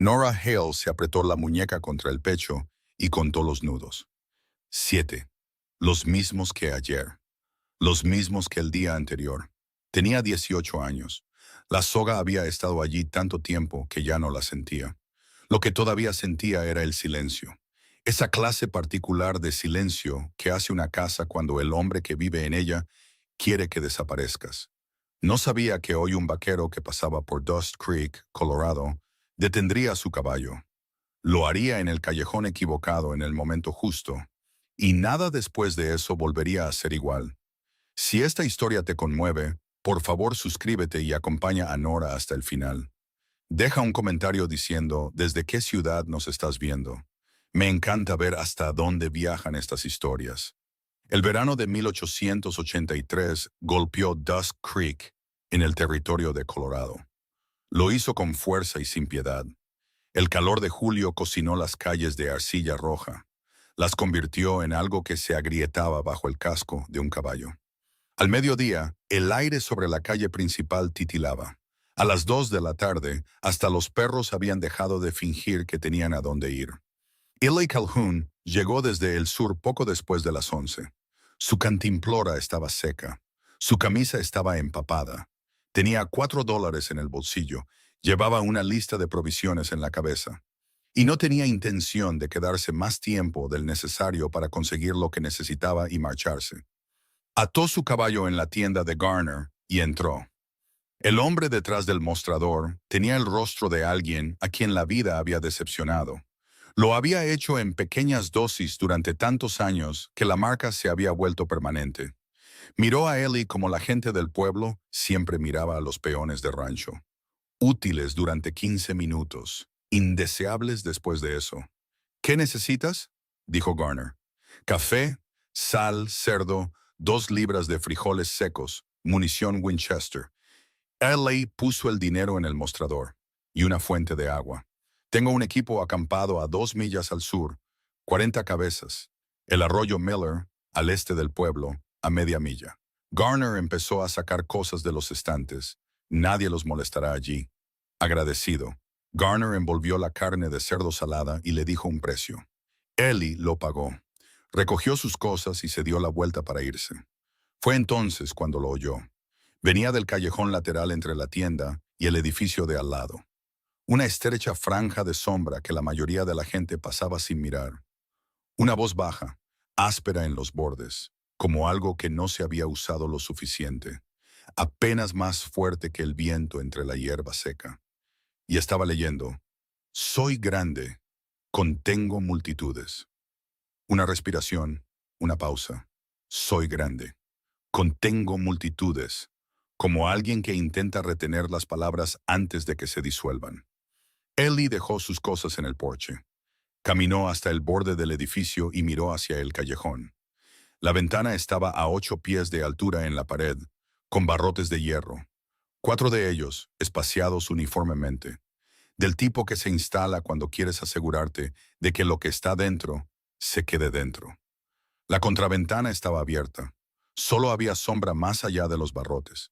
Nora Hale se apretó la muñeca contra el pecho y contó los nudos. 7. Los mismos que ayer. Los mismos que el día anterior. Tenía 18 años. La soga había estado allí tanto tiempo que ya no la sentía. Lo que todavía sentía era el silencio. Esa clase particular de silencio que hace una casa cuando el hombre que vive en ella quiere que desaparezcas. No sabía que hoy un vaquero que pasaba por Dust Creek, Colorado, detendría su caballo. Lo haría en el callejón equivocado en el momento justo, y nada después de eso volvería a ser igual. Si esta historia te conmueve, por favor suscríbete y acompaña a Nora hasta el final. Deja un comentario diciendo desde qué ciudad nos estás viendo. Me encanta ver hasta dónde viajan estas historias. El verano de 1883 golpeó Dust Creek en el territorio de Colorado. Lo hizo con fuerza y sin piedad. El calor de julio cocinó las calles de arcilla roja. Las convirtió en algo que se agrietaba bajo el casco de un caballo. Al mediodía, el aire sobre la calle principal titilaba. A las 2 de la tarde, hasta los perros habían dejado de fingir que tenían a dónde ir. Eli Calhoun llegó desde el sur poco después de las 11. Su cantimplora estaba seca. Su camisa estaba empapada. Tenía $4 en el bolsillo. Llevaba una lista de provisiones en la cabeza. Y no tenía intención de quedarse más tiempo del necesario para conseguir lo que necesitaba y marcharse. Ató su caballo en la tienda de Garner y entró. El hombre detrás del mostrador tenía el rostro de alguien a quien la vida había decepcionado. Lo había hecho en pequeñas dosis durante tantos años que la marca se había vuelto permanente. Miró a Eli como la gente del pueblo siempre miraba a los peones de rancho. Útiles durante 15 minutos, indeseables después de eso. ¿Qué necesitas?, dijo Garner. Café, sal, cerdo, 2 libras de frijoles secos, munición Winchester. L.A. puso el dinero en el mostrador y una fuente de agua. Tengo un equipo acampado a 2 millas al sur, 40 cabezas. El arroyo Miller, al este del pueblo, a media milla. Garner empezó a sacar cosas de los estantes. Nadie los molestará allí. Agradecido, Garner envolvió la carne de cerdo salada y le dijo un precio. Eli lo pagó. Recogió sus cosas y se dio la vuelta para irse. Fue entonces cuando lo oyó. Venía del callejón lateral entre la tienda y el edificio de al lado. Una estrecha franja de sombra que la mayoría de la gente pasaba sin mirar. Una voz baja, áspera en los bordes, como algo que no se había usado lo suficiente, apenas más fuerte que el viento entre la hierba seca. Y estaba leyendo: Soy grande, contengo multitudes. Una respiración, una pausa. Soy grande. Contengo multitudes, como alguien que intenta retener las palabras antes de que se disuelvan. Eli dejó sus cosas en el porche. Caminó hasta el borde del edificio y miró hacia el callejón. La ventana estaba a 8 pies de altura en la pared, con barrotes de hierro. 4 de ellos, espaciados uniformemente, del tipo que se instala cuando quieres asegurarte de que lo que está dentro se quede dentro. La contraventana estaba abierta. Solo había sombra más allá de los barrotes.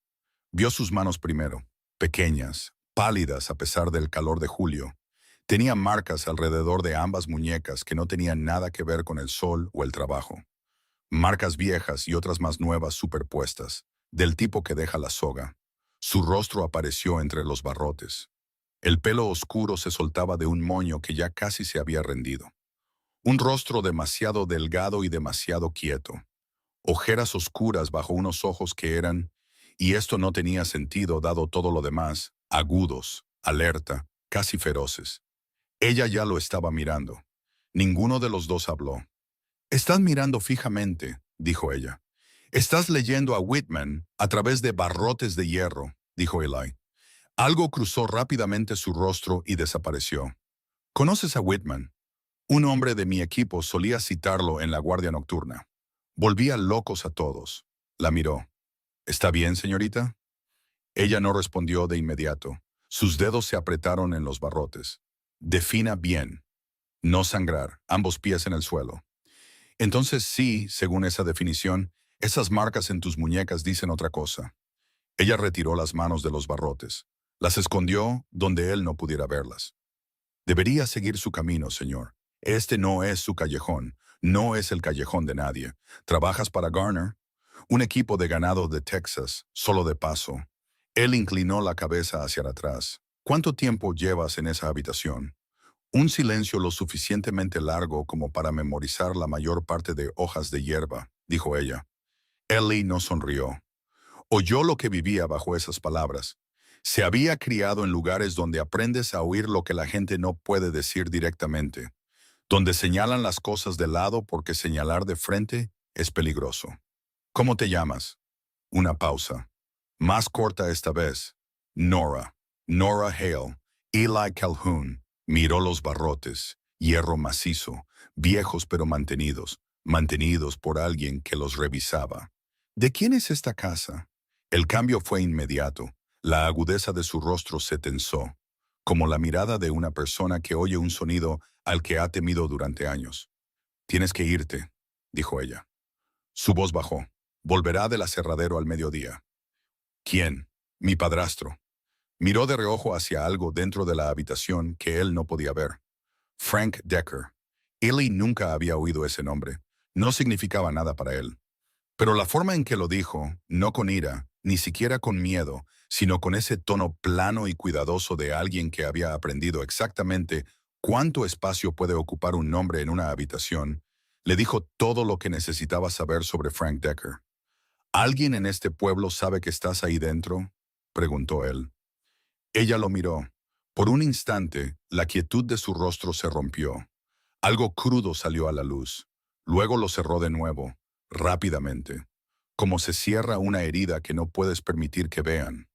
Vio sus manos primero, pequeñas, pálidas a pesar del calor de julio. Tenía marcas alrededor de ambas muñecas que no tenían nada que ver con el sol o el trabajo. Marcas viejas y otras más nuevas superpuestas, del tipo que deja la soga. Su rostro apareció entre los barrotes. El pelo oscuro se soltaba de un moño que ya casi se había rendido. Un rostro demasiado delgado y demasiado quieto. Ojeras oscuras bajo unos ojos que eran, y esto no tenía sentido dado todo lo demás, agudos, alerta, casi feroces. Ella ya lo estaba mirando. Ninguno de los dos habló. «Estás mirando fijamente», dijo ella. «Estás leyendo a Whitman a través de barrotes de hierro», dijo Eli. Algo cruzó rápidamente su rostro y desapareció. «¿Conoces a Whitman?» Un hombre de mi equipo solía citarlo en la guardia nocturna. Volvía locos a todos. La miró. «¿Está bien, señorita?» Ella no respondió de inmediato. Sus dedos se apretaron en los barrotes. «Defina bien. No sangrar, ambos pies en el suelo». «Entonces sí, según esa definición, esas marcas en tus muñecas dicen otra cosa». Ella retiró las manos de los barrotes. Las escondió donde él no pudiera verlas. Debería seguir su camino, señor. Este no es su callejón, no es el callejón de nadie. ¿Trabajas para Garner? Un equipo de ganado de Texas, solo de paso. Él inclinó la cabeza hacia atrás. ¿Cuánto tiempo llevas en esa habitación? Un silencio lo suficientemente largo como para memorizar la mayor parte de hojas de hierba, dijo ella. Ellie no sonrió. Oyó lo que vivía bajo esas palabras. Se había criado en lugares donde aprendes a oír lo que la gente no puede decir directamente, donde señalan las cosas de lado porque señalar de frente es peligroso. ¿Cómo te llamas? Una pausa. Más corta esta vez. Nora. Nora Hale. Eli Calhoun. Miró los barrotes. Hierro macizo. Viejos pero mantenidos. Mantenidos por alguien que los revisaba. ¿De quién es esta casa? El cambio fue inmediato. La agudeza de su rostro se tensó, como la mirada de una persona que oye un sonido al que ha temido durante años. Tienes que irte, dijo ella. Su voz bajó. Volverá del aserradero al mediodía. ¿Quién? Mi padrastro. Miró de reojo hacia algo dentro de la habitación que él no podía ver. Frank Decker. Ellie nunca había oído ese nombre. No significaba nada para él. Pero la forma en que lo dijo, no con ira, ni siquiera con miedo, sino con ese tono plano y cuidadoso de alguien que había aprendido exactamente cuánto espacio puede ocupar un nombre en una habitación, le dijo todo lo que necesitaba saber sobre Frank Decker. ¿Alguien en este pueblo sabe que estás ahí dentro?, preguntó él. Ella lo miró. Por un instante, la quietud de su rostro se rompió. Algo crudo salió a la luz. Luego lo cerró de nuevo, rápidamente, como se cierra una herida que no puedes permitir que vean.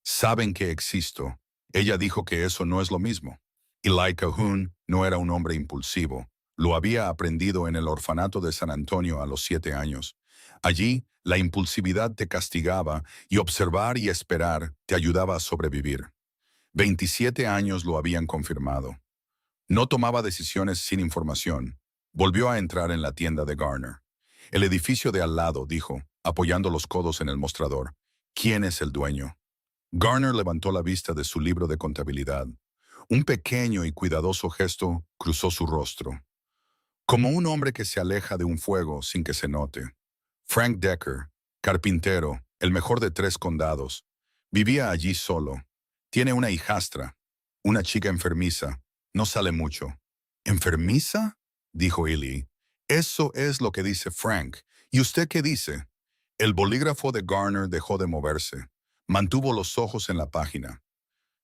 Saben que existo. Ella dijo que eso no es lo mismo. Eli Calhoun no era un hombre impulsivo. Lo había aprendido en el orfanato de San Antonio a los 7 años. Allí, la impulsividad te castigaba y observar y esperar te ayudaba a sobrevivir. 27 años lo habían confirmado. No tomaba decisiones sin información. Volvió a entrar en la tienda de Garner. El edificio de al lado, dijo, apoyando los codos en el mostrador. ¿Quién es el dueño? Garner levantó la vista de su libro de contabilidad. Un pequeño y cuidadoso gesto cruzó su rostro. Como un hombre que se aleja de un fuego sin que se note. Frank Decker, carpintero, el mejor de 3 condados. Vivía allí solo. Tiene una hijastra, una chica enfermiza. No sale mucho. ¿Enfermiza?, dijo Ellie. Eso es lo que dice Frank. ¿Y usted qué dice? El bolígrafo de Garner dejó de moverse. Mantuvo los ojos en la página.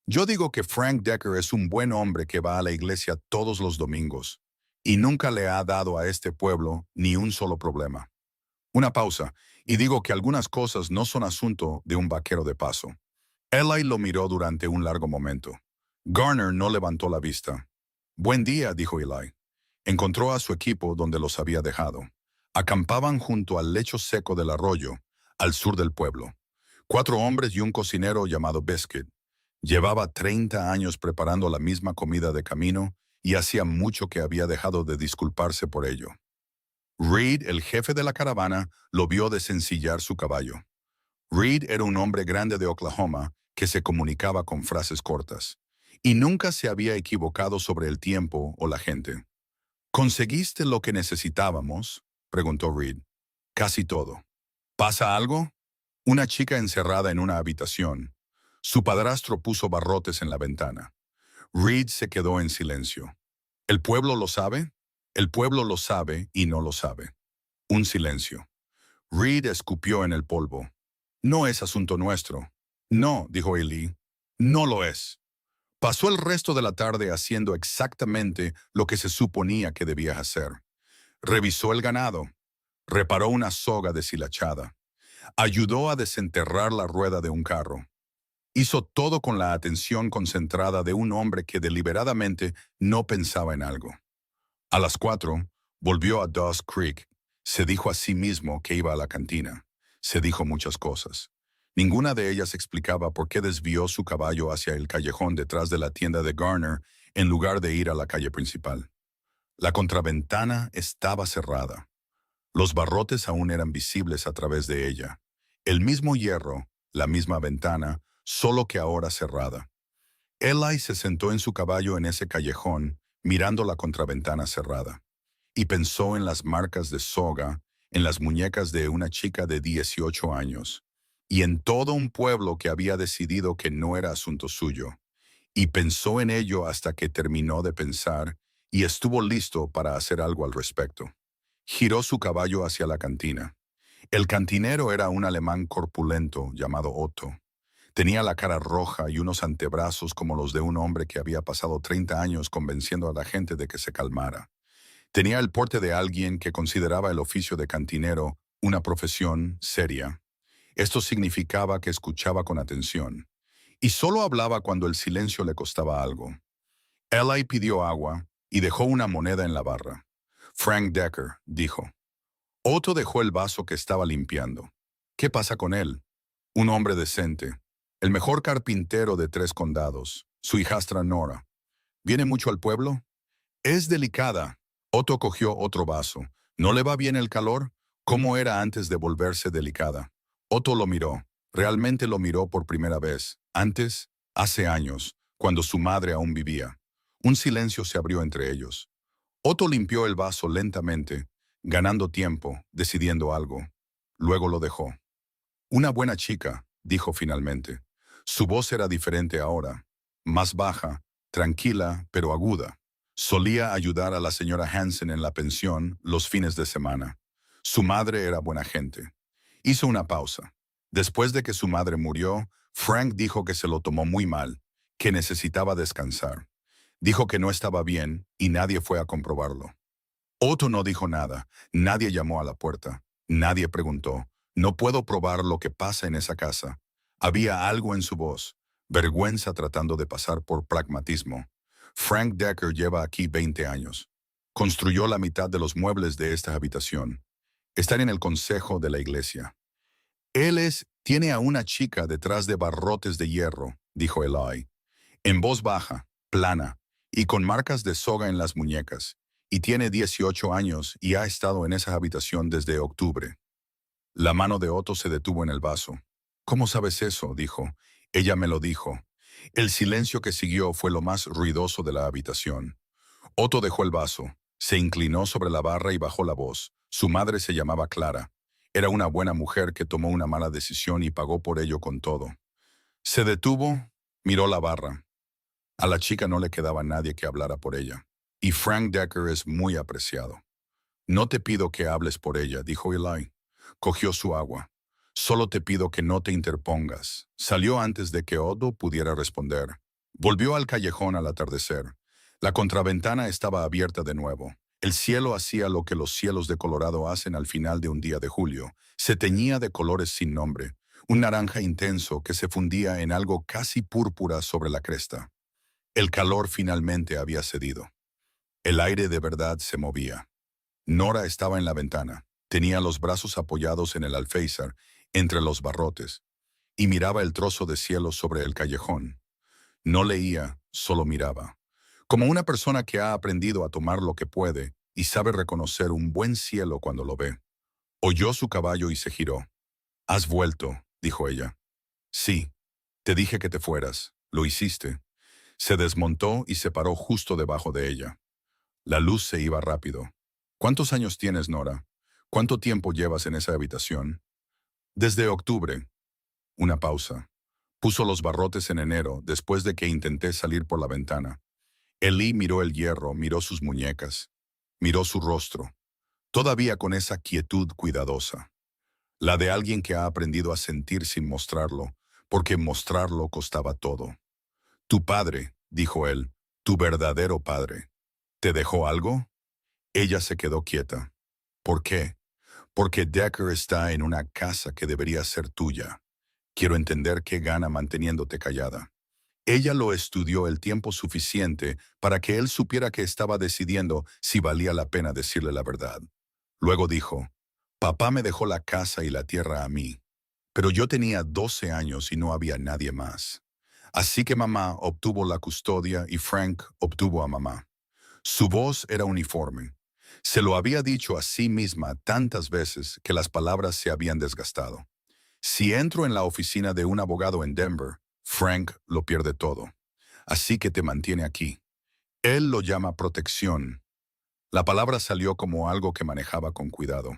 Yo digo que Frank Decker es un buen hombre que va a la iglesia todos los domingos y nunca le ha dado a este pueblo ni un solo problema. Una pausa, y digo que algunas cosas no son asunto de un vaquero de paso. Eli lo miró durante un largo momento. Garner no levantó la vista. Buen día, dijo Eli. Encontró a su equipo donde los había dejado. Acampaban junto al lecho seco del arroyo, al sur del pueblo. 4 hombres y un cocinero llamado Biscuit. Llevaba 30 años preparando la misma comida de camino y hacía mucho que había dejado de disculparse por ello. Reed, el jefe de la caravana, lo vio desencillar su caballo. Reed era un hombre grande de Oklahoma que se comunicaba con frases cortas, y nunca se había equivocado sobre el tiempo o la gente. ¿Conseguiste lo que necesitábamos?, preguntó Reed. Casi todo. ¿Pasa algo? Una chica encerrada en una habitación. Su padrastro puso barrotes en la ventana. Reed se quedó en silencio. ¿El pueblo lo sabe? El pueblo lo sabe y no lo sabe. Un silencio. Reed escupió en el polvo. No es asunto nuestro. No, dijo Eli. No lo es. Pasó el resto de la tarde haciendo exactamente lo que se suponía que debía hacer. Revisó el ganado. Reparó una soga deshilachada. Ayudó a desenterrar la rueda de un carro. Hizo todo con la atención concentrada de un hombre que deliberadamente no pensaba en algo. A las 4, volvió a Dawes Creek. Se dijo a sí mismo que iba a la cantina. Se dijo muchas cosas. Ninguna de ellas explicaba por qué desvió su caballo hacia el callejón detrás de la tienda de Garner en lugar de ir a la calle principal. La contraventana estaba cerrada. Los barrotes aún eran visibles a través de ella. El mismo hierro, la misma ventana, solo que ahora cerrada. Eli se sentó en su caballo en ese callejón, mirando la contraventana cerrada, y pensó en las marcas de soga en las muñecas de una chica de 18 años, y en todo un pueblo que había decidido que no era asunto suyo. Y pensó en ello hasta que terminó de pensar y estuvo listo para hacer algo al respecto. Giró su caballo hacia la cantina. El cantinero era un alemán corpulento llamado Otto. Tenía la cara roja y unos antebrazos como los de un hombre que había pasado 30 años convenciendo a la gente de que se calmara. Tenía el porte de alguien que consideraba el oficio de cantinero una profesión seria. Esto significaba que escuchaba con atención y solo hablaba cuando el silencio le costaba algo. Eli pidió agua y dejó una moneda en la barra. Frank Decker dijo. Otto dejó el vaso que estaba limpiando. ¿Qué pasa con él? Un hombre decente. El mejor carpintero de 3 condados. Su hijastra Nora. ¿Viene mucho al pueblo? Es delicada. Otto cogió otro vaso. ¿No le va bien el calor? ¿Cómo era antes de volverse delicada? Otto lo miró. Realmente lo miró por primera vez. Antes, hace años, cuando su madre aún vivía. Un silencio se abrió entre ellos. Otto limpió el vaso lentamente, ganando tiempo, decidiendo algo. Luego lo dejó. Una buena chica, dijo finalmente. Su voz era diferente ahora, más baja, tranquila, pero aguda. Solía ayudar a la señora Hansen en la pensión los fines de semana. Su madre era buena gente. Hizo una pausa. Después de que su madre murió, Frank dijo que se lo tomó muy mal, que necesitaba descansar. Dijo que no estaba bien y nadie fue a comprobarlo. Otto no dijo nada, nadie llamó a la puerta, nadie preguntó. No puedo probar lo que pasa en esa casa. Había algo en su voz, vergüenza tratando de pasar por pragmatismo. Frank Decker lleva aquí 20 años. Construyó la mitad de los muebles de esta habitación. Están en el consejo de la iglesia. Tiene a una chica detrás de barrotes de hierro, dijo Eli, en voz baja, plana, y con marcas de soga en las muñecas, y tiene 18 años y ha estado en esa habitación desde octubre. La mano de Otto se detuvo en el vaso. ¿Cómo sabes eso?, dijo. Ella me lo dijo. El silencio que siguió fue lo más ruidoso de la habitación. Otto dejó el vaso, se inclinó sobre la barra y bajó la voz. Su madre se llamaba Clara. Era una buena mujer que tomó una mala decisión y pagó por ello con todo. Se detuvo, miró la barra. A la chica no le quedaba nadie que hablara por ella. Y Frank Decker es muy apreciado. No te pido que hables por ella, dijo Eli. Cogió su agua. Solo te pido que no te interpongas. Salió antes de que Otto pudiera responder. Volvió al callejón al atardecer. La contraventana estaba abierta de nuevo. El cielo hacía lo que los cielos de Colorado hacen al final de un día de julio. Se teñía de colores sin nombre. Un naranja intenso que se fundía en algo casi púrpura sobre la cresta. El calor finalmente había cedido. El aire de verdad se movía. Nora estaba en la ventana. Tenía los brazos apoyados en el alféizar, entre los barrotes, y miraba el trozo de cielo sobre el callejón. No leía, solo miraba. Como una persona que ha aprendido a tomar lo que puede y sabe reconocer un buen cielo cuando lo ve. Oyó su caballo y se giró. «Has vuelto», dijo ella. «Sí, te dije que te fueras. Lo hiciste». Se desmontó y se paró justo debajo de ella. La luz se iba rápido. «¿Cuántos años tienes, Nora? ¿Cuánto tiempo llevas en esa habitación?» «Desde octubre». Una pausa. Puso los barrotes en enero, después de que intenté salir por la ventana. Eli miró el hierro, miró sus muñecas, miró su rostro, todavía con esa quietud cuidadosa. La de alguien que ha aprendido a sentir sin mostrarlo, porque mostrarlo costaba todo. «Tu padre», dijo él, «tu verdadero padre. ¿Te dejó algo?» Ella se quedó quieta. «¿Por qué?» «Porque Decker está en una casa que debería ser tuya. Quiero entender qué gana manteniéndote callada». Ella lo estudió el tiempo suficiente para que él supiera que estaba decidiendo si valía la pena decirle la verdad. Luego dijo, «Papá me dejó la casa y la tierra a mí, pero yo tenía 12 años y no había nadie más. Así que mamá obtuvo la custodia y Frank obtuvo a mamá». Su voz era uniforme. Se lo había dicho a sí misma tantas veces que las palabras se habían desgastado. «Si entro en la oficina de un abogado en Denver, Frank lo pierde todo. así que te mantiene aquí. Él lo llama protección. La palabra salió como algo que manejaba con cuidado.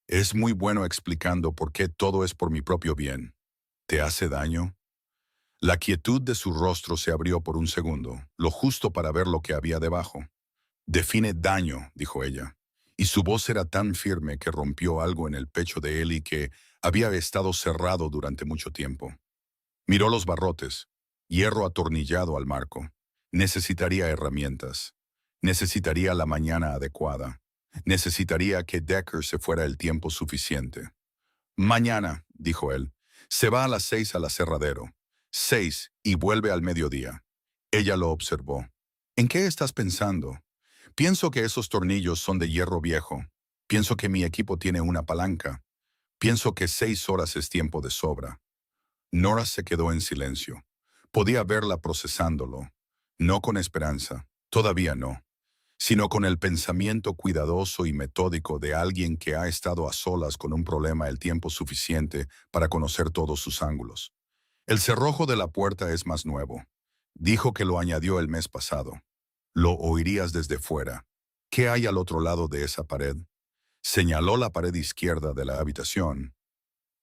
Es muy bueno explicando por qué todo es por mi propio bien. ¿Te hace daño? La quietud de su rostro se abrió por un segundo, lo justo para ver lo que había debajo. Define daño, dijo ella, y su voz era tan firme que rompió algo en el pecho de Ellie que había estado cerrado durante mucho tiempo. Miró los barrotes, hierro atornillado al marco. Necesitaría herramientas. Necesitaría la mañana adecuada. Necesitaría que Decker se fuera el tiempo suficiente. Mañana, dijo él, se va a las 6 al aserradero. 6 y vuelve al mediodía. Ella lo observó. ¿En qué estás pensando? Pienso que esos tornillos son de hierro viejo. Pienso que mi equipo tiene una palanca. Pienso que 6 horas es tiempo de sobra. Nora se quedó en silencio. Podía verla procesándolo. No con esperanza, todavía no, sino con el pensamiento cuidadoso y metódico de alguien que ha estado a solas con un problema el tiempo suficiente para conocer todos sus ángulos. El cerrojo de la puerta es más nuevo. Dijo que lo añadió el mes pasado. Lo oirías desde fuera. ¿Qué hay al otro lado de esa pared? Señaló la pared izquierda de la habitación.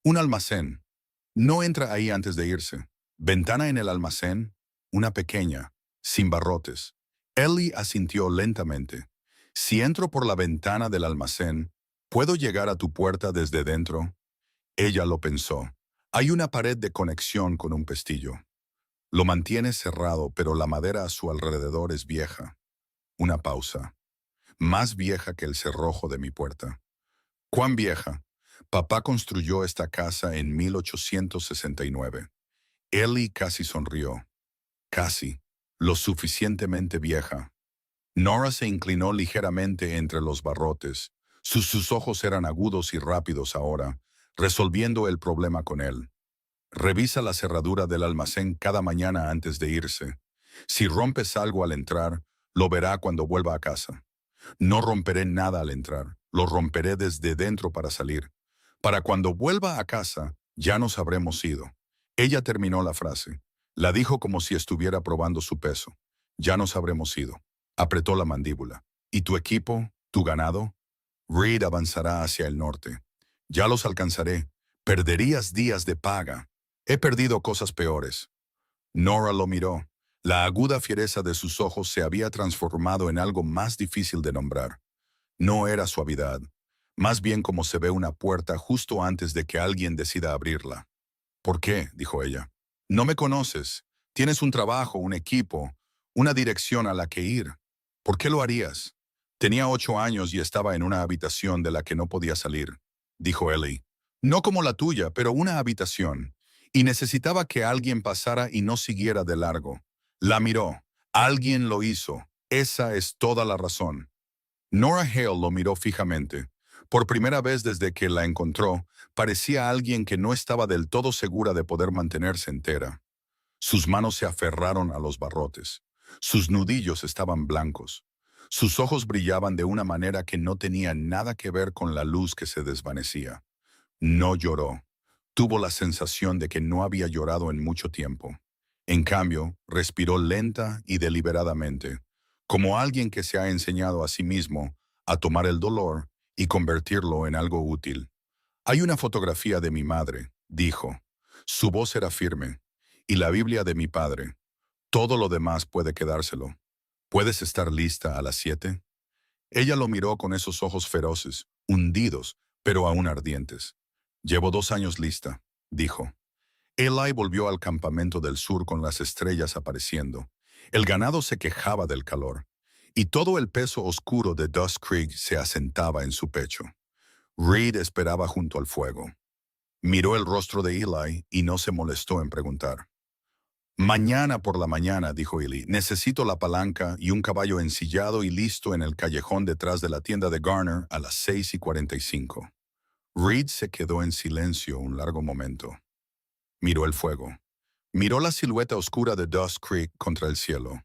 Un almacén. No entra ahí antes de irse. Ventana en el almacén, una pequeña, sin barrotes. Ellie asintió lentamente. Si entro por la ventana del almacén, ¿puedo llegar a tu puerta desde dentro? Ella lo pensó. Hay una pared de conexión con un pestillo. Lo mantiene cerrado, pero la madera a su alrededor es vieja. Una pausa. Más vieja que el cerrojo de mi puerta. ¿Cuán vieja? Papá construyó esta casa en 1869. Ellie casi sonrió. Casi. Lo suficientemente vieja. Nora se inclinó ligeramente entre los barrotes. Sus ojos eran agudos y rápidos ahora, resolviendo el problema con él. Revisa la cerradura del almacén cada mañana antes de irse. Si rompes algo al entrar, lo verá cuando vuelva a casa. No romperé nada al entrar, lo romperé desde dentro para salir. Para cuando vuelva a casa, ya nos habremos ido. Ella terminó la frase. La dijo como si estuviera probando su peso. Ya nos habremos ido. Apretó la mandíbula. ¿Y tu equipo? ¿Tu ganado? Reed avanzará hacia el norte. Ya los alcanzaré. Perderías días de paga. He perdido cosas peores. Nora lo miró. La aguda fiereza de sus ojos se había transformado en algo más difícil de nombrar. No era suavidad, más bien como se ve una puerta justo antes de que alguien decida abrirla. ¿Por qué?, dijo ella. No me conoces. Tienes un trabajo, un equipo, una dirección a la que ir. ¿Por qué lo harías? Tenía 8 años y estaba en una habitación de la que no podía salir, dijo Ellie. No como la tuya, pero una habitación. Y necesitaba que alguien pasara y no siguiera de largo. La miró. Alguien lo hizo. Esa es toda la razón. Nora Hale lo miró fijamente. Por primera vez desde que la encontró, parecía alguien que no estaba del todo segura de poder mantenerse entera. Sus manos se aferraron a los barrotes. Sus nudillos estaban blancos. Sus ojos brillaban de una manera que no tenía nada que ver con la luz que se desvanecía. No lloró. Tuvo la sensación de que no había llorado en mucho tiempo. En cambio, respiró lenta y deliberadamente, como alguien que se ha enseñado a sí mismo a tomar el dolor y convertirlo en algo útil. Hay una fotografía de mi madre, dijo. Su voz era firme. Y la Biblia de mi padre. Todo lo demás puede quedárselo. ¿Puedes estar lista a las 7? Ella lo miró con esos ojos feroces, hundidos, pero aún ardientes. Llevo 2 años lista, dijo. Eli volvió al campamento del sur con las estrellas apareciendo. El ganado se quejaba del calor, y todo el peso oscuro de Dust Creek se asentaba en su pecho. Reed esperaba junto al fuego. Miró el rostro de Eli y no se molestó en preguntar. Mañana por la mañana, dijo Eli, necesito la palanca y un caballo ensillado y listo en el callejón detrás de la tienda de Garner a las 6:45. Reed se quedó en silencio un largo momento. Miró el fuego. Miró la silueta oscura de Dust Creek contra el cielo.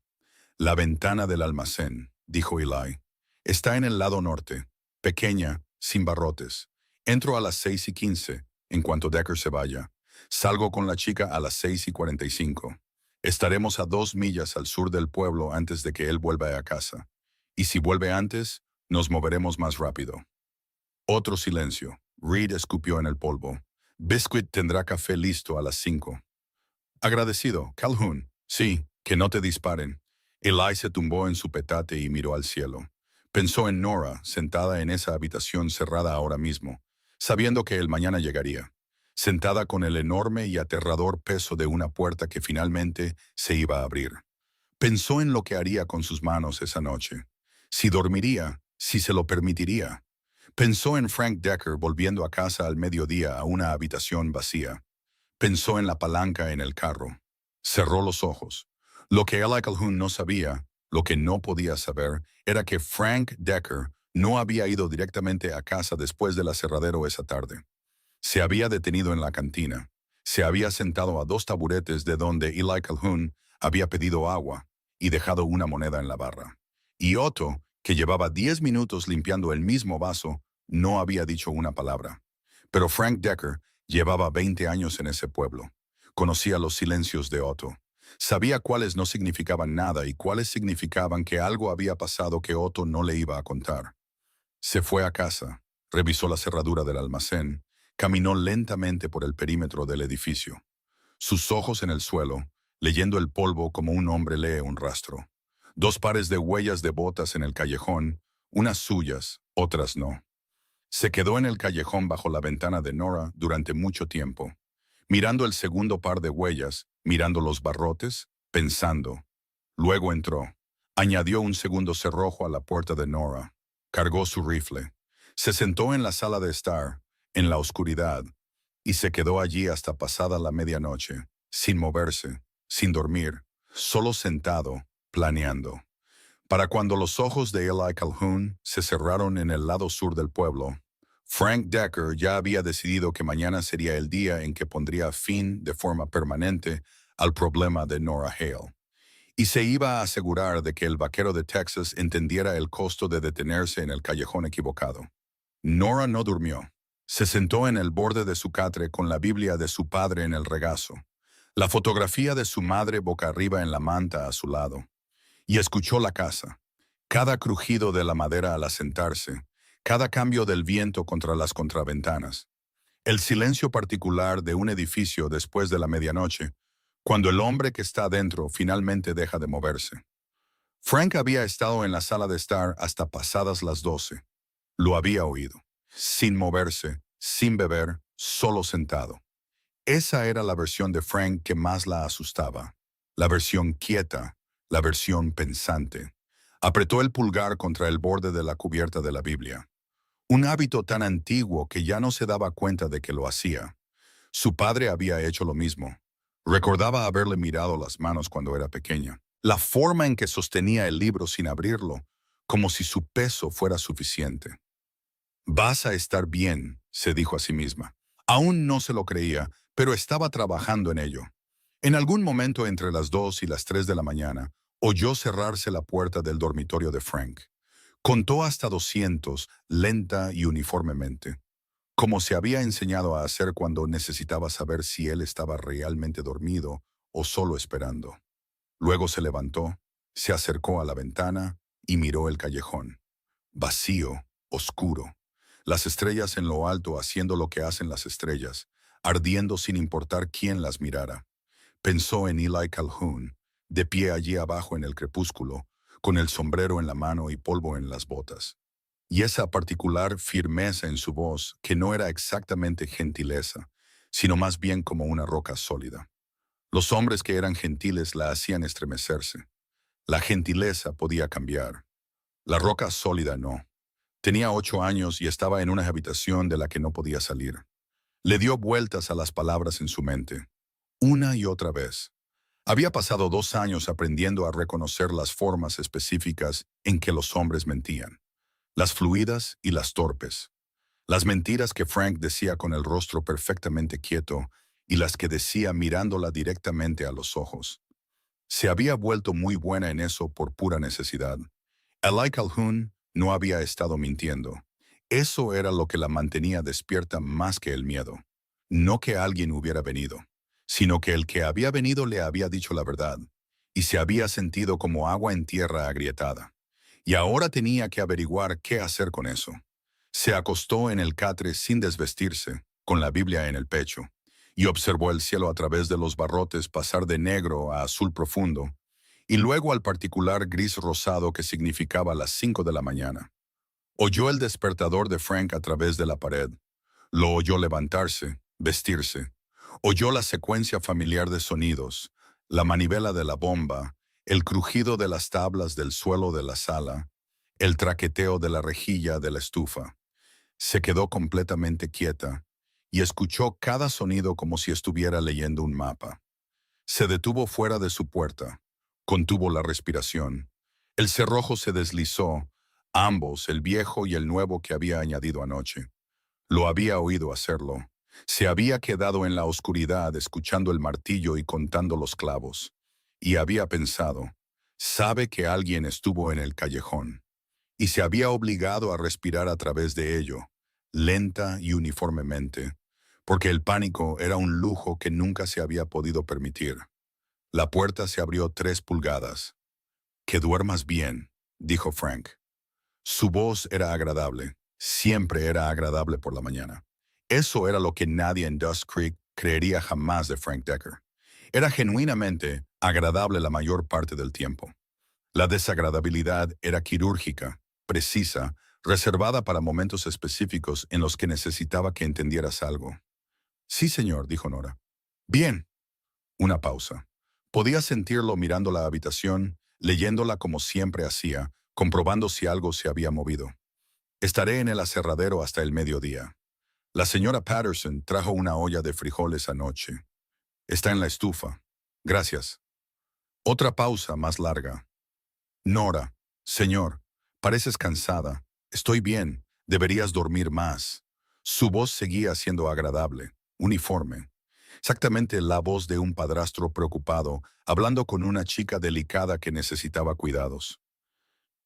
La ventana del almacén, dijo Eli. Está en el lado norte, pequeña, sin barrotes. Entro a las 6:15, en cuanto Decker se vaya. Salgo con la chica a las 6:45. Estaremos a 2 millas al sur del pueblo antes de que él vuelva a casa. Y si vuelve antes, nos moveremos más rápido. Otro silencio. Reed escupió en el polvo. Biscuit tendrá café listo a las 5. Agradecido, Calhoun. Sí, que no te disparen. Eli se tumbó en su petate y miró al cielo. Pensó en Nora, sentada en esa habitación cerrada ahora mismo, sabiendo que el mañana llegaría, sentada con el enorme y aterrador peso de una puerta que finalmente se iba a abrir. Pensó en lo que haría con sus manos esa noche, si dormiría, si se lo permitiría. Pensó en Frank Decker volviendo a casa al mediodía a una habitación vacía. Pensó en la palanca en el carro. Cerró los ojos. Lo que Eli Calhoun no sabía, lo que no podía saber, era que Frank Decker no había ido directamente a casa después del aserradero esa tarde. Se había detenido en la cantina. Se había sentado a 2 taburetes de donde Eli Calhoun había pedido agua y dejado una moneda en la barra. Y Otto, que llevaba 10 minutos limpiando el mismo vaso, no había dicho una palabra. Pero Frank Decker llevaba 20 años en ese pueblo. Conocía los silencios de Otto. Sabía cuáles no significaban nada y cuáles significaban que algo había pasado que Otto no le iba a contar. Se fue a casa, revisó la cerradura del almacén, caminó lentamente por el perímetro del edificio. Sus ojos en el suelo, leyendo el polvo como un hombre lee un rastro. 2 pares de huellas de botas en el callejón, unas suyas, otras no. Se quedó en el callejón bajo la ventana de Nora durante mucho tiempo, mirando el segundo par de huellas, mirando los barrotes, pensando. Luego entró. Añadió un segundo cerrojo a la puerta de Nora. Cargó su rifle. Se sentó en la sala de estar, en la oscuridad, y se quedó allí hasta pasada la medianoche, sin moverse, sin dormir, solo sentado, planeando. Para cuando los ojos de Eli Calhoun se cerraron en el lado sur del pueblo, Frank Decker ya había decidido que mañana sería el día en que pondría fin de forma permanente al problema de Nora Hale. Y se iba a asegurar de que el vaquero de Texas entendiera el costo de detenerse en el callejón equivocado. Nora no durmió. Se sentó en el borde de su catre con la Biblia de su padre en el regazo, la fotografía de su madre boca arriba en la manta a su lado, y escuchó la casa, cada crujido de la madera al asentarse, cada cambio del viento contra las contraventanas, el silencio particular de un edificio después de la medianoche, cuando el hombre que está adentro finalmente deja de moverse. Frank había estado en la sala de estar hasta pasadas las 12. Lo había oído, sin moverse, sin beber, solo sentado. Esa era la versión de Frank que más la asustaba, la versión quieta, la versión pensante. Apretó el pulgar contra el borde de la cubierta de la Biblia. Un hábito tan antiguo que ya no se daba cuenta de que lo hacía. Su padre había hecho lo mismo. Recordaba haberle mirado las manos cuando era pequeña. La forma en que sostenía el libro sin abrirlo, como si su peso fuera suficiente. Vas a estar bien, se dijo a sí misma. Aún no se lo creía, pero estaba trabajando en ello. En algún momento entre las 2 y las 3 de la mañana, oyó cerrarse la puerta del dormitorio de Frank. Contó hasta 200, lenta y uniformemente, como se había enseñado a hacer cuando necesitaba saber si él estaba realmente dormido o solo esperando. Luego se levantó, se acercó a la ventana y miró el callejón. Vacío, oscuro. Las estrellas en lo alto haciendo lo que hacen las estrellas, ardiendo sin importar quién las mirara. Pensó en Eli Calhoun, de pie allí abajo en el crepúsculo, con el sombrero en la mano y polvo en las botas. Y esa particular firmeza en su voz que no era exactamente gentileza, sino más bien como una roca sólida. Los hombres que eran gentiles la hacían estremecerse. La gentileza podía cambiar. La roca sólida no. Tenía 8 años y estaba en una habitación de la que no podía salir. Le dio vueltas a las palabras en su mente, una y otra vez. Había pasado 2 años aprendiendo a reconocer las formas específicas en que los hombres mentían, las fluidas y las torpes, las mentiras que Frank decía con el rostro perfectamente quieto y las que decía mirándola directamente a los ojos. Se había vuelto muy buena en eso por pura necesidad. Eli Calhoun no había estado mintiendo. Eso era lo que la mantenía despierta más que el miedo. No que alguien hubiera venido, sino que el que había venido le había dicho la verdad, y se había sentido como agua en tierra agrietada. Y ahora tenía que averiguar qué hacer con eso. Se acostó en el catre sin desvestirse, con la Biblia en el pecho, y observó el cielo a través de los barrotes pasar de negro a azul profundo, y luego al particular gris rosado que significaba las 5 de la mañana. Oyó el despertador de Frank a través de la pared. Lo oyó levantarse, vestirse. Oyó la secuencia familiar de sonidos, la manivela de la bomba, el crujido de las tablas del suelo de la sala, el traqueteo de la rejilla de la estufa. Se quedó completamente quieta y escuchó cada sonido como si estuviera leyendo un mapa. Se detuvo fuera de su puerta, contuvo la respiración. El cerrojo se deslizó, ambos, el viejo y el nuevo que había añadido anoche. Lo había oído hacerlo. Se había quedado en la oscuridad escuchando el martillo y contando los clavos. Y había pensado, sabe que alguien estuvo en el callejón. Y se había obligado a respirar a través de ello, lenta y uniformemente, porque el pánico era un lujo que nunca se había podido permitir. La puerta se abrió 3 pulgadas. «Que duermas bien», dijo Frank. Su voz era agradable. Siempre era agradable por la mañana. Eso era lo que nadie en Dust Creek creería jamás de Frank Decker. Era genuinamente agradable la mayor parte del tiempo. La desagradabilidad era quirúrgica, precisa, reservada para momentos específicos en los que necesitaba que entendieras algo. «Sí, señor», dijo Nora. «Bien». Una pausa. Podía sentirlo mirando la habitación, leyéndola como siempre hacía, comprobando si algo se había movido. «Estaré en el aserradero hasta el mediodía. La señora Patterson trajo una olla de frijoles anoche. Está en la estufa. Gracias». Otra pausa más larga. «Nora, señor, pareces cansada. Estoy bien. Deberías dormir más». Su voz seguía siendo agradable, uniforme. Exactamente la voz de un padrastro preocupado, hablando con una chica delicada que necesitaba cuidados.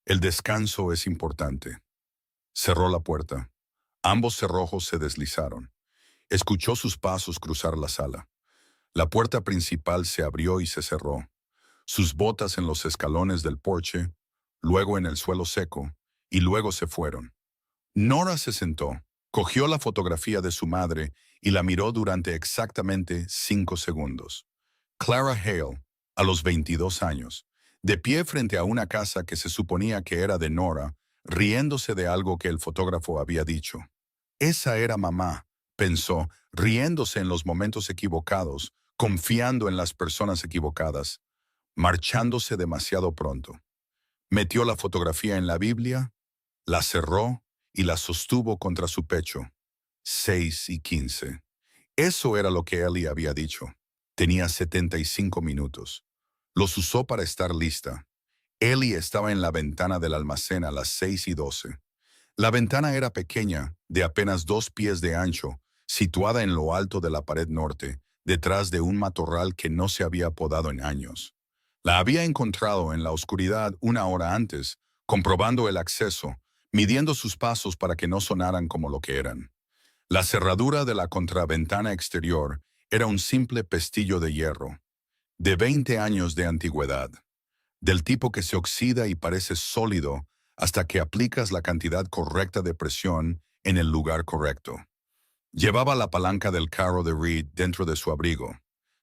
«El descanso es importante». Cerró la puerta. Ambos cerrojos se deslizaron. Escuchó sus pasos cruzar la sala. La puerta principal se abrió y se cerró. Sus botas en los escalones del porche, luego en el suelo seco, y luego se fueron. Nora se sentó, cogió la fotografía de su madre y la miró durante exactamente 5 segundos. Clara Hale, a los 22 años, de pie frente a una casa que se suponía que era de Nora, riéndose de algo que el fotógrafo había dicho. Esa era mamá, pensó, riéndose en los momentos equivocados, confiando en las personas equivocadas, marchándose demasiado pronto. Metió la fotografía en la Biblia, la cerró y la sostuvo contra su pecho. 6:15. Eso era lo que Ellie había dicho. Tenía 75 minutos. Los usó para estar lista. Ellie estaba en la ventana del almacén a las 6:12. La ventana era pequeña, de apenas 2 pies de ancho, situada en lo alto de la pared norte, detrás de un matorral que no se había podado en años. La había encontrado en la oscuridad una hora antes, comprobando el acceso, midiendo sus pasos para que no sonaran como lo que eran. La cerradura de la contraventana exterior era un simple pestillo de hierro, de 20 años de antigüedad, del tipo que se oxida y parece sólido hasta que aplicas la cantidad correcta de presión en el lugar correcto. Llevaba la palanca del carro de Reed dentro de su abrigo.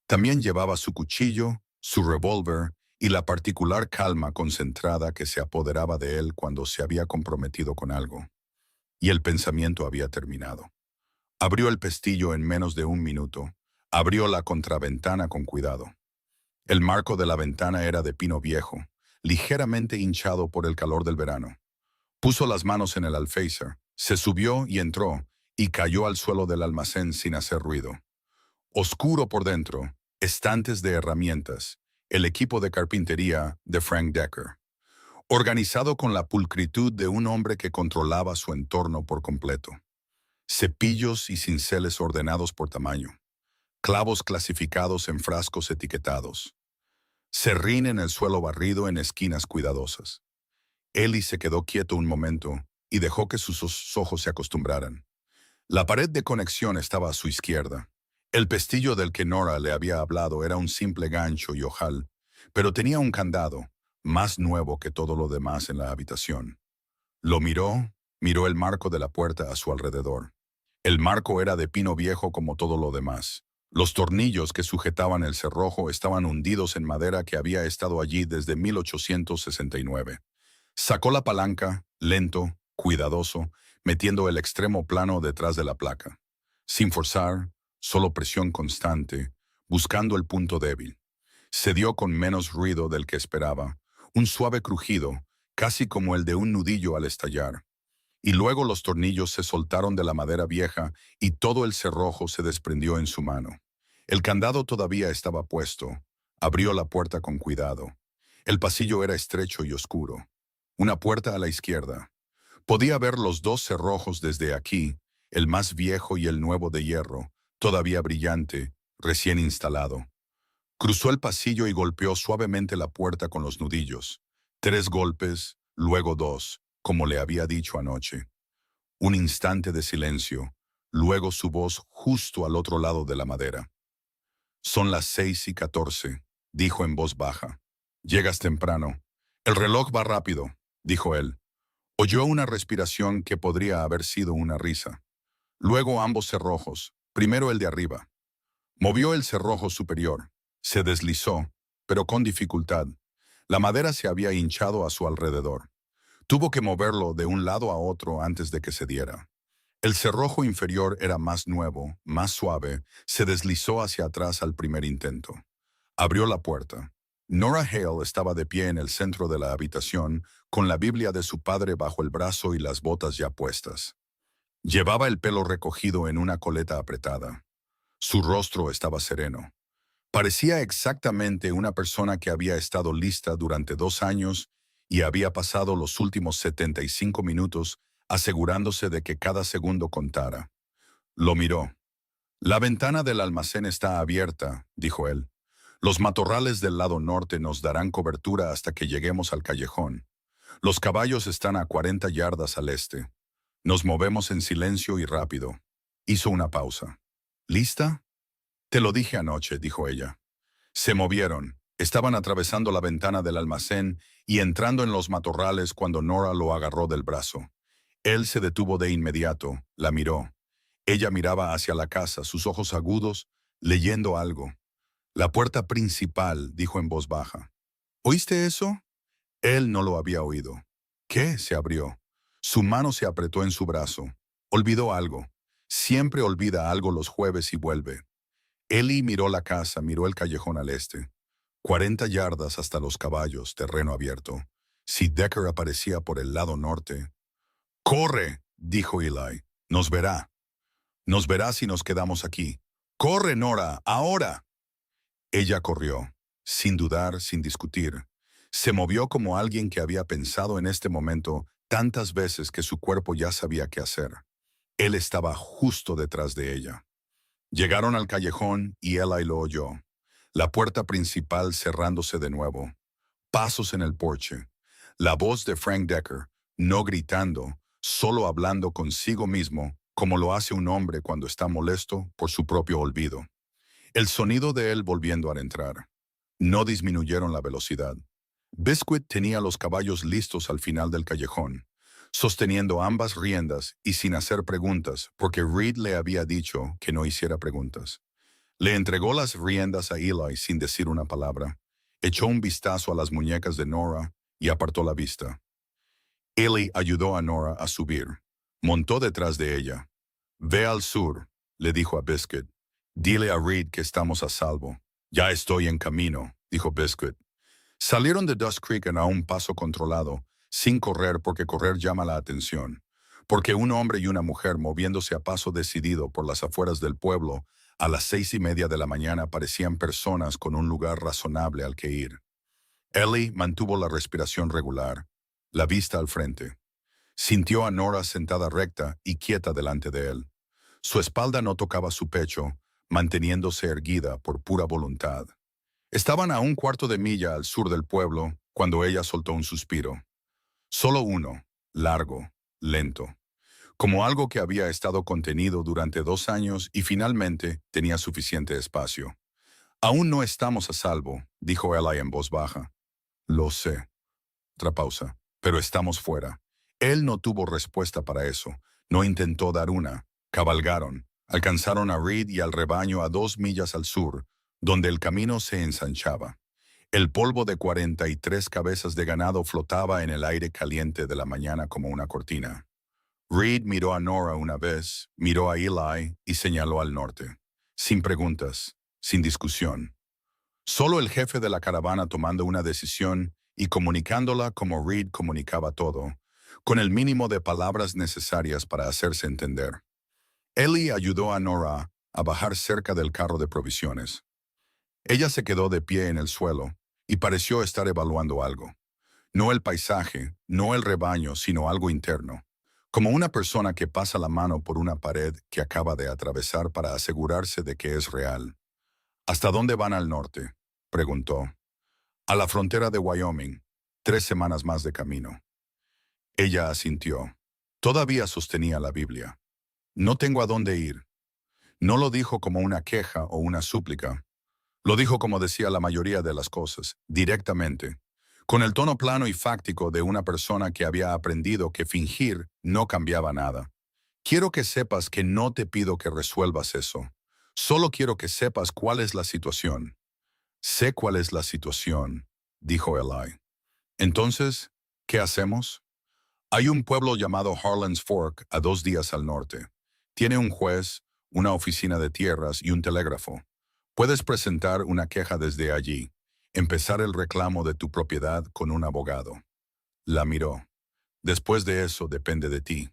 También llevaba su cuchillo, su revólver y la particular calma concentrada que se apoderaba de él cuando se había comprometido con algo. Y el pensamiento había terminado. Abrió el pestillo en menos de 1 minuto. Abrió la contraventana con cuidado. El marco de la ventana era de pino viejo, ligeramente hinchado por el calor del verano. Puso las manos en el alféizar, se subió y entró, y cayó al suelo del almacén sin hacer ruido. Oscuro por dentro, estantes de herramientas, el equipo de carpintería de Frank Decker. Organizado con la pulcritud de un hombre que controlaba su entorno por completo. Cepillos y cinceles ordenados por tamaño. Clavos clasificados en frascos etiquetados. Serrín en el suelo barrido en esquinas cuidadosas. Ellie se quedó quieto un momento y dejó que sus ojos se acostumbraran. La pared de conexión estaba a su izquierda. El pestillo del que Nora le había hablado era un simple gancho y ojal, pero tenía un candado, más nuevo que todo lo demás en la habitación. Lo miró el marco de la puerta a su alrededor. El marco era de pino viejo como todo lo demás. Los tornillos que sujetaban el cerrojo estaban hundidos en madera que había estado allí desde 1869. Sacó la palanca, lento, cuidadoso, metiendo el extremo plano detrás de la placa. Sin forzar, solo presión constante, buscando el punto débil. Se dio con menos ruido del que esperaba, un suave crujido, casi como el de un nudillo al estallar. Y luego los tornillos se soltaron de la madera vieja y todo el cerrojo se desprendió en su mano. El candado todavía estaba puesto. Abrió la puerta con cuidado. El pasillo era estrecho y oscuro. Una puerta a la izquierda. Podía ver los dos cerrojos desde aquí, el más viejo y el nuevo de hierro, todavía brillante, recién instalado. Cruzó el pasillo y golpeó suavemente la puerta con los nudillos. 3 golpes, luego 2, como le había dicho anoche. Un instante de silencio, luego su voz justo al otro lado de la madera. Son las 6:14, dijo en voz baja. Llegas temprano. El reloj va rápido, dijo él. Oyó una respiración que podría haber sido una risa. Luego ambos cerrojos, primero el de arriba. Movió el cerrojo superior. Se deslizó, pero con dificultad. La madera se había hinchado a su alrededor. Tuvo que moverlo de un lado a otro antes de que se diera. El cerrojo inferior era más nuevo, más suave, se deslizó hacia atrás al primer intento. Abrió la puerta. Nora Hale estaba de pie en el centro de la habitación, con la Biblia de su padre bajo el brazo y las botas ya puestas. Llevaba el pelo recogido en una coleta apretada. Su rostro estaba sereno. Parecía exactamente una persona que había estado lista durante 2 años y había pasado los últimos 75 minutos asegurándose de que cada segundo contara. Lo miró. La ventana del almacén está abierta, dijo él. Los matorrales del lado norte nos darán cobertura hasta que lleguemos al callejón. Los caballos están a 40 yardas al este. Nos movemos en silencio y rápido. Hizo una pausa. ¿Lista? Te lo dije anoche, dijo ella. Se movieron. Estaban atravesando la ventana del almacén y entrando en los matorrales cuando Nora lo agarró del brazo. Él se detuvo de inmediato, la miró. Ella miraba hacia la casa, sus ojos agudos, leyendo algo. La puerta principal, dijo en voz baja. ¿Oíste eso? Él no lo había oído. ¿Qué? Se abrió. Su mano se apretó en su brazo. Olvidó algo. Siempre olvida algo los jueves y vuelve. Ellie miró la casa, miró el callejón al este. 40 yardas hasta los caballos, terreno abierto. Si Decker aparecía por el lado norte. ¡Corre!, dijo Eli. Nos verá. Nos verá si nos quedamos aquí. ¡Corre, Nora! ¡Ahora! Ella corrió, sin dudar, sin discutir. Se movió como alguien que había pensado en este momento tantas veces que su cuerpo ya sabía qué hacer. Él estaba justo detrás de ella. Llegaron al callejón y Eli lo oyó. La puerta principal cerrándose de nuevo. Pasos en el porche. La voz de Frank Decker, no gritando, solo hablando consigo mismo, como lo hace un hombre cuando está molesto por su propio olvido. El sonido de él volviendo a entrar. No disminuyeron la velocidad. Biscuit tenía los caballos listos al final del callejón, sosteniendo ambas riendas y sin hacer preguntas, porque Reed le había dicho que no hiciera preguntas. Le entregó las riendas a Eli sin decir una palabra. Echó un vistazo a las muñecas de Nora y apartó la vista. Eli ayudó a Nora a subir. Montó detrás de ella. Ve al sur, le dijo a Biscuit. Dile a Reed que estamos a salvo. Ya estoy en camino, dijo Biscuit. Salieron de Dust Creek a un paso controlado, sin correr porque correr llama la atención, porque un hombre y una mujer moviéndose a paso decidido por las afueras del pueblo a las 6:30 de la mañana parecían personas con un lugar razonable al que ir. Ellie mantuvo la respiración regular, la vista al frente. Sintió a Nora sentada recta y quieta delante de él. Su espalda no tocaba su pecho, manteniéndose erguida por pura voluntad. Estaban a 1/4 de milla al sur del pueblo cuando ella soltó un suspiro. Solo uno, largo, lento. como algo que había estado contenido durante 2 años y finalmente tenía suficiente espacio. Aún no estamos a salvo, dijo Eli en voz baja. Lo sé. Otra pausa. Pero estamos fuera. Él no tuvo respuesta para eso. No intentó dar una. Cabalgaron. Alcanzaron a Reed y al rebaño a 2 millas al sur, donde el camino se ensanchaba. El polvo de 43 cabezas de ganado flotaba en el aire caliente de la mañana como una cortina. Reed miró a Nora una vez, miró a Eli y señaló al norte. Sin preguntas, sin discusión. Solo el jefe de la caravana tomando una decisión y comunicándola como Reed comunicaba todo, con el mínimo de palabras necesarias para hacerse entender. Eli ayudó a Nora a bajar cerca del carro de provisiones. Ella se quedó de pie en el suelo y pareció estar evaluando algo. No el paisaje, no el rebaño, sino algo interno. Como una persona que pasa la mano por una pared que acaba de atravesar para asegurarse de que es real. ¿Hasta dónde van al norte?, preguntó. A la frontera de Wyoming, 3 semanas más de camino. Ella asintió. Todavía sostenía la Biblia. No tengo a dónde ir. No lo dijo como una queja o una súplica. Lo dijo como decía la mayoría de las cosas, directamente, con el tono plano y fáctico de una persona que había aprendido que fingir no cambiaba nada. Quiero que sepas que no te pido que resuelvas eso. Solo quiero que sepas cuál es la situación. Sé cuál es la situación, dijo Eli. Entonces, ¿qué hacemos? Hay un pueblo llamado Harlan's Fork a 2 días al norte. Tiene un juez, una oficina de tierras y un telégrafo. Puedes presentar una queja desde allí, empezar el reclamo de tu propiedad con un abogado. La miró. Después de eso depende de ti.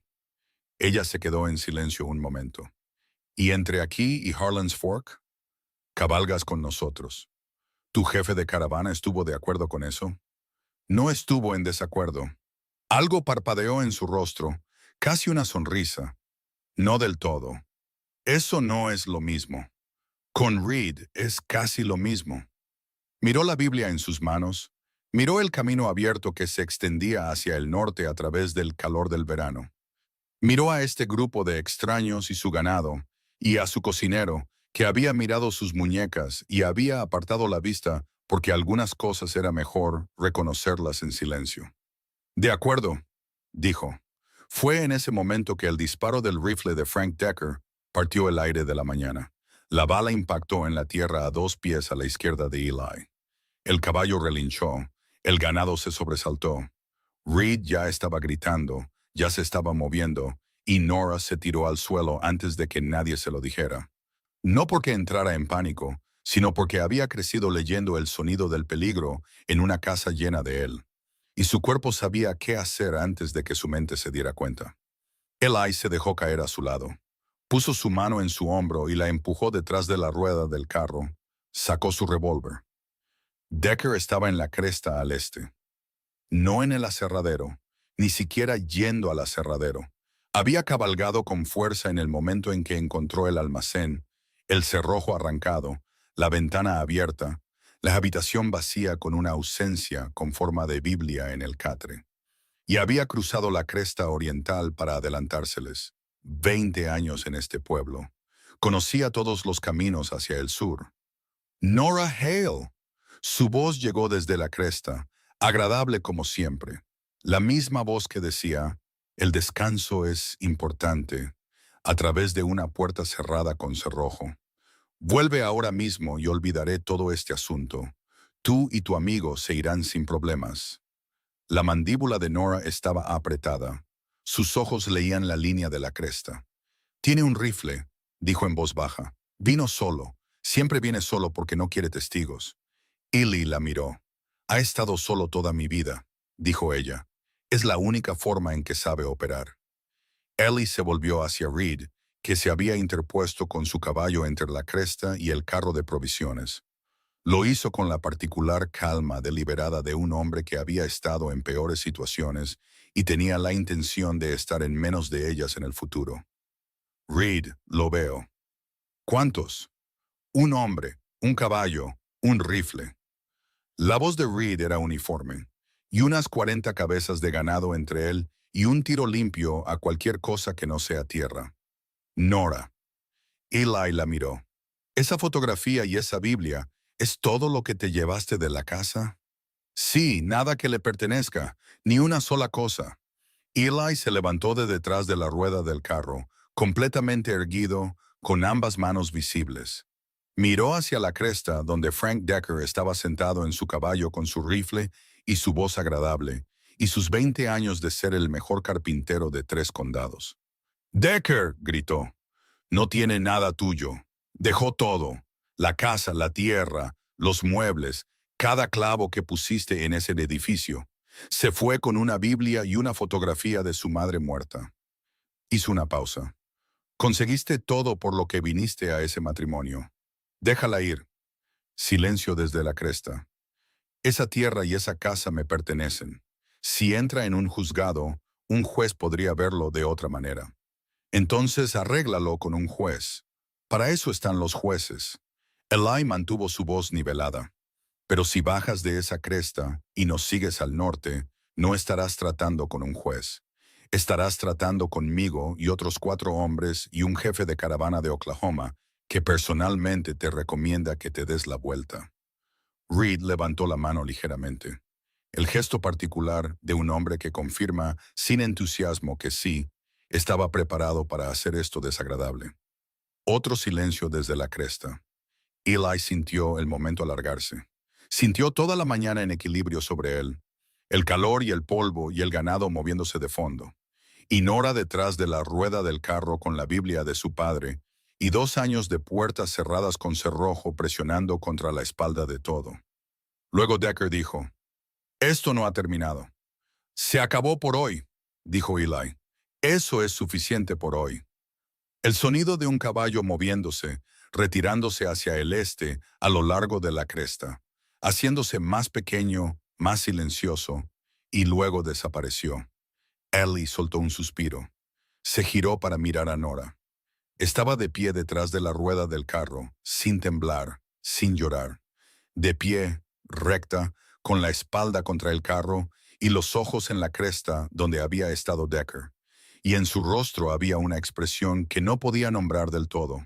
Ella se quedó en silencio un momento. ¿Y entre aquí y Harlan's Fork? Cabalgas con nosotros. ¿Tu jefe de caravana estuvo de acuerdo con eso? No estuvo en desacuerdo. Algo parpadeó en su rostro, casi una sonrisa. No del todo. Eso no es lo mismo. Con Reed es casi lo mismo. Miró la Biblia en sus manos, miró el camino abierto que se extendía hacia el norte a través del calor del verano. Miró a este grupo de extraños y su ganado, y a su cocinero, que había mirado sus muñecas y había apartado la vista porque algunas cosas era mejor reconocerlas en silencio. De acuerdo, dijo. Fue en ese momento que el disparo del rifle de Frank Decker partió el aire de la mañana. La bala impactó en la tierra a 2 pies a la izquierda de Eli. El caballo relinchó, el ganado se sobresaltó. Reed ya estaba gritando, ya se estaba moviendo, y Nora se tiró al suelo antes de que nadie se lo dijera. No porque entrara en pánico, sino porque había crecido leyendo el sonido del peligro en una casa llena de él. Y su cuerpo sabía qué hacer antes de que su mente se diera cuenta. Eli se dejó caer a su lado. Puso su mano en su hombro y la empujó detrás de la rueda del carro. Sacó su revólver. Decker estaba en la cresta al este. No en el aserradero, ni siquiera yendo al aserradero. Había cabalgado con fuerza en el momento en que encontró el almacén, el cerrojo arrancado, la ventana abierta, la habitación vacía con una ausencia con forma de Biblia en el catre. Y había cruzado la cresta oriental para adelantárseles. 20 años en este pueblo. Conocía todos los caminos hacia el sur. Nora Hale. Su voz llegó desde la cresta, agradable como siempre. La misma voz que decía, el descanso es importante, a través de una puerta cerrada con cerrojo. Vuelve ahora mismo y olvidaré todo este asunto. Tú y tu amigo se irán sin problemas. La mandíbula de Nora estaba apretada. Sus ojos leían la línea de la cresta. Tiene un rifle, dijo en voz baja. Vino solo. Siempre viene solo porque no quiere testigos. Eli la miró. Ha estado solo toda mi vida, dijo ella. Es la única forma en que sabe operar. Eli se volvió hacia Reed, que se había interpuesto con su caballo entre la cresta y el carro de provisiones. Lo hizo con la particular calma deliberada de un hombre que había estado en peores situaciones y tenía la intención de estar en menos de ellas en el futuro. Reed, lo veo. ¿Cuántos? Un hombre, un caballo, un rifle. La voz de Reed era uniforme, y unas 40 cabezas de ganado entre él y un tiro limpio a cualquier cosa que no sea tierra. Nora. Eli la miró. ¿Esa fotografía y esa Biblia es todo lo que te llevaste de la casa? Sí, nada que le pertenezca, ni una sola cosa. Eli se levantó de detrás de la rueda del carro, completamente erguido, con ambas manos visibles. Miró hacia la cresta donde Frank Decker estaba sentado en su caballo con su rifle y su voz agradable, y sus 20 años de ser el mejor carpintero de 3 condados. «Decker», gritó, «no tiene nada tuyo. Dejó todo, la casa, la tierra, los muebles, cada clavo que pusiste en ese edificio. Se fue con una Biblia y una fotografía de su madre muerta». Hizo una pausa. «Conseguiste todo por lo que viniste a ese matrimonio. Déjala ir». Silencio desde la cresta. «Esa tierra y esa casa me pertenecen. Si entra en un juzgado, un juez podría verlo de otra manera. Entonces arréglalo con un juez. Para eso están los jueces». Eli mantuvo su voz nivelada. «Pero si bajas de esa cresta y nos sigues al norte, no estarás tratando con un juez. Estarás tratando conmigo y otros 4 hombres y un jefe de caravana de Oklahoma que personalmente te recomienda que te des la vuelta». Reed levantó la mano ligeramente. El gesto particular de un hombre que confirma sin entusiasmo que sí, estaba preparado para hacer esto desagradable. Otro silencio desde la cresta. Eli sintió el momento alargarse. Sintió toda la mañana en equilibrio sobre él, el calor y el polvo y el ganado moviéndose de fondo, y Nora detrás de la rueda del carro con la Biblia de su padre, y 2 años de puertas cerradas con cerrojo presionando contra la espalda de todo. Luego Decker dijo, «Esto no ha terminado». «Se acabó por hoy», dijo Eli. «Eso es suficiente por hoy». El sonido de un caballo moviéndose, retirándose hacia el este a lo largo de la cresta, haciéndose más pequeño, más silencioso, y luego desapareció. Ellie soltó un suspiro. Se giró para mirar a Nora. Estaba de pie detrás de la rueda del carro, sin temblar, sin llorar. De pie, recta, con la espalda contra el carro y los ojos en la cresta donde había estado Decker. Y en su rostro había una expresión que no podía nombrar del todo.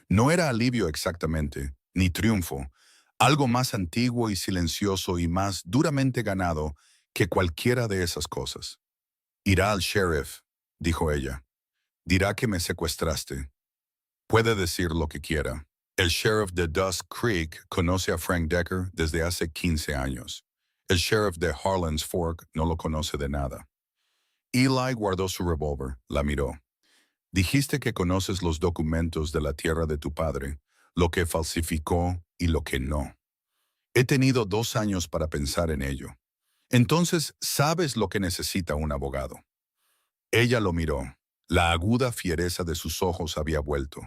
No era alivio exactamente, ni triunfo, algo más antiguo y silencioso y más duramente ganado que cualquiera de esas cosas. «Irá al sheriff», dijo ella. «Dirá que me secuestraste. Puede decir lo que quiera. El sheriff de Dusk Creek conoce a Frank Decker desde hace 15 años. El sheriff de Harlan's Fork no lo conoce de nada». Eli guardó su revólver, la miró. «Dijiste que conoces los documentos de la tierra de tu padre, lo que falsificó y lo que no. He tenido 2 años para pensar en ello. Entonces, sabes lo que necesita un abogado». Ella lo miró. La aguda fiereza de sus ojos había vuelto.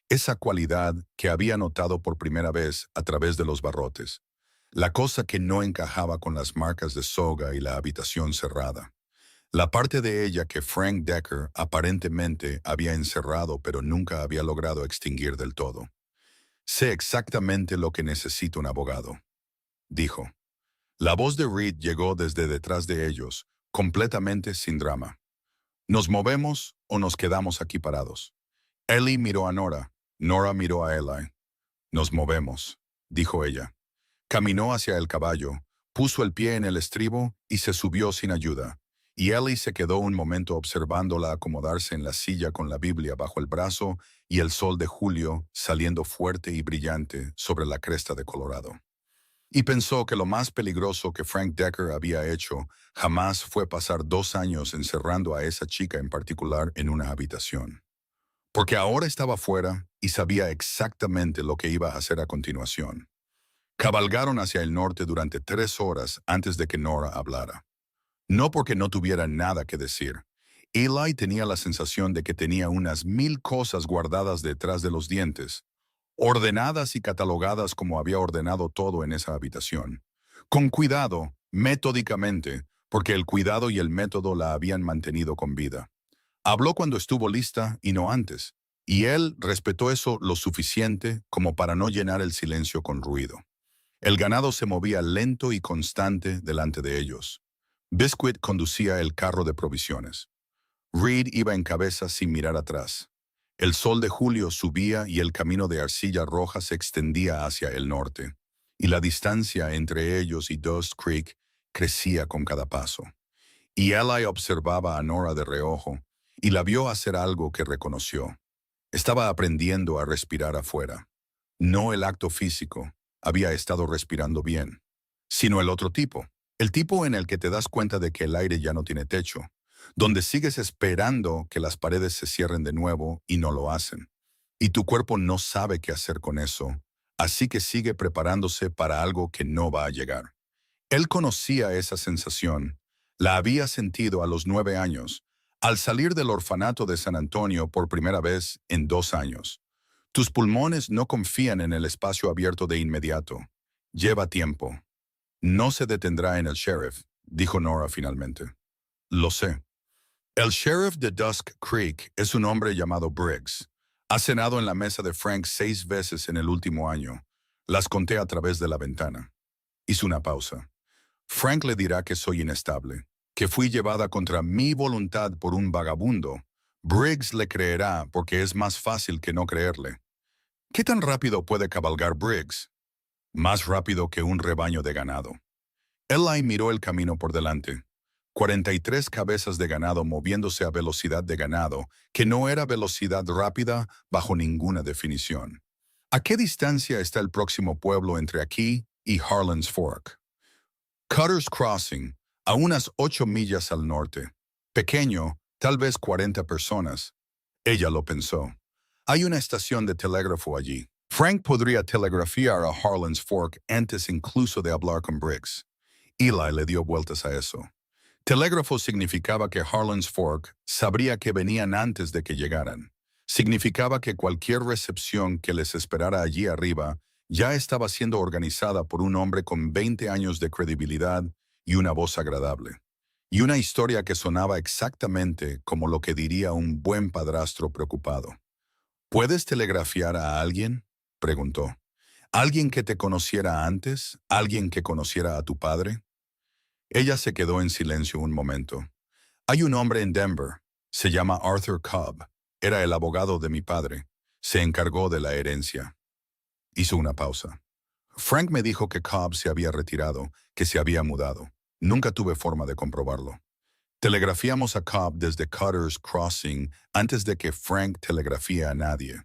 Esa cualidad que había notado por primera vez a través de los barrotes. La cosa que no encajaba con las marcas de soga y la habitación cerrada. La parte de ella que Frank Decker aparentemente había encerrado pero nunca había logrado extinguir del todo. «Sé exactamente lo que necesita un abogado», dijo. La voz de Reed llegó desde detrás de ellos, completamente sin drama. «¿Nos movemos o nos quedamos aquí parados?» Ellie miró a Nora. Nora miró a Eli. «Nos movemos», dijo ella. Caminó hacia el caballo, puso el pie en el estribo y se subió sin ayuda. Y Ellie se quedó un momento observándola acomodarse en la silla con la Biblia bajo el brazo y el sol de julio saliendo fuerte y brillante sobre la cresta de Colorado. Y pensó que lo más peligroso que Frank Decker había hecho jamás fue pasar 2 años encerrando a esa chica en particular en una habitación. Porque ahora estaba fuera y sabía exactamente lo que iba a hacer a continuación. Cabalgaron hacia el norte durante 3 horas antes de que Nora hablara. No porque no tuviera nada que decir. Eli tenía la sensación de que tenía unas 1000 cosas guardadas detrás de los dientes, ordenadas y catalogadas como había ordenado todo en esa habitación. Con cuidado, metódicamente, porque el cuidado y el método la habían mantenido con vida. Habló cuando estuvo lista y no antes, y él respetó eso lo suficiente como para no llenar el silencio con ruido. El ganado se movía lento y constante delante de ellos. Biscuit conducía el carro de provisiones. Reed iba en cabeza sin mirar atrás. El sol de julio subía y el camino de arcilla roja se extendía hacia el norte, y la distancia entre ellos y Dust Creek crecía con cada paso. Y Eli observaba a Nora de reojo y la vio hacer algo que reconoció. Estaba aprendiendo a respirar afuera. No el acto físico, había estado respirando bien, sino el otro tipo. El tipo en el que te das cuenta de que el aire ya no tiene techo, donde sigues esperando que las paredes se cierren de nuevo y no lo hacen. Y tu cuerpo no sabe qué hacer con eso, así que sigue preparándose para algo que no va a llegar. Él conocía esa sensación, la había sentido a los 9 años, al salir del orfanato de San Antonio por primera vez en 2 años. Tus pulmones no confían en el espacio abierto de inmediato. Lleva tiempo. No se detendrá en el sheriff, dijo Nora finalmente. Lo sé. El sheriff de Dusk Creek es un hombre llamado Briggs. Ha cenado en la mesa de Frank 6 veces en el último año. Las conté a través de la ventana. Hizo una pausa. Frank le dirá que soy inestable, que fui llevada contra mi voluntad por un vagabundo. Briggs le creerá porque es más fácil que no creerle. ¿Qué tan rápido puede cabalgar Briggs? Más rápido que un rebaño de ganado. Eli miró el camino por delante. 43 cabezas de ganado moviéndose a velocidad de ganado, que no era velocidad rápida bajo ninguna definición. ¿A qué distancia está el próximo pueblo entre aquí y Harlan's Fork? Cutter's Crossing, a unas 8 millas al norte. Pequeño, tal vez 40 personas. Ella lo pensó. Hay una estación de telégrafo allí. Frank podría telegrafiar a Harlan's Fork antes incluso de hablar con Briggs. Eli le dio vueltas a eso. Telégrafo significaba que Harlan's Fork sabría que venían antes de que llegaran. Significaba que cualquier recepción que les esperara allí arriba ya estaba siendo organizada por un hombre con 20 años de credibilidad y una voz agradable. Y una historia que sonaba exactamente como lo que diría un buen padrastro preocupado. ¿Puedes telegrafiar a alguien?, preguntó. ¿Alguien que te conociera antes? ¿Alguien que conociera a tu padre? Ella se quedó en silencio un momento. Hay un hombre en Denver. Se llama Arthur Cobb. Era el abogado de mi padre. Se encargó de la herencia. Hizo una pausa. Frank me dijo que Cobb se había retirado, que se había mudado. Nunca tuve forma de comprobarlo. Telegrafiamos a Cobb desde Cutter's Crossing antes de que Frank telegrafíe a nadie,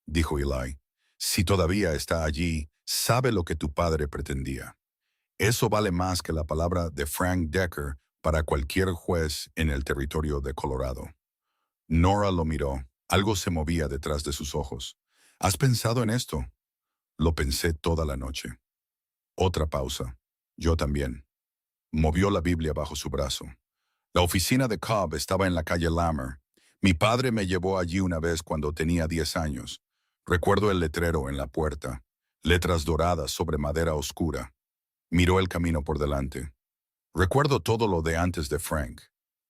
dijo Eli. Si todavía está allí, sabe lo que tu padre pretendía. Eso vale más que la palabra de Frank Decker para cualquier juez en el territorio de Colorado. Nora lo miró. Algo se movía detrás de sus ojos. ¿Has pensado en esto? Lo pensé toda la noche. Otra pausa. Yo también. Movió la Biblia bajo su brazo. La oficina de Cobb estaba en la calle Lammer. Mi padre me llevó allí una vez cuando tenía 10 años. Recuerdo el letrero en la puerta. Letras doradas sobre madera oscura. Miró el camino por delante. Recuerdo todo lo de antes de Frank.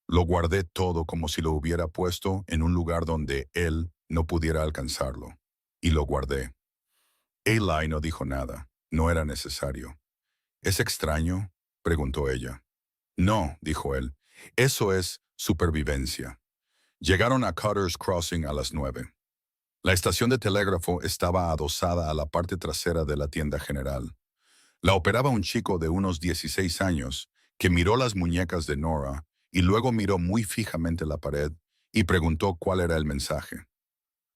Lo guardé todo como si lo hubiera puesto en un lugar donde él no pudiera alcanzarlo. Y lo guardé. Eli no dijo nada. No era necesario. ¿Es extraño?, preguntó ella. No, dijo él. Eso es supervivencia. Llegaron a Cutter's Crossing a las 9. La estación de telégrafo estaba adosada a la parte trasera de la tienda general. La operaba un chico de unos 16 años que miró las muñecas de Nora y luego miró muy fijamente la pared y preguntó cuál era el mensaje.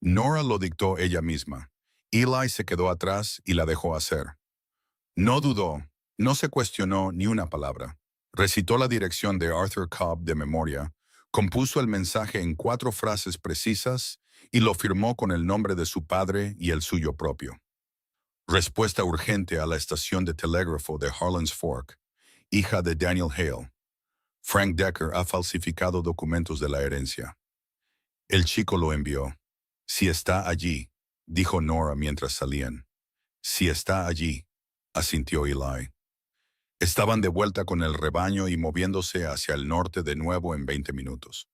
Nora lo dictó ella misma. Eli se quedó atrás y la dejó hacer. No dudó, no se cuestionó ni una palabra. Recitó la dirección de Arthur Cobb de memoria, compuso el mensaje en 4 frases precisas y lo firmó con el nombre de su padre y el suyo propio. Respuesta urgente a la estación de telégrafo de Harlan's Fork, hija de Daniel Hale. Frank Decker ha falsificado documentos de la herencia. El chico lo envió. Si está allí, dijo Nora mientras salían. Si está allí, asintió Eli. Estaban de vuelta con el rebaño y moviéndose hacia el norte de nuevo en 20 minutos.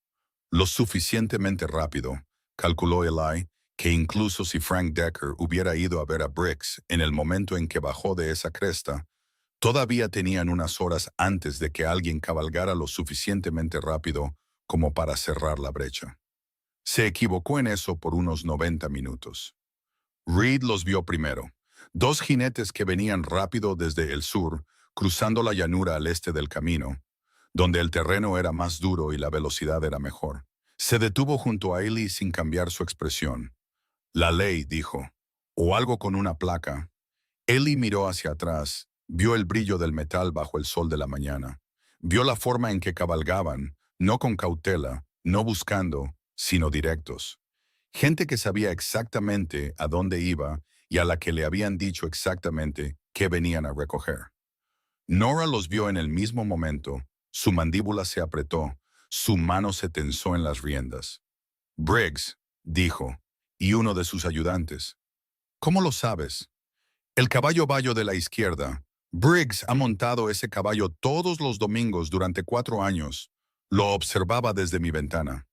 Lo suficientemente rápido, calculó Eli, que incluso si Frank Decker hubiera ido a ver a Briggs en el momento en que bajó de esa cresta, Todavía tenían unas horas antes de que alguien cabalgara lo suficientemente rápido como para cerrar la brecha. Se equivocó en eso por unos 90 minutos. Reed los vio primero. Dos jinetes que venían rápido desde el sur, cruzando la llanura al este del camino, donde el terreno era más duro y la velocidad era mejor. Se detuvo junto a Ellie sin cambiar su expresión. La ley, dijo, o algo con una placa. Ellie miró hacia atrás, vio el brillo del metal bajo el sol de la mañana. Vio la forma en que cabalgaban, no con cautela, no buscando, sino directos. Gente que sabía exactamente a dónde iba y a la que le habían dicho exactamente qué venían a recoger. Nora los vio en el mismo momento, su mandíbula se apretó, su mano se tensó en las riendas. Briggs, dijo, y uno de sus ayudantes. ¿Cómo lo sabes? El caballo bayo de la izquierda. Briggs ha montado ese caballo todos los domingos durante 4 años. Lo observaba desde mi ventana.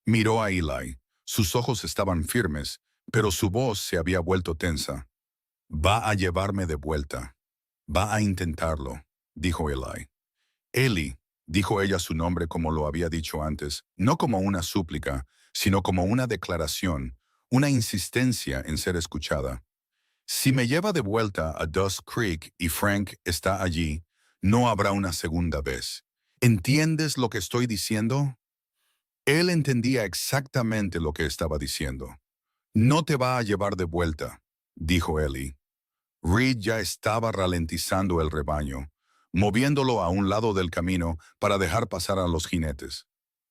Miró a Eli. Sus ojos estaban firmes, pero su voz se había vuelto tensa. Va a llevarme de vuelta. Va a intentarlo, dijo Eli. Ellie, dijo ella su nombre como lo había dicho antes, no como una súplica, sino como una declaración, una insistencia en ser escuchada. Si me lleva de vuelta a Dust Creek y Frank está allí, no habrá una segunda vez. ¿Entiendes lo que estoy diciendo? Él entendía exactamente lo que estaba diciendo. No te va a llevar de vuelta, dijo Ellie. Reed ya estaba ralentizando el rebaño, moviéndolo a un lado del camino para dejar pasar a los jinetes.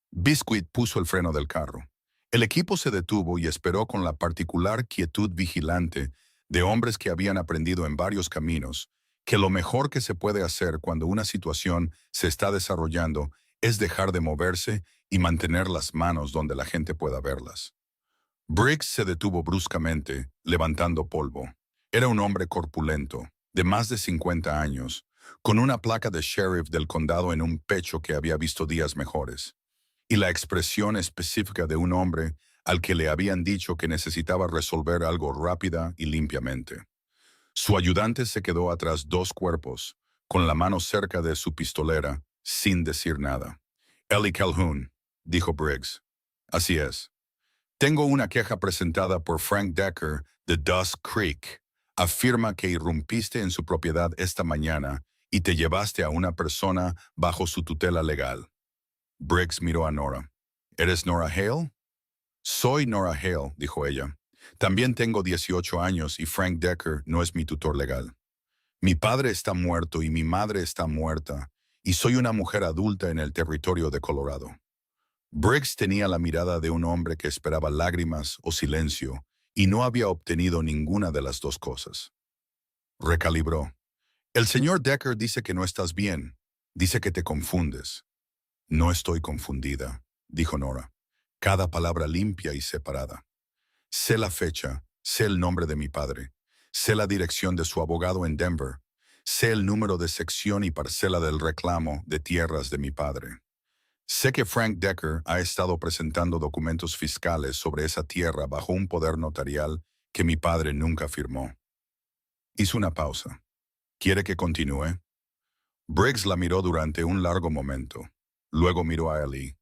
Biscuit puso el freno del carro. El equipo se detuvo y esperó con la particular quietud vigilante de hombres que habían aprendido en varios caminos que lo mejor que se puede hacer cuando una situación se está desarrollando es dejar de moverse y mantener las manos donde la gente pueda verlas. Briggs se detuvo bruscamente, levantando polvo. Era un hombre corpulento, de más de 50 años, con una placa de sheriff del condado en un pecho que había visto días mejores, y la expresión específica de un hombre al que le habían dicho que necesitaba resolver algo rápida y limpiamente. Su ayudante se quedó atrás 2 cuerpos, con la mano cerca de su pistolera, sin decir nada. Ellie Calhoun, dijo Briggs. Así es. Tengo una queja presentada por Frank Decker de Dust Creek. Afirma que irrumpiste en su propiedad esta mañana y te llevaste a una persona bajo su tutela legal. Briggs miró a Nora. ¿Eres Nora Hale? Soy Nora Hale, dijo ella. También tengo 18 años y Frank Decker no es mi tutor legal. Mi padre está muerto y mi madre está muerta, y soy una mujer adulta en el territorio de Colorado. Briggs tenía la mirada de un hombre que esperaba lágrimas o silencio, y no había obtenido ninguna de las dos cosas. Recalibró. El señor Decker dice que no estás bien. Dice que te confundes. No estoy confundida, dijo Nora. Cada palabra limpia y separada. Sé la fecha, sé el nombre de mi padre, sé la dirección de su abogado en Denver, sé el número de sección y parcela del reclamo de tierras de mi padre. Sé que Frank Decker ha estado presentando documentos fiscales sobre esa tierra bajo un poder notarial que mi padre nunca firmó. Hizo una pausa. ¿Quiere que continúe? Briggs la miró durante un largo momento. Luego miró a Ellie.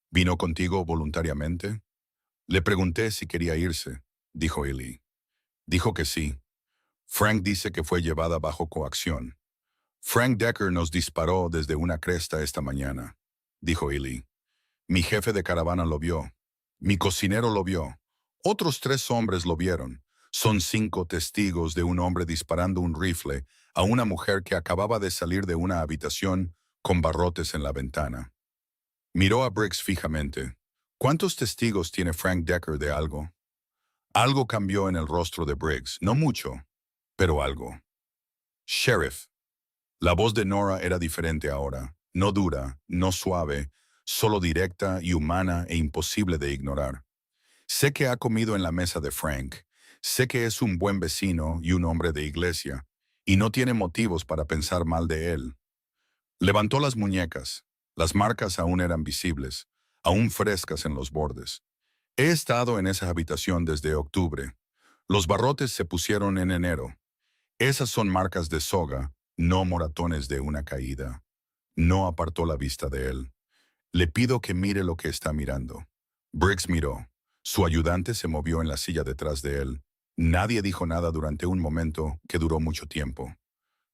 ¿Vino contigo voluntariamente? Le pregunté si quería irse, dijo Ellie. Dijo que sí. Frank dice que fue llevada bajo coacción. Frank Decker nos disparó desde una cresta esta mañana, dijo Ellie. Mi jefe de caravana lo vio. Mi cocinero lo vio. Otros 3 hombres lo vieron. Son 5 testigos de un hombre disparando un rifle a una mujer que acababa de salir de una habitación con barrotes en la ventana. Miró a Briggs fijamente. ¿Cuántos testigos tiene Frank Decker de algo? Algo cambió en el rostro de Briggs, no mucho, pero algo. Sheriff. La voz de Nora era diferente ahora, no dura, no suave, solo directa y humana e imposible de ignorar. Sé que ha comido en la mesa de Frank, sé que es un buen vecino y un hombre de iglesia, y no tiene motivos para pensar mal de él. Levantó las muñecas, las marcas aún eran visibles, aún frescas en los bordes. He estado en esa habitación desde octubre. Los barrotes se pusieron en enero. Esas son marcas de soga, no moratones de una caída. No apartó la vista de él. Le pido que mire lo que está mirando. Briggs miró. Su ayudante se movió en la silla detrás de él. Nadie dijo nada durante un momento que duró mucho tiempo.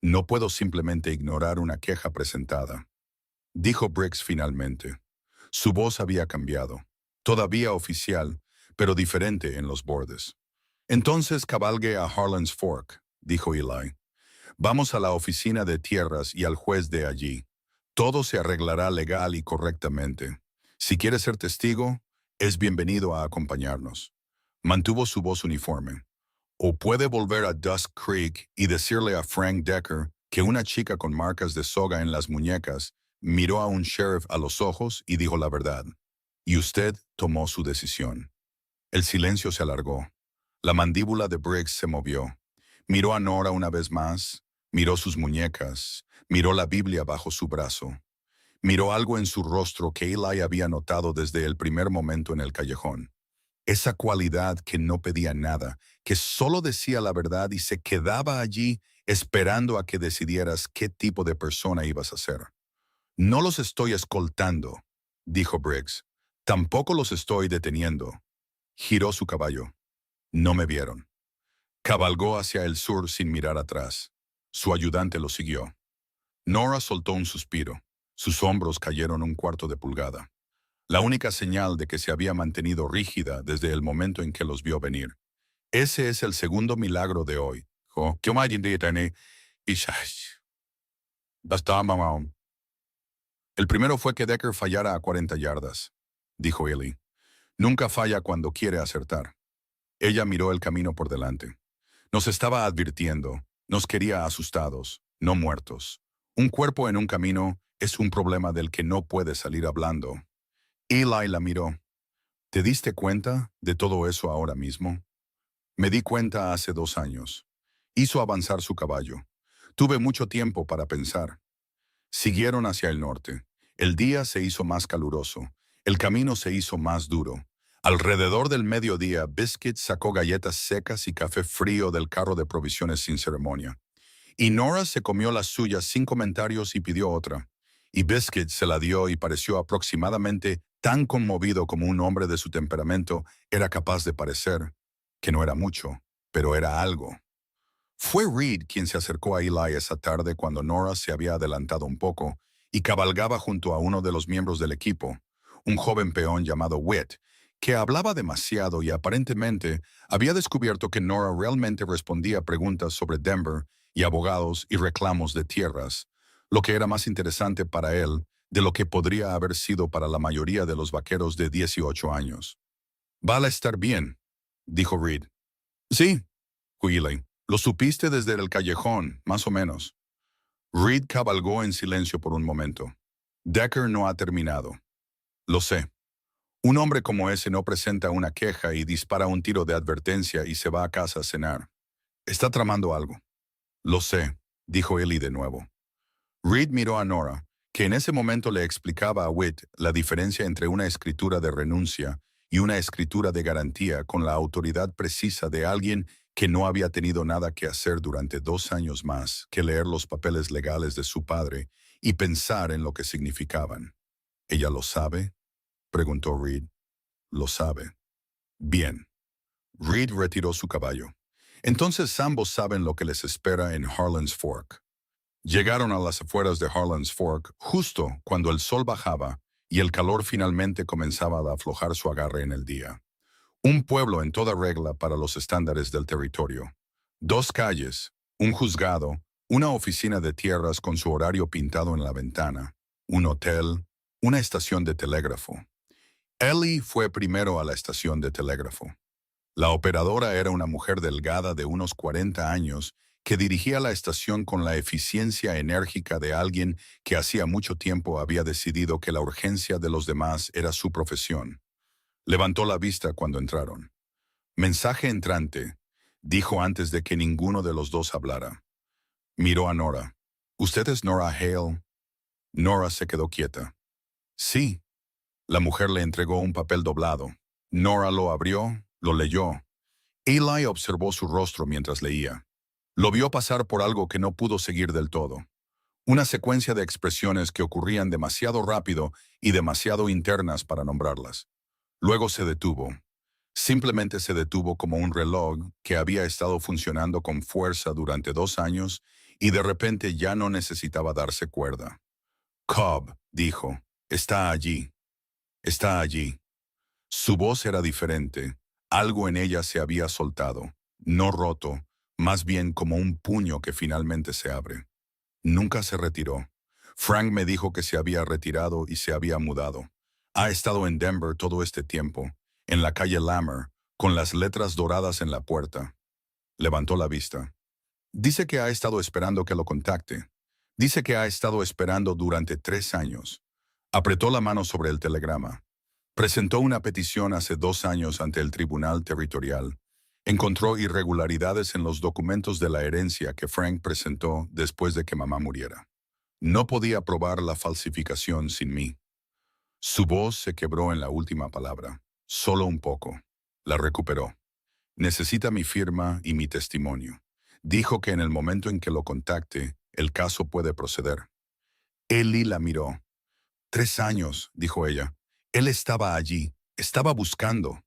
No puedo simplemente ignorar una queja presentada, dijo Briggs finalmente. Su voz había cambiado. Todavía oficial, pero diferente en los bordes. Entonces cabalgue a Harlan's Fork, dijo Eli. Vamos a la oficina de tierras y al juez de allí. Todo se arreglará legal y correctamente. Si quiere ser testigo, es bienvenido a acompañarnos. Mantuvo su voz uniforme. O puede volver a Dusk Creek y decirle a Frank Decker que una chica con marcas de soga en las muñecas miró a un sheriff a los ojos y dijo la verdad. Y usted tomó su decisión. El silencio se alargó. La mandíbula de Briggs se movió. Miró a Nora una vez más, miró sus muñecas, miró la Biblia bajo su brazo. Miró algo en su rostro que Eli había notado desde el primer momento en el callejón. Esa cualidad que no pedía nada, que solo decía la verdad y se quedaba allí esperando a que decidieras qué tipo de persona ibas a ser. No los estoy escoltando, dijo Briggs. Tampoco los estoy deteniendo. Giró su caballo. No me vieron. Cabalgó hacia el sur sin mirar atrás. Su ayudante lo siguió. Nora soltó un suspiro. Sus hombros cayeron un cuarto de pulgada. La única señal de que se había mantenido rígida desde el momento en que los vio venir. Ese es el segundo milagro de hoy. El primero fue que Decker fallara a 40 yardas, dijo Eli. Nunca falla cuando quiere acertar. Ella miró el camino por delante. Nos estaba advirtiendo, nos quería asustados, no muertos. Un cuerpo en un camino es un problema del que no puede salir hablando. Eli la miró. ¿Te diste cuenta de todo eso ahora mismo? Me di cuenta hace 2 años. Hizo avanzar su caballo. Tuve mucho tiempo para pensar. Siguieron hacia el norte. El día se hizo más caluroso. El camino se hizo más duro. Alrededor del mediodía, Biscuit sacó galletas secas y café frío del carro de provisiones sin ceremonia. Y Nora se comió las suyas sin comentarios y pidió otra. Y Biscuit se la dio y pareció aproximadamente tan conmovido como un hombre de su temperamento era capaz de parecer, que no era mucho, pero era algo. Fue Reed quien se acercó a Eli esa tarde cuando Nora se había adelantado un poco y cabalgaba junto a uno de los miembros del equipo, un joven peón llamado Whit, que hablaba demasiado y aparentemente había descubierto que Nora realmente respondía a preguntas sobre Denver y abogados y reclamos de tierras, lo que era más interesante para él de lo que podría haber sido para la mayoría de los vaqueros de 18 años. «Va a estar bien», dijo Reed. «Sí», dijo Eli. «Lo supiste desde el callejón, más o menos». Reed cabalgó en silencio por un momento. «Decker no ha terminado». «Lo sé. Un hombre como ese no presenta una queja y dispara un tiro de advertencia y se va a casa a cenar. Está tramando algo». «Lo sé», dijo Eli de nuevo. Reed miró a Nora, que en ese momento le explicaba a Whit la diferencia entre una escritura de renuncia y una escritura de garantía con la autoridad precisa de alguien que no había tenido nada que hacer durante 2 años más que leer los papeles legales de su padre y pensar en lo que significaban. «¿Ella lo sabe?», preguntó Reed. «Lo sabe». «Bien». Reed retiró su caballo. «Entonces ambos saben lo que les espera en Harlan's Fork». Llegaron a las afueras de Harlan's Fork justo cuando el sol bajaba y el calor finalmente comenzaba a aflojar su agarre en el día. Un pueblo en toda regla para los estándares del territorio. 2 calles, un juzgado, una oficina de tierras con su horario pintado en la ventana, un hotel, una estación de telégrafo. Ellie fue primero a la estación de telégrafo. La operadora era una mujer delgada de unos 40 años que dirigía la estación con la eficiencia enérgica de alguien que hacía mucho tiempo había decidido que la urgencia de los demás era su profesión. Levantó la vista cuando entraron. «Mensaje entrante», dijo antes de que ninguno de los dos hablara. Miró a Nora. «¿Usted es Nora Hale?» Nora se quedó quieta. «Sí». La mujer le entregó un papel doblado. Nora lo abrió, lo leyó. Eli observó su rostro mientras leía. Lo vio pasar por algo que no pudo seguir del todo. Una secuencia de expresiones que ocurrían demasiado rápido y demasiado internas para nombrarlas. Luego se detuvo. Simplemente se detuvo como un reloj que había estado funcionando con fuerza durante 2 años y de repente ya no necesitaba darse cuerda. Cobb, dijo, está allí. Está allí. Su voz era diferente. Algo en ella se había soltado, no roto, más bien como un puño que finalmente se abre. Nunca se retiró. Frank me dijo que se había retirado y se había mudado. Ha estado en Denver todo este tiempo, en la calle Lammer, con las letras doradas en la puerta. Levantó la vista. Dice que ha estado esperando que lo contacte. Dice que ha estado esperando durante 3 años. Apretó la mano sobre el telegrama. Presentó una petición hace 2 años ante el Tribunal Territorial. Encontró irregularidades en los documentos de la herencia que Frank presentó después de que mamá muriera. No podía probar la falsificación sin mí. Su voz se quebró en la última palabra. Solo un poco. La recuperó. Necesita mi firma y mi testimonio. Dijo que en el momento en que lo contacte, el caso puede proceder. Ellie la miró. 3 años, dijo ella. Él estaba allí, estaba buscando.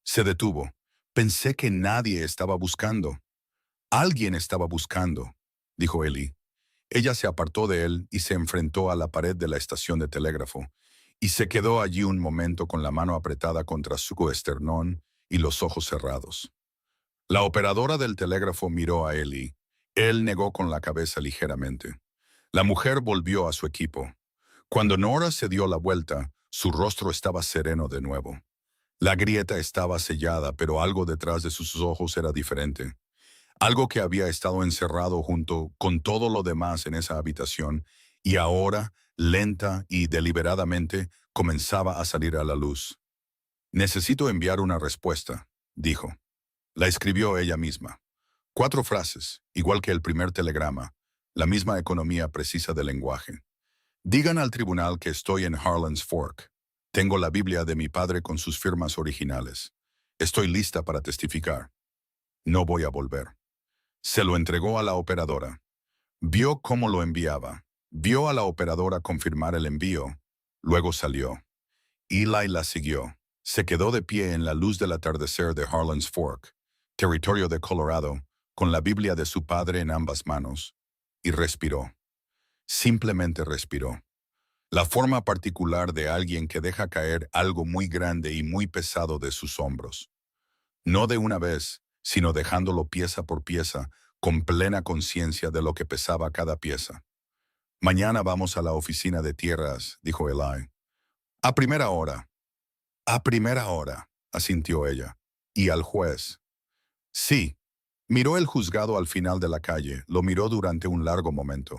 Se detuvo. Pensé que nadie estaba buscando. Alguien estaba buscando, dijo Ellie. Ella se apartó de él y se enfrentó a la pared de la estación de telégrafo, y se quedó allí un momento con la mano apretada contra su esternón y los ojos cerrados. La operadora del telégrafo miró a Ellie. Él negó con la cabeza ligeramente. La mujer volvió a su equipo. Cuando Nora se dio la vuelta, su rostro estaba sereno de nuevo. La grieta estaba sellada, pero algo detrás de sus ojos era diferente. Algo que había estado encerrado junto con todo lo demás en esa habitación y ahora, lenta y deliberadamente, comenzaba a salir a la luz. Necesito enviar una respuesta, dijo. La escribió ella misma. 4 frases, igual que el primer telegrama, la misma economía precisa del lenguaje. Digan al tribunal que estoy en Harlan's Fork. Tengo la Biblia de mi padre con sus firmas originales. Estoy lista para testificar. No voy a volver. Se lo entregó a la operadora. Vio cómo lo enviaba. Vio a la operadora confirmar el envío. Luego salió. Eli la siguió. Se quedó de pie en la luz del atardecer de Harlan's Fork, territorio de Colorado, con la Biblia de su padre en ambas manos, y respiró. Simplemente respiró. La forma particular de alguien que deja caer algo muy grande y muy pesado de sus hombros. No de una vez, sino dejándolo pieza por pieza, con plena conciencia de lo que pesaba cada pieza. Mañana vamos a la oficina de tierras, dijo Eli. A primera hora. A primera hora, asintió ella. Y al juez. Sí. Miró el juzgado al final de la calle, lo miró durante un largo momento.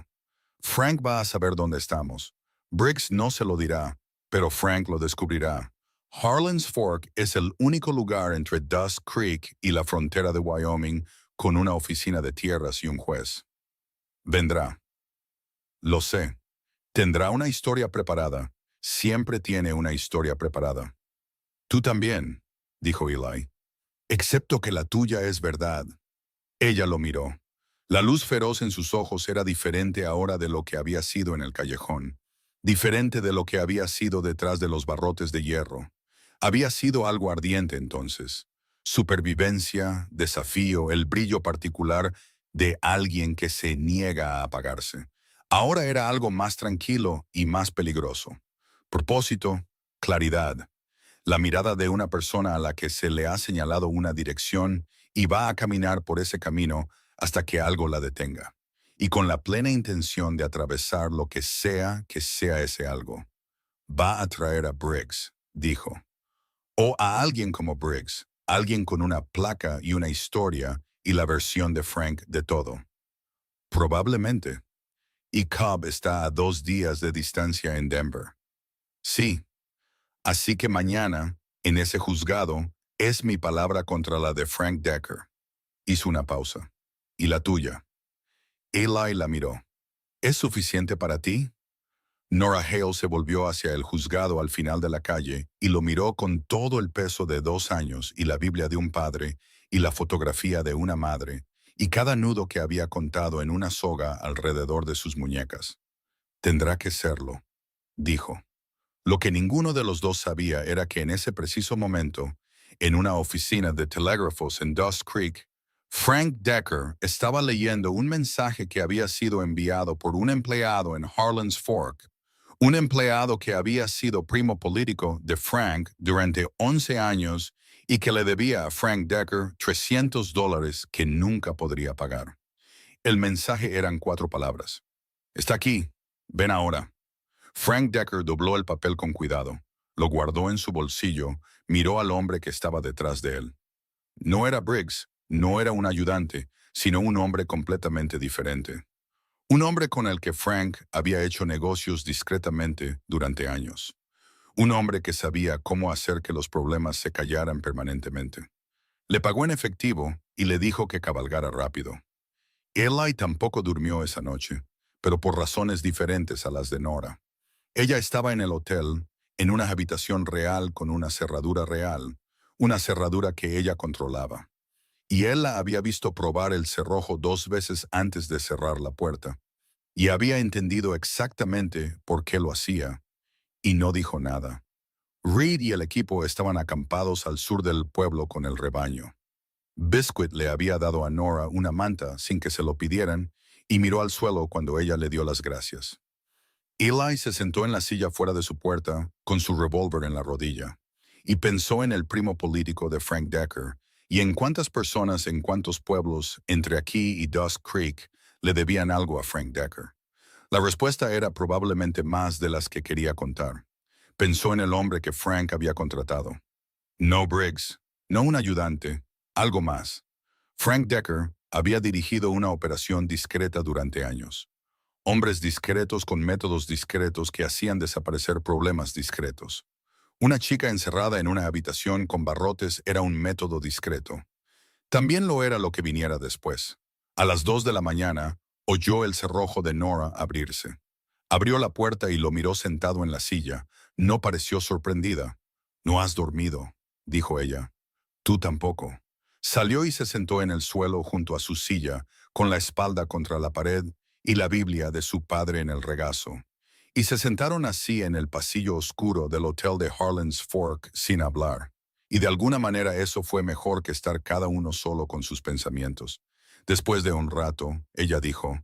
Frank va a saber dónde estamos. Briggs no se lo dirá, pero Frank lo descubrirá. Harlan's Fork es el único lugar entre Dust Creek y la frontera de Wyoming con una oficina de tierras y un juez. Vendrá. Lo sé. Tendrá una historia preparada. Siempre tiene una historia preparada. Tú también, dijo Eli. Excepto que la tuya es verdad. Ella lo miró. La luz feroz en sus ojos era diferente ahora de lo que había sido en el callejón, diferente de lo que había sido detrás de los barrotes de hierro. Había sido algo ardiente entonces. Supervivencia, desafío, el brillo particular de alguien que se niega a apagarse. Ahora era algo más tranquilo y más peligroso. Propósito, claridad. La mirada de una persona a la que se le ha señalado una dirección y va a caminar por ese camino hasta que algo la detenga, y con la plena intención de atravesar lo que sea ese algo. Va a traer a Briggs, dijo. O a alguien como Briggs, alguien con una placa y una historia y la versión de Frank de todo. Probablemente. Y Cobb está a 2 días de distancia en Denver. Sí. Así que mañana, en ese juzgado, es mi palabra contra la de Frank Decker. Hizo una pausa. ¿Y la tuya? Eli la miró. ¿Es suficiente para ti? Nora Hale se volvió hacia el juzgado al final de la calle y lo miró con todo el peso de 2 años y la Biblia de un padre y la fotografía de una madre y cada nudo que había contado en una soga alrededor de sus muñecas. Tendrá que serlo, dijo. Lo que ninguno de los dos sabía era que en ese preciso momento, en una oficina de telégrafos en Dust Creek, Frank Decker estaba leyendo un mensaje que había sido enviado por un empleado en Harlan's Fork, un empleado que había sido primo político de Frank durante 11 años y que le debía a Frank Decker $300 que nunca podría pagar. El mensaje eran 4 palabras. Está aquí. Ven ahora. Frank Decker dobló el papel con cuidado, lo guardó en su bolsillo, miró al hombre que estaba detrás de él. No era Briggs, no era un ayudante, sino un hombre completamente diferente. Un hombre con el que Frank había hecho negocios discretamente durante años. Un hombre que sabía cómo hacer que los problemas se callaran permanentemente. Le pagó en efectivo y le dijo que cabalgara rápido. Eli tampoco durmió esa noche, pero por razones diferentes a las de Nora. Ella estaba en el hotel, en una habitación real con una cerradura real, una cerradura que ella controlaba. Y él la había visto probar el cerrojo 2 veces antes de cerrar la puerta. Y había entendido exactamente por qué lo hacía, y no dijo nada. Reed y el equipo estaban acampados al sur del pueblo con el rebaño. Biscuit le había dado a Nora una manta sin que se lo pidieran y miró al suelo cuando ella le dio las gracias. Eli se sentó en la silla fuera de su puerta, con su revólver en la rodilla, y pensó en el primo político de Frank Decker y en cuántas personas en cuántos pueblos entre aquí y Dust Creek le debían algo a Frank Decker. La respuesta era probablemente más de las que quería contar. Pensó en el hombre que Frank había contratado. No Briggs, no un ayudante, algo más. Frank Decker había dirigido una operación discreta durante años. Hombres discretos con métodos discretos que hacían desaparecer problemas discretos. Una chica encerrada en una habitación con barrotes era un método discreto. También lo era lo que viniera después. A las 2 de la mañana, oyó el cerrojo de Nora abrirse. Abrió la puerta y lo miró sentado en la silla. No pareció sorprendida. «No has dormido», dijo ella. «Tú tampoco». Salió y se sentó en el suelo junto a su silla, con la espalda contra la pared y la Biblia de su padre en el regazo. Y se sentaron así en el pasillo oscuro del hotel de Harlan's Fork sin hablar. Y de alguna manera eso fue mejor que estar cada uno solo con sus pensamientos. Después de un rato, ella dijo,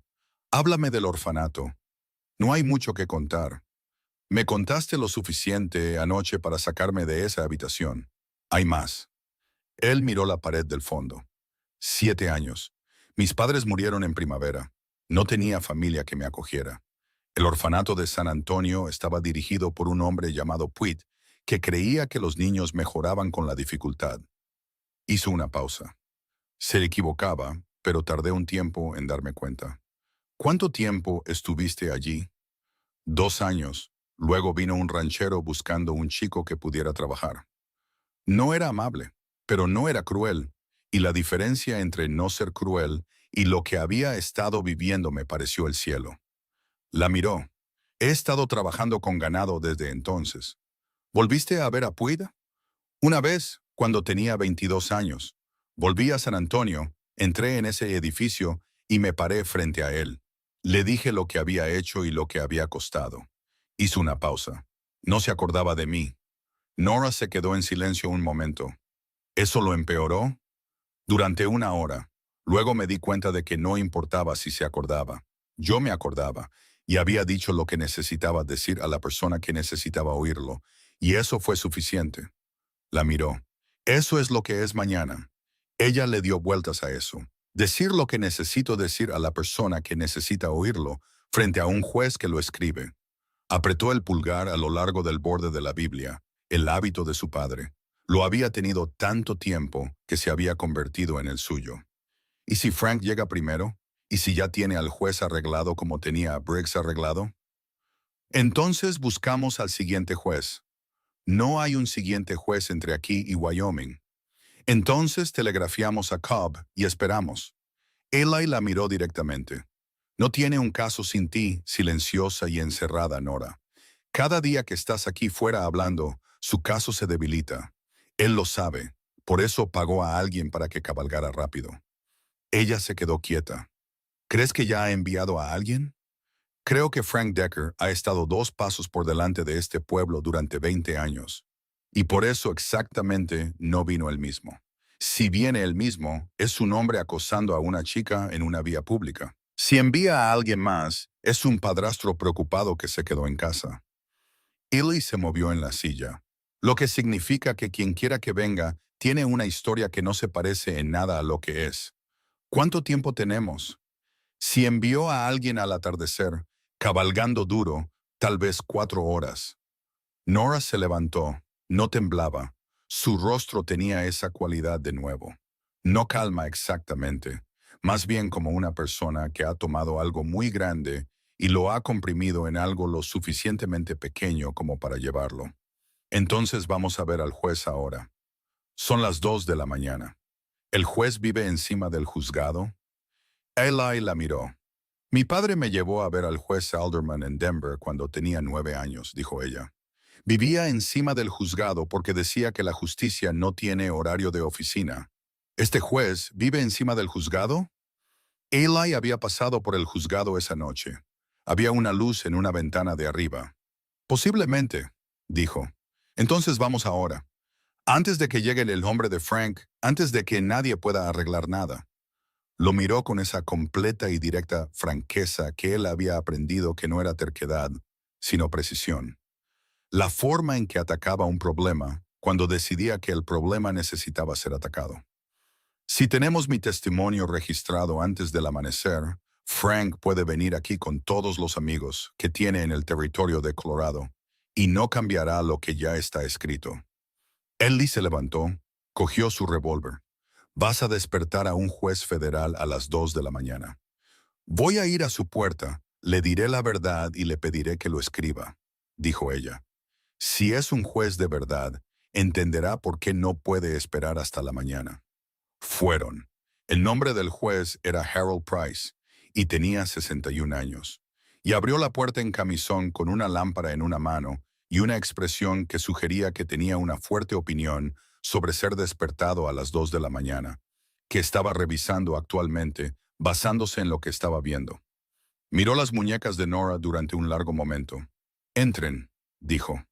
«Háblame del orfanato. No hay mucho que contar. Me contaste lo suficiente anoche para sacarme de esa habitación. Hay más». Él miró la pared del fondo. 7 años. Mis padres murieron en primavera. No tenía familia que me acogiera. El orfanato de San Antonio estaba dirigido por un hombre llamado Puit, que creía que los niños mejoraban con la dificultad. Hizo una pausa. Se equivocaba, pero tardé un tiempo en darme cuenta. ¿Cuánto tiempo estuviste allí? 2 años. Luego vino un ranchero buscando un chico que pudiera trabajar. No era amable, pero no era cruel, y la diferencia entre no ser cruel y lo que había estado viviendo me pareció el cielo. La miró. He estado trabajando con ganado desde entonces. ¿Volviste a ver a Puida? Una vez, cuando tenía 22 años. Volví a San Antonio, entré en ese edificio y me paré frente a él. Le dije lo que había hecho y lo que había costado. Hizo una pausa. No se acordaba de mí. Nora se quedó en silencio un momento. ¿Eso lo empeoró? Durante 1 hora. Luego me di cuenta de que no importaba si se acordaba. Yo me acordaba, y había dicho lo que necesitaba decir a la persona que necesitaba oírlo, y eso fue suficiente. La miró. Eso es lo que es mañana. Ella le dio vueltas a eso. Decir lo que necesito decir a la persona que necesita oírlo, frente a un juez que lo escribe. Apretó el pulgar a lo largo del borde de la Biblia, el hábito de su padre. Lo había tenido tanto tiempo que se había convertido en el suyo. ¿Y si Frank llega primero? ¿Y si ya tiene al juez arreglado como tenía a Briggs arreglado? Entonces buscamos al siguiente juez. No hay un siguiente juez entre aquí y Wyoming. Entonces telegrafiamos a Cobb y esperamos. Eli la miró directamente. No tiene un caso sin ti, silenciosa y encerrada, Nora. Cada día que estás aquí fuera hablando, su caso se debilita. Él lo sabe. Por eso pagó a alguien para que cabalgara rápido. Ella se quedó quieta. ¿Crees que ya ha enviado a alguien? Creo que Frank Decker ha estado 2 pasos por delante de este pueblo durante 20 años. Y por eso exactamente no vino él mismo. Si viene él mismo, es un hombre acosando a una chica en una vía pública. Si envía a alguien más, es un padrastro preocupado que se quedó en casa. Ely se movió en la silla, lo que significa que quien quiera que venga tiene una historia que no se parece en nada a lo que es. ¿Cuánto tiempo tenemos? Si envió a alguien al atardecer, cabalgando duro, tal vez 4 horas. Nora se levantó, no temblaba. Su rostro tenía esa cualidad de nuevo. No calma exactamente, más bien como una persona que ha tomado algo muy grande y lo ha comprimido en algo lo suficientemente pequeño como para llevarlo. Entonces vamos a ver al juez ahora. Son las 2 de la mañana. ¿El juez vive encima del juzgado? Eli la miró. Mi padre me llevó a ver al juez Alderman en Denver cuando tenía 9 años, dijo ella. Vivía encima del juzgado porque decía que la justicia no tiene horario de oficina. ¿Este juez vive encima del juzgado? Eli había pasado por el juzgado esa noche. Había una luz en una ventana de arriba. Posiblemente, dijo. Entonces vamos ahora. Antes de que llegue el hombre de Frank, antes de que nadie pueda arreglar nada. Lo miró con esa completa y directa franqueza que él había aprendido que no era terquedad, sino precisión. La forma en que atacaba un problema cuando decidía que el problema necesitaba ser atacado. Si tenemos mi testimonio registrado antes del amanecer, Frank puede venir aquí con todos los amigos que tiene en el territorio de Colorado y no cambiará lo que ya está escrito. Ellie se levantó, cogió su revólver. Vas a despertar a un juez federal a las 2 de la mañana. Voy a ir a su puerta, le diré la verdad y le pediré que lo escriba, dijo ella. Si es un juez de verdad, entenderá por qué no puede esperar hasta la mañana. Fueron. El nombre del juez era Harold Price y tenía 61 años. Y abrió la puerta en camisón con una lámpara en una mano y una expresión que sugería que tenía una fuerte opinión sobre ser despertado a las 2 de la mañana, que estaba revisando actualmente, basándose en lo que estaba viendo. Miró las muñecas de Nora durante un largo momento. Entren, dijo.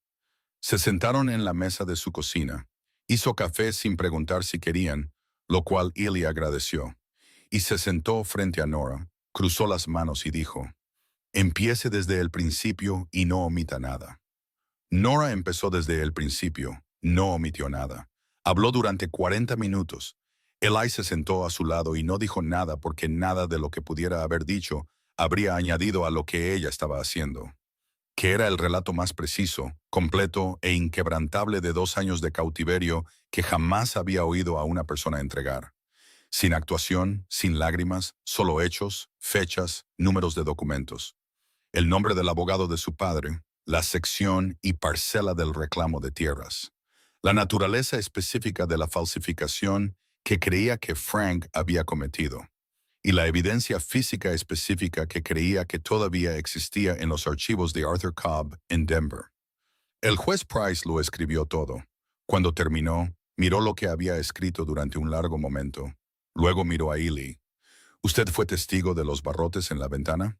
Se sentaron en la mesa de su cocina. Hizo café sin preguntar si querían, lo cual Eli agradeció. Y se sentó frente a Nora, cruzó las manos y dijo, empiece desde el principio y no omita nada. Nora empezó desde el principio, no omitió nada. Habló durante 40 minutos. Eli se sentó a su lado y no dijo nada porque nada de lo que pudiera haber dicho habría añadido a lo que ella estaba haciendo, que era el relato más preciso, completo e inquebrantable de 2 años de cautiverio que jamás había oído a una persona entregar. Sin actuación, sin lágrimas, solo hechos, fechas, números de documentos. El nombre del abogado de su padre, la sección y parcela del reclamo de tierras. La naturaleza específica de la falsificación que creía que Frank había cometido y la evidencia física específica que creía que todavía existía en los archivos de Arthur Cobb en Denver. El juez Price lo escribió todo. Cuando terminó, miró lo que había escrito durante un largo momento. Luego miró a Ely. ¿Usted fue testigo de los barrotes en la ventana?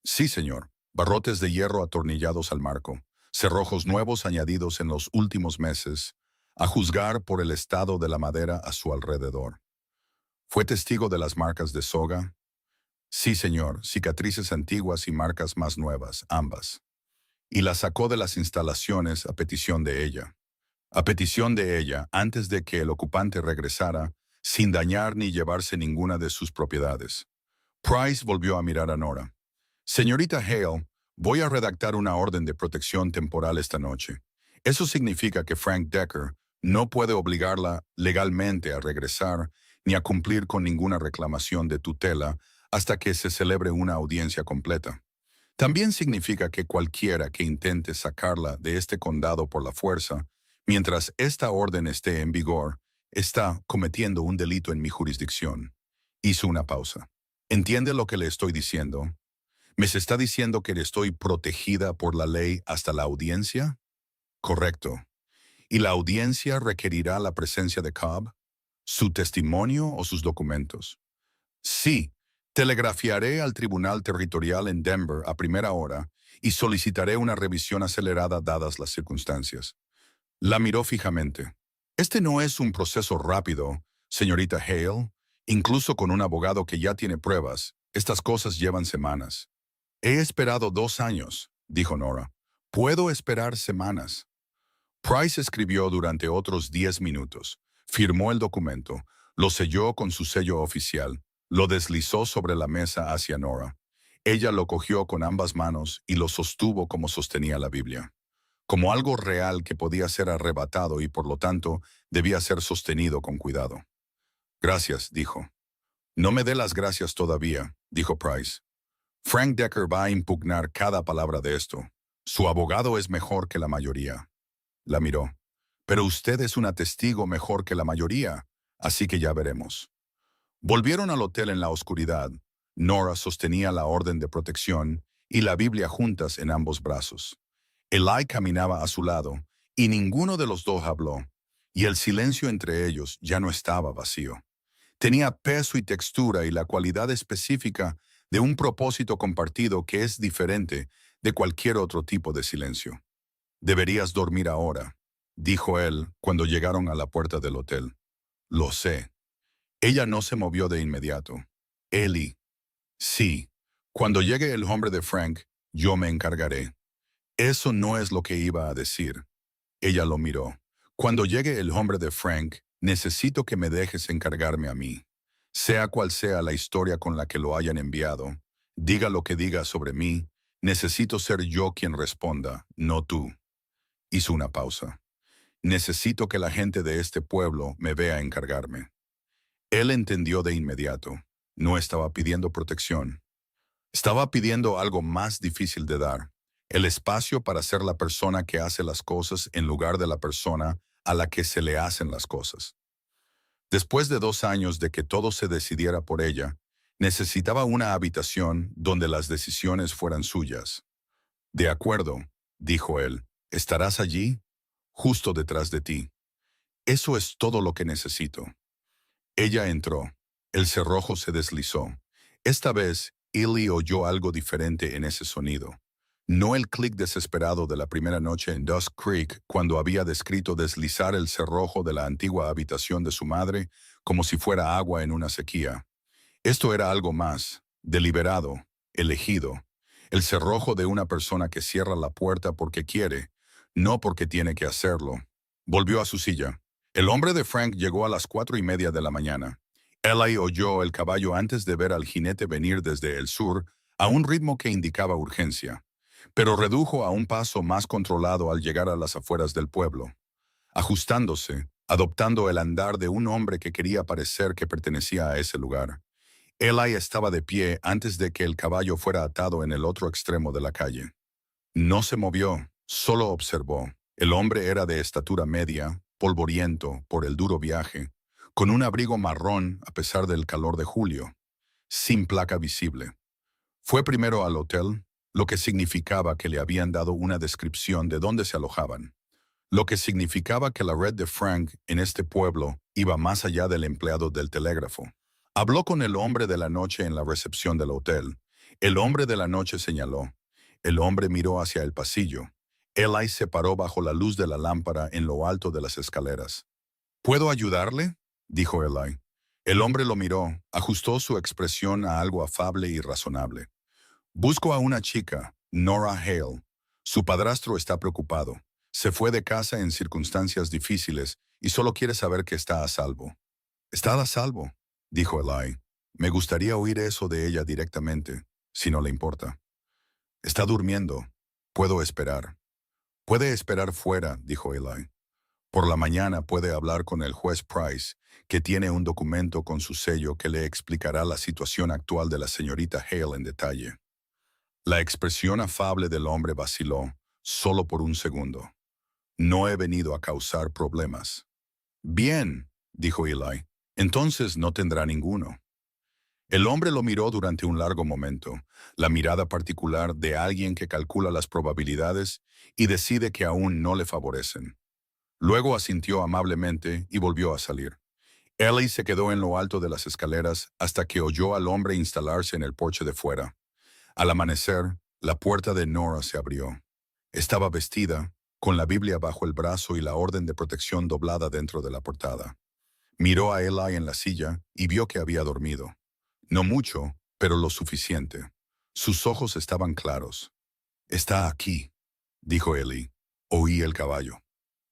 Sí, señor. Barrotes de hierro atornillados al marco. Cerrojos nuevos añadidos en los últimos meses, a juzgar por el estado de la madera a su alrededor. ¿Fue testigo de las marcas de soga? Sí, señor, cicatrices antiguas y marcas más nuevas, ambas. Y las sacó de las instalaciones a petición de ella. A petición de ella, antes de que el ocupante regresara, sin dañar ni llevarse ninguna de sus propiedades. Price volvió a mirar a Nora. Señorita Hale, voy a redactar una orden de protección temporal esta noche. Eso significa que Frank Decker no puede obligarla legalmente a regresar ni a cumplir con ninguna reclamación de tutela hasta que se celebre una audiencia completa. También significa que cualquiera que intente sacarla de este condado por la fuerza, mientras esta orden esté en vigor, está cometiendo un delito en mi jurisdicción. Hizo una pausa. ¿Entiende lo que le estoy diciendo? ¿Me está diciendo que estoy protegida por la ley hasta la audiencia? Correcto. ¿Y la audiencia requerirá la presencia de Cobb? ¿Su testimonio o sus documentos? Sí, telegrafiaré al Tribunal Territorial en Denver a primera hora y solicitaré una revisión acelerada dadas las circunstancias. La miró fijamente. Este no es un proceso rápido, señorita Hale. Incluso con un abogado que ya tiene pruebas, estas cosas llevan semanas. He esperado 2 años, dijo Nora. Puedo esperar semanas. Price escribió durante otros 10 minutos, firmó el documento, lo selló con su sello oficial, lo deslizó sobre la mesa hacia Nora. Ella lo cogió con ambas manos y lo sostuvo como sostenía la Biblia, como algo real que podía ser arrebatado y por lo tanto debía ser sostenido con cuidado. Gracias, dijo. No me dé las gracias todavía, dijo Price. Frank Decker va a impugnar cada palabra de esto. Su abogado es mejor que la mayoría. La miró. Pero usted es una testigo mejor que la mayoría, así que ya veremos. Volvieron al hotel en la oscuridad. Nora sostenía la orden de protección y la Biblia juntas en ambos brazos. Eli caminaba a su lado, y ninguno de los dos habló, y el silencio entre ellos ya no estaba vacío. Tenía peso y textura y la cualidad específica de un propósito compartido que es diferente de cualquier otro tipo de silencio. Deberías dormir ahora, dijo él cuando llegaron a la puerta del hotel. Lo sé. Ella no se movió de inmediato. Ellie, sí. Cuando llegue el hombre de Frank, yo me encargaré. Eso no es lo que iba a decir. Ella lo miró. Cuando llegue el hombre de Frank, necesito que me dejes encargarme a mí. Sea cual sea la historia con la que lo hayan enviado, diga lo que diga sobre mí, necesito ser yo quien responda, no tú. Hizo una pausa. Necesito que la gente de este pueblo me vea encargarme. Él entendió de inmediato. No estaba pidiendo protección. Estaba pidiendo algo más difícil de dar. El espacio para ser la persona que hace las cosas en lugar de la persona a la que se le hacen las cosas. Después de 2 años de que todo se decidiera por ella, necesitaba una habitación donde las decisiones fueran suyas. De acuerdo, dijo él, ¿estarás allí? Justo detrás de ti. Eso es todo lo que necesito. Ella entró. El cerrojo se deslizó. Esta vez, Illy oyó algo diferente en ese sonido. No el clic desesperado de la primera noche en Dusk Creek cuando había descrito deslizar el cerrojo de la antigua habitación de su madre como si fuera agua en una sequía. Esto era algo más, deliberado, elegido. El cerrojo de una persona que cierra la puerta porque quiere, no porque tiene que hacerlo. Volvió a su silla. El hombre de Frank llegó a las 4:30 de la mañana. Eli oyó el caballo antes de ver al jinete venir desde el sur a un ritmo que indicaba urgencia, pero redujo a un paso más controlado al llegar a las afueras del pueblo, ajustándose, adoptando el andar de un hombre que quería parecer que pertenecía a ese lugar. Eli estaba de pie antes de que el caballo fuera atado en el otro extremo de la calle. No se movió, solo observó. El hombre era de estatura media, polvoriento por el duro viaje, con un abrigo marrón a pesar del calor de julio, sin placa visible. Fue primero al hotel, lo que significaba que le habían dado una descripción de dónde se alojaban, lo que significaba que la red de Frank en este pueblo iba más allá del empleado del telégrafo. Habló con el hombre de la noche en la recepción del hotel. El hombre de la noche señaló. El hombre miró hacia el pasillo. Eli se paró bajo la luz de la lámpara en lo alto de las escaleras. ¿Puedo ayudarle?, dijo Eli. El hombre lo miró, ajustó su expresión a algo afable y razonable. Busco a una chica, Nora Hale. Su padrastro está preocupado. Se fue de casa en circunstancias difíciles y solo quiere saber que está a salvo. Está a salvo, dijo Eli. Me gustaría oír eso de ella directamente, si no le importa. Está durmiendo. Puedo esperar. Puede esperar fuera, dijo Eli. Por la mañana puede hablar con el juez Price, que tiene un documento con su sello que le explicará la situación actual de la señorita Hale en detalle. La expresión afable del hombre vaciló, solo por un segundo. No he venido a causar problemas. Bien, dijo Eli. Entonces no tendrá ninguno. El hombre lo miró durante un largo momento, la mirada particular de alguien que calcula las probabilidades y decide que aún no le favorecen. Luego asintió amablemente y volvió a salir. Ellie se quedó en lo alto de las escaleras hasta que oyó al hombre instalarse en el porche de fuera. Al amanecer, la puerta de Nora se abrió. Estaba vestida, con la Biblia bajo el brazo y la orden de protección doblada dentro de la portada. Miró a Eli en la silla y vio que había dormido. No mucho, pero lo suficiente. Sus ojos estaban claros. «Está aquí», dijo Eli. Oí el caballo.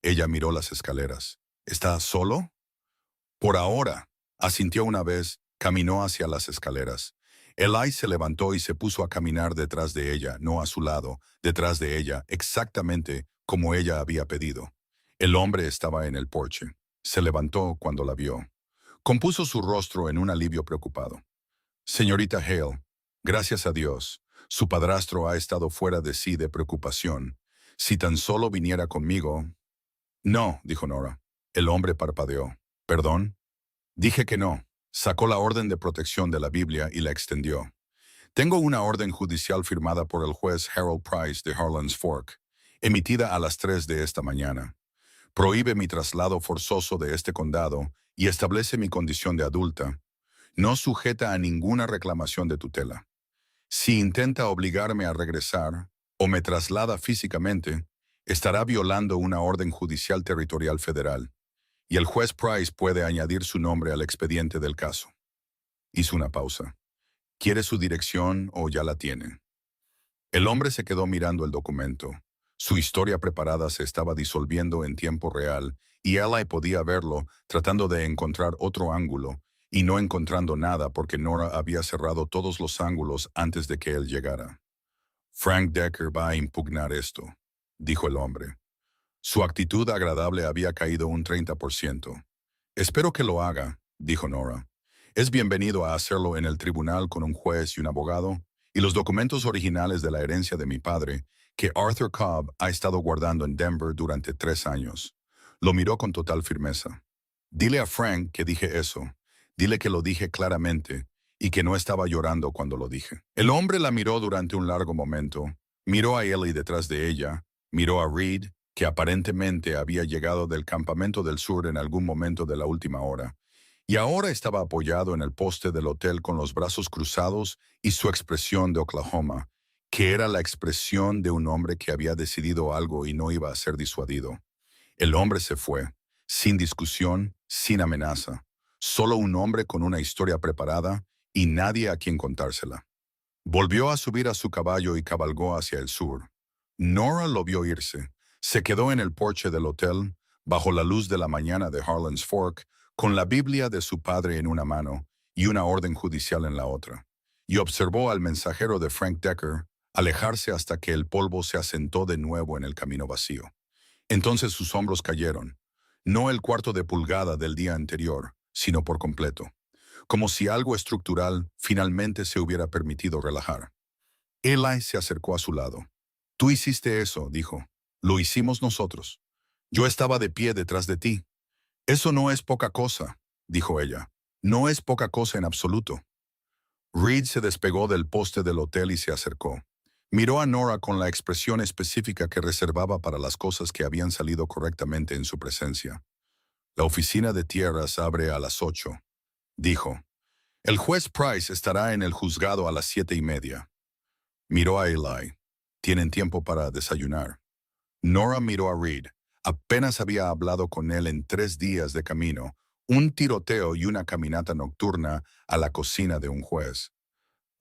Ella miró las escaleras. «¿Está solo?» «Por ahora», asintió una vez, caminó hacia las escaleras. Eli se levantó y se puso a caminar detrás de ella, no a su lado, detrás de ella, exactamente como ella había pedido. El hombre estaba en el porche. Se levantó cuando la vio. Compuso su rostro en un alivio preocupado. «Señorita Hale, gracias a Dios, su padrastro ha estado fuera de sí de preocupación. Si tan solo viniera conmigo...» «No», dijo Nora. El hombre parpadeó. «¿Perdón?» «Dije que no». Sacó la orden de protección de la Biblia y la extendió. «Tengo una orden judicial firmada por el juez Harold Price de Harlan's Fork, emitida a las 3 de esta mañana. Prohíbe mi traslado forzoso de este condado y establece mi condición de adulta. No sujeta a ninguna reclamación de tutela. Si intenta obligarme a regresar o me traslada físicamente, estará violando una orden judicial territorial federal, y el juez Price puede añadir su nombre al expediente del caso». Hizo una pausa. «¿Quiere su dirección o ya la tiene?» El hombre se quedó mirando el documento. Su historia preparada se estaba disolviendo en tiempo real y Eli podía verlo tratando de encontrar otro ángulo y no encontrando nada porque Nora había cerrado todos los ángulos antes de que él llegara. «Frank Decker va a impugnar esto», dijo el hombre. Su actitud agradable había caído un 30%. «Espero que lo haga», dijo Nora. «Es bienvenido a hacerlo en el tribunal con un juez y un abogado, y los documentos originales de la herencia de mi padre, que Arthur Cobb ha estado guardando en Denver durante 3 años». Lo miró con total firmeza. «Dile a Frank que dije eso. Dile que lo dije claramente y que no estaba llorando cuando lo dije». El hombre la miró durante un largo momento. Miró a Ellie detrás de ella. Miró a Reed, que aparentemente había llegado del campamento del sur en algún momento de la última hora, y ahora estaba apoyado en el poste del hotel con los brazos cruzados y su expresión de Oklahoma, que era la expresión de un hombre que había decidido algo y no iba a ser disuadido. El hombre se fue, sin discusión, sin amenaza, solo un hombre con una historia preparada y nadie a quien contársela. Volvió a subir a su caballo y cabalgó hacia el sur. Nora lo vio irse. Se quedó en el porche del hotel, bajo la luz de la mañana de Harlan's Fork, con la Biblia de su padre en una mano y una orden judicial en la otra, y observó al mensajero de Frank Decker alejarse hasta que el polvo se asentó de nuevo en el camino vacío. Entonces sus hombros cayeron, no el cuarto de pulgada del día anterior, sino por completo, como si algo estructural finalmente se hubiera permitido relajar. Eli se acercó a su lado. «Tú hiciste eso», dijo. «Lo hicimos nosotros. Yo estaba de pie detrás de ti». «Eso no es poca cosa», dijo ella. «No es poca cosa en absoluto». Reed se despegó del poste del hotel y se acercó. Miró a Nora con la expresión específica que reservaba para las cosas que habían salido correctamente en su presencia. «La oficina de tierras abre a las 8», dijo. «El juez Price estará en el juzgado a las 7:30». Miró a Eli. «Tienen tiempo para desayunar». Nora miró a Reed. Apenas había hablado con él en 3 días de camino, un tiroteo y una caminata nocturna a la cocina de un juez.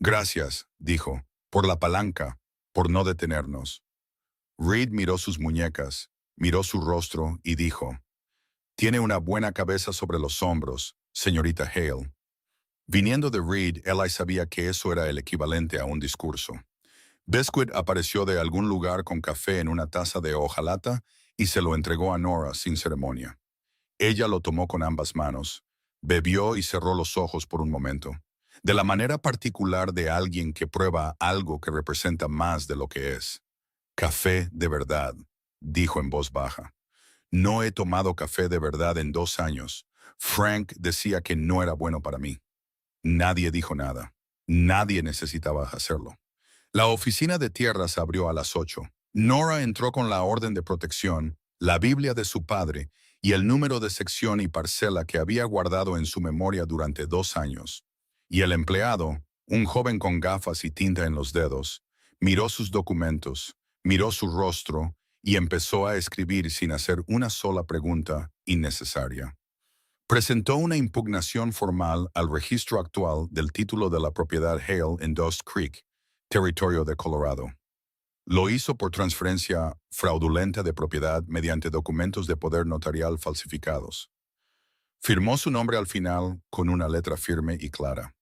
«Gracias», dijo, «por la palanca, por no detenernos». Reed miró sus muñecas, miró su rostro y dijo, «Tiene una buena cabeza sobre los hombros, señorita Hale». Viniendo de Reed, Eli sabía que eso era el equivalente a un discurso. Besquit apareció de algún lugar con café en una taza de hojalata y se lo entregó a Nora sin ceremonia. Ella lo tomó con ambas manos, bebió y cerró los ojos por un momento, de la manera particular de alguien que prueba algo que representa más de lo que es. «Café de verdad», dijo en voz baja. «No he tomado café de verdad en 2 años. Frank decía que no era bueno para mí». Nadie dijo nada. Nadie necesitaba hacerlo. La oficina de tierras abrió a las 8. Nora entró con la orden de protección, la Biblia de su padre y el número de sección y parcela que había guardado en su memoria durante 2 años. Y el empleado, un joven con gafas y tinta en los dedos, miró sus documentos, miró su rostro y empezó a escribir sin hacer una sola pregunta innecesaria. Presentó una impugnación formal al registro actual del título de la propiedad Hale en Dust Creek, territorio de Colorado. Lo hizo por transferencia fraudulenta de propiedad mediante documentos de poder notarial falsificados. Firmó su nombre al final con una letra firme y clara.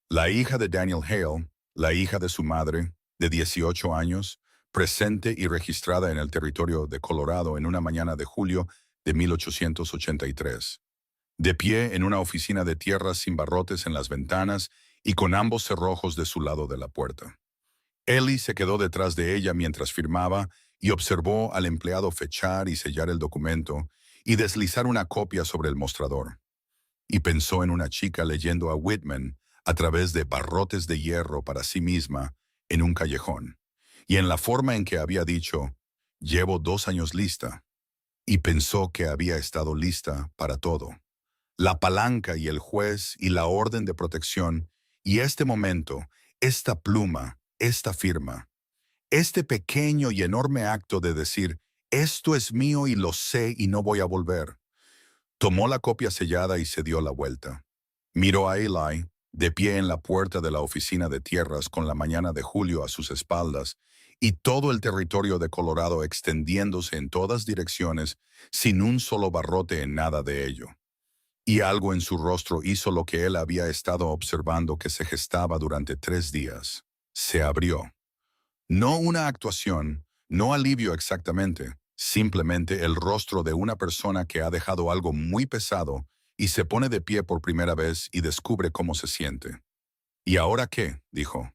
La hija de Daniel Hale, la hija de su madre, de 18 años, presente y registrada en el territorio de Colorado en una mañana de julio de 1883. De pie en una oficina de tierras sin barrotes en las ventanas y con ambos cerrojos de su lado de la puerta. Ellie se quedó detrás de ella mientras firmaba y observó al empleado fechar y sellar el documento y deslizar una copia sobre el mostrador. Y pensó en una chica leyendo a Whitman a través de barrotes de hierro para sí misma en un callejón, y en la forma en que había dicho, «Llevo 2 años lista», y pensó que había estado lista para todo. La palanca y el juez y la orden de protección, y este momento, esta pluma, esta firma, este pequeño y enorme acto de decir, «Esto es mío y lo sé y no voy a volver». Tomó la copia sellada y se dio la vuelta. Miró a Eli, de pie en la puerta de la oficina de tierras con la mañana de julio a sus espaldas, y todo el territorio de Colorado extendiéndose en todas direcciones sin un solo barrote en nada de ello. Y algo en su rostro hizo lo que él había estado observando que se gestaba durante 3 días. Se abrió. No una actuación, no alivio exactamente, simplemente el rostro de una persona que ha dejado algo muy pesado y se pone de pie por primera vez y descubre cómo se siente. ¿Y ahora qué?, dijo.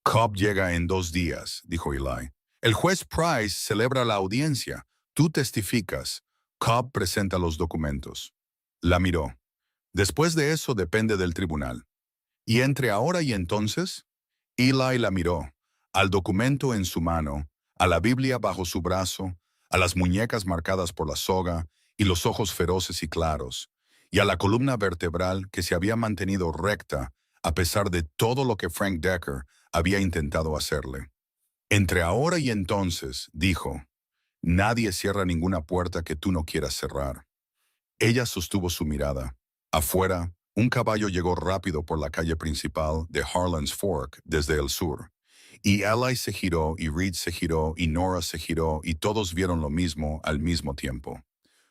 Cobb llega en 2 días, dijo Eli. El juez Price celebra la audiencia. Tú testificas. Cobb presenta los documentos. La miró. Después de eso depende del tribunal. ¿Y entre ahora y entonces? Eli la miró, al documento en su mano, a la Biblia bajo su brazo, a las muñecas marcadas por la soga y los ojos feroces y claros, y a la columna vertebral que se había mantenido recta a pesar de todo lo que Frank Decker había intentado hacerle. Entre ahora y entonces, dijo, nadie cierra ninguna puerta que tú no quieras cerrar. Ella sostuvo su mirada. Afuera, un caballo llegó rápido por la calle principal de Harlan's Fork desde el sur. Y Eli se giró, y Reed se giró, y Nora se giró, y todos vieron lo mismo al mismo tiempo.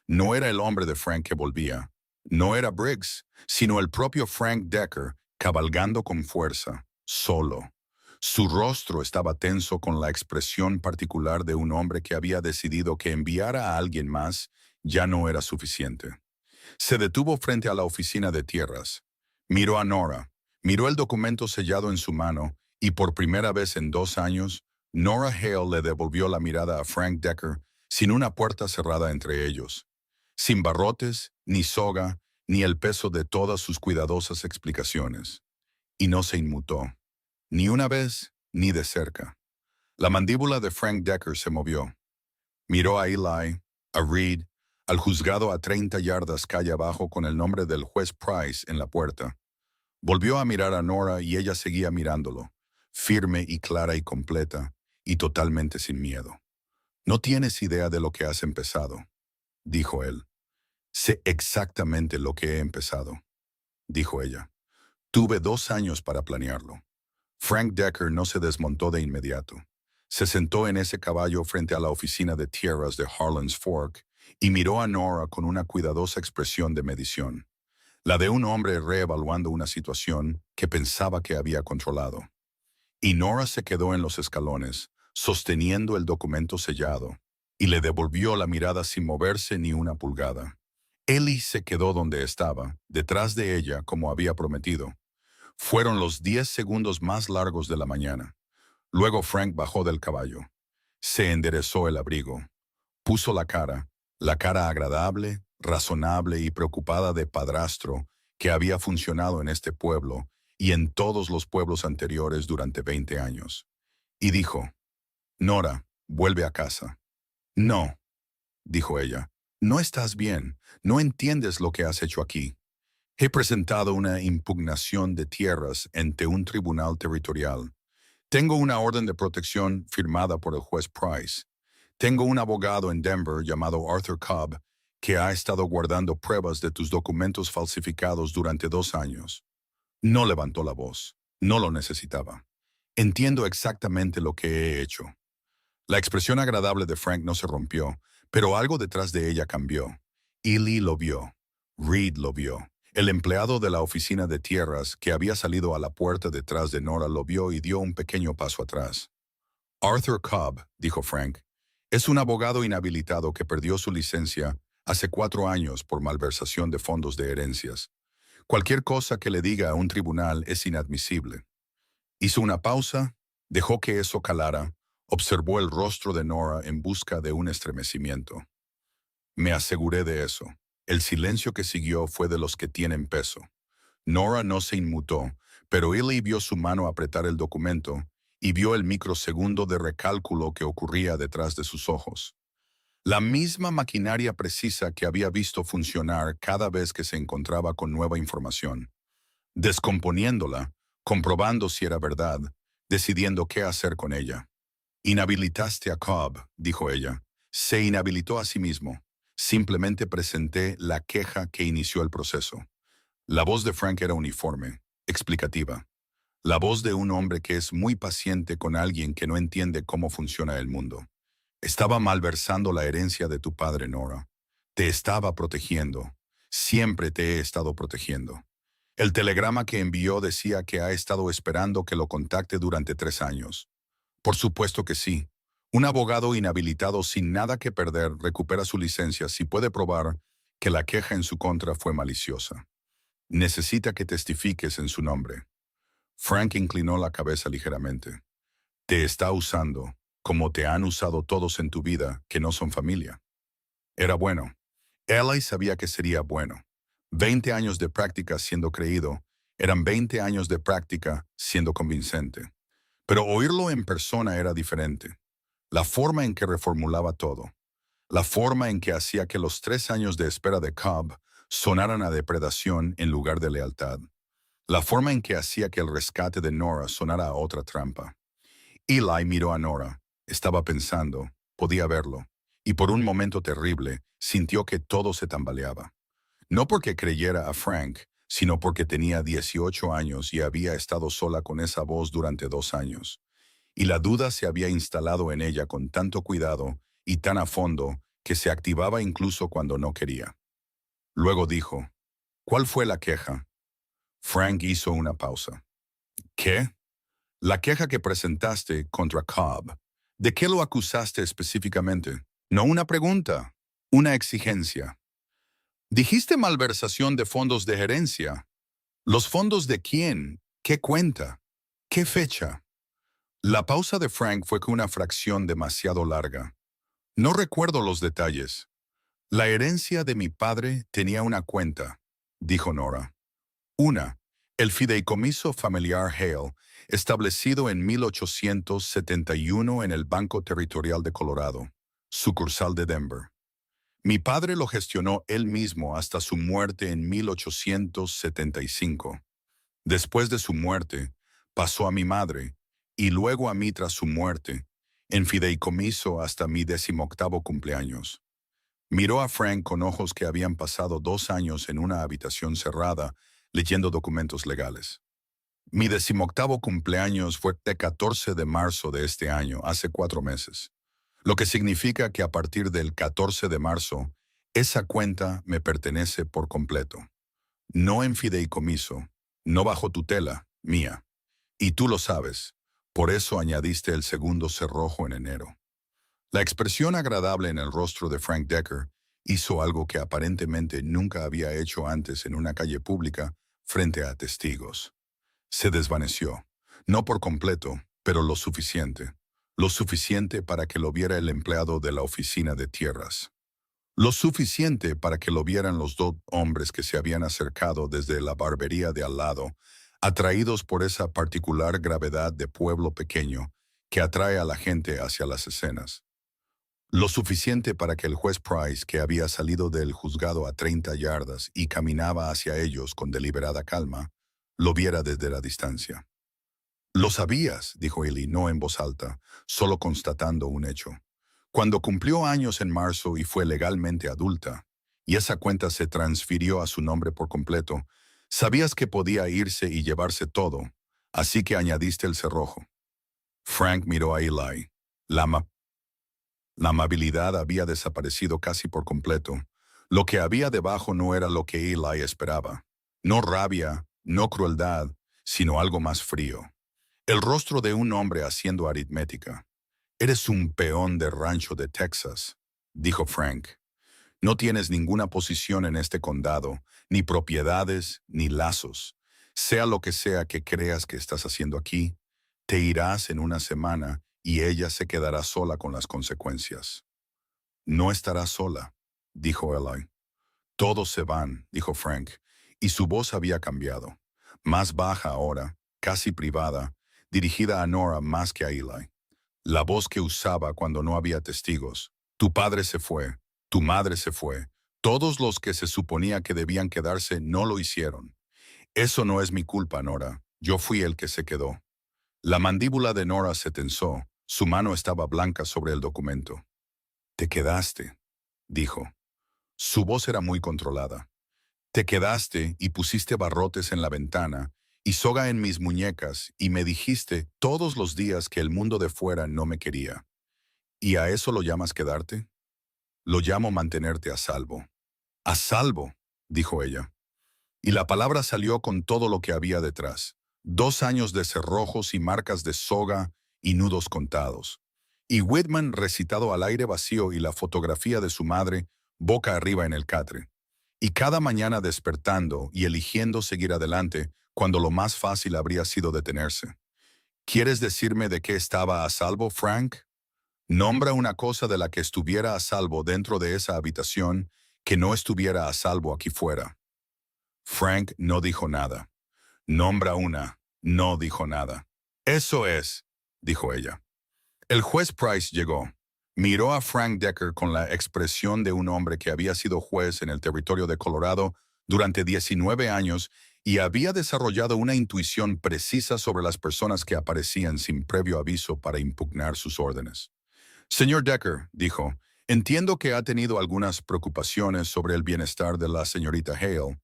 No era el hombre de Frank que volvía. No era Briggs, sino el propio Frank Decker, cabalgando con fuerza, solo. Su rostro estaba tenso con la expresión particular de un hombre que había decidido que enviar a alguien más ya no era suficiente. Se detuvo frente a la oficina de tierras. Miró a Nora, miró el documento sellado en su mano, y por primera vez en 2 años, Nora Hale le devolvió la mirada a Frank Decker sin una puerta cerrada entre ellos. Sin barrotes, ni soga, ni el peso de todas sus cuidadosas explicaciones. Y no se inmutó. Ni una vez, ni de cerca. La mandíbula de Frank Decker se movió. Miró a Eli, a Reed, al juzgado a 30 yardas calle abajo con el nombre del juez Price en la puerta. Volvió a mirar a Nora y ella seguía mirándolo, firme y clara y completa, y totalmente sin miedo. «No tienes idea de lo que has empezado», dijo él. «Sé exactamente lo que he empezado», dijo ella. «Tuve 2 años para planearlo». Frank Decker no se desmontó de inmediato. Se sentó en ese caballo frente a la oficina de tierras de Harlan's Fork y miró a Nora con una cuidadosa expresión de medición, la de un hombre reevaluando una situación que pensaba que había controlado. Y Nora se quedó en los escalones, sosteniendo el documento sellado, y le devolvió la mirada sin moverse ni una pulgada. Ellie se quedó donde estaba, detrás de ella como había prometido. Fueron los 10 segundos más largos de la mañana. Luego Frank bajó del caballo. Se enderezó el abrigo. Puso la cara agradable, razonable y preocupada de padrastro que había funcionado en este pueblo y en todos los pueblos anteriores durante 20 años. Y dijo, «Nora, vuelve a casa». «No», dijo ella, No estás bien, no entiendes lo que has hecho aquí. He presentado una impugnación de tierras ante un tribunal territorial. Tengo una orden de protección firmada por el juez Price. Tengo un abogado en Denver llamado Arthur Cobb que ha estado guardando pruebas de tus documentos falsificados durante 2 años. No levantó la voz. No lo necesitaba. Entiendo exactamente lo que he hecho. La expresión agradable de Frank no se rompió, pero algo detrás de ella cambió. Ely lo vio. Reed lo vio. El empleado de la oficina de tierras que había salido a la puerta detrás de Nora lo vio y dio un pequeño paso atrás. Arthur Cobb, dijo Frank, es un abogado inhabilitado que perdió su licencia hace 4 años por malversación de fondos de herencias. Cualquier cosa que le diga a un tribunal es inadmisible. Hizo una pausa, dejó que eso calara, observó el rostro de Nora en busca de un estremecimiento. Me aseguré de eso. El silencio que siguió fue de los que tienen peso. Nora no se inmutó, pero Ely vio su mano apretar el documento y vio el microsegundo de recálculo que ocurría detrás de sus ojos. La misma maquinaria precisa que había visto funcionar cada vez que se encontraba con nueva información, descomponiéndola, comprobando si era verdad, decidiendo qué hacer con ella. Inhabilitaste a Cobb, dijo ella. Se inhabilitó a sí mismo. Simplemente presenté la queja que inició el proceso. La voz de Frank era uniforme, explicativa. La voz de un hombre que es muy paciente con alguien que no entiende cómo funciona el mundo. Estaba malversando la herencia de tu padre, Nora. Te estaba protegiendo. Siempre te he estado protegiendo. El telegrama que envió decía que ha estado esperando que lo contacte durante 3 años. Por supuesto que sí. Un abogado inhabilitado sin nada que perder recupera su licencia si puede probar que la queja en su contra fue maliciosa. Necesita que testifiques en su nombre. Frank inclinó la cabeza ligeramente. Te está usando, como te han usado todos en tu vida que no son familia. Era bueno. Eli sabía que sería bueno. 20 años de práctica siendo creído eran 20 años de práctica siendo convincente. Pero oírlo en persona era diferente. La forma en que reformulaba todo. La forma en que hacía que los 3 años de espera de Cobb sonaran a depredación en lugar de lealtad. La forma en que hacía que el rescate de Nora sonara a otra trampa. Eli miró a Nora. Estaba pensando, podía verlo, y por un momento terrible sintió que todo se tambaleaba. No porque creyera a Frank, sino porque tenía 18 años y había estado sola con esa voz durante 2 años. Y la duda se había instalado en ella con tanto cuidado y tan a fondo que se activaba incluso cuando no quería. Luego dijo, ¿cuál fue la queja? Frank hizo una pausa. ¿Qué? La queja que presentaste contra Cobb. ¿De qué lo acusaste específicamente? No una pregunta, una exigencia. Dijiste malversación de fondos de gerencia. ¿Los fondos de quién? ¿Qué cuenta? ¿Qué fecha? La pausa de Frank fue con una fracción demasiado larga. No recuerdo los detalles. La herencia de mi padre tenía una cuenta, dijo Nora. Una, el fideicomiso familiar Hale, establecido en 1871 en el Banco Territorial de Colorado, sucursal de Denver. Mi padre lo gestionó él mismo hasta su muerte en 1875. Después de su muerte, pasó a mi madre, y luego a mí tras su muerte, en fideicomiso hasta mi 18º cumpleaños. Miró a Frank con ojos que habían pasado 2 años en una habitación cerrada, leyendo documentos legales. Mi 18º cumpleaños fue el 14 de marzo de este año, hace 4 meses. Lo que significa que a partir del 14 de marzo, esa cuenta me pertenece por completo. No en fideicomiso, no bajo tutela, mía. Y tú lo sabes, por eso añadiste el segundo cerrojo en enero. La expresión agradable en el rostro de Frank Decker hizo algo que aparentemente nunca había hecho antes en una calle pública frente a testigos. Se desvaneció, no por completo, pero lo suficiente. Lo suficiente para que lo viera el empleado de la oficina de tierras. Lo suficiente para que lo vieran los 2 hombres que se habían acercado desde la barbería de al lado, atraídos por esa particular gravedad de pueblo pequeño que atrae a la gente hacia las escenas. Lo suficiente para que el juez Price, que había salido del juzgado a 30 yardas y caminaba hacia ellos con deliberada calma, lo viera desde la distancia. «Lo sabías», dijo Ely, no en voz alta, solo constatando un hecho. Cuando cumplió años en marzo y fue legalmente adulta, y esa cuenta se transfirió a su nombre por completo, sabías que podía irse y llevarse todo, así que añadiste el cerrojo. Frank miró a Eli. La, ama- la amabilidad había desaparecido casi por completo. Lo que había debajo no era lo que Eli esperaba. No rabia, no crueldad, sino algo más frío. El rostro de un hombre haciendo aritmética. «Eres un peón de rancho de Texas», dijo Frank. «No tienes ninguna posición en este condado, ni propiedades, ni lazos. Sea lo que sea que creas que estás haciendo aquí, te irás en una semana y ella se quedará sola con las consecuencias». «No estará sola», dijo Eli. «Todos se van», dijo Frank, y su voz había cambiado. Más baja ahora, casi privada, dirigida a Nora más que a Eli. La voz que usaba cuando no había testigos. «Tu padre se fue, tu madre se fue. Todos los que se suponía que debían quedarse no lo hicieron. Eso no es mi culpa, Nora. Yo fui el que se quedó». La mandíbula de Nora se tensó. Su mano estaba blanca sobre el documento. «Te quedaste», dijo. Su voz era muy controlada. «Te quedaste y pusiste barrotes en la ventana y soga en mis muñecas y me dijiste todos los días que el mundo de fuera no me quería. ¿Y a eso lo llamas quedarte? Lo llamo mantenerte a salvo». «A salvo», dijo ella. Y la palabra salió con todo lo que había detrás. 2 años de cerrojos y marcas de soga y nudos contados. Y Whitman recitado al aire vacío y la fotografía de su madre boca arriba en el catre. Y cada mañana despertando y eligiendo seguir adelante cuando lo más fácil habría sido detenerse. «¿Quieres decirme de qué estaba a salvo, Frank? Nombra una cosa de la que estuviera a salvo dentro de esa habitación que no estuviera a salvo aquí fuera». Frank no dijo nada. «Nombra una». No dijo nada. «Eso es», dijo ella. El juez Price llegó. Miró a Frank Decker con la expresión de un hombre que había sido juez en el territorio de Colorado durante 19 años y había desarrollado una intuición precisa sobre las personas que aparecían sin previo aviso para impugnar sus órdenes. «Señor Decker», dijo, «entiendo que ha tenido algunas preocupaciones sobre el bienestar de la señorita Hale».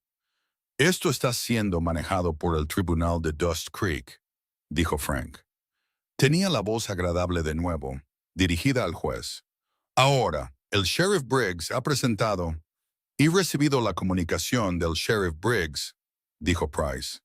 «Esto está siendo manejado por el tribunal de Dust Creek», dijo Frank. Tenía la voz agradable de nuevo, dirigida al juez. «Ahora, el sheriff Briggs ha presentado y recibido la comunicación del sheriff Briggs», dijo Price.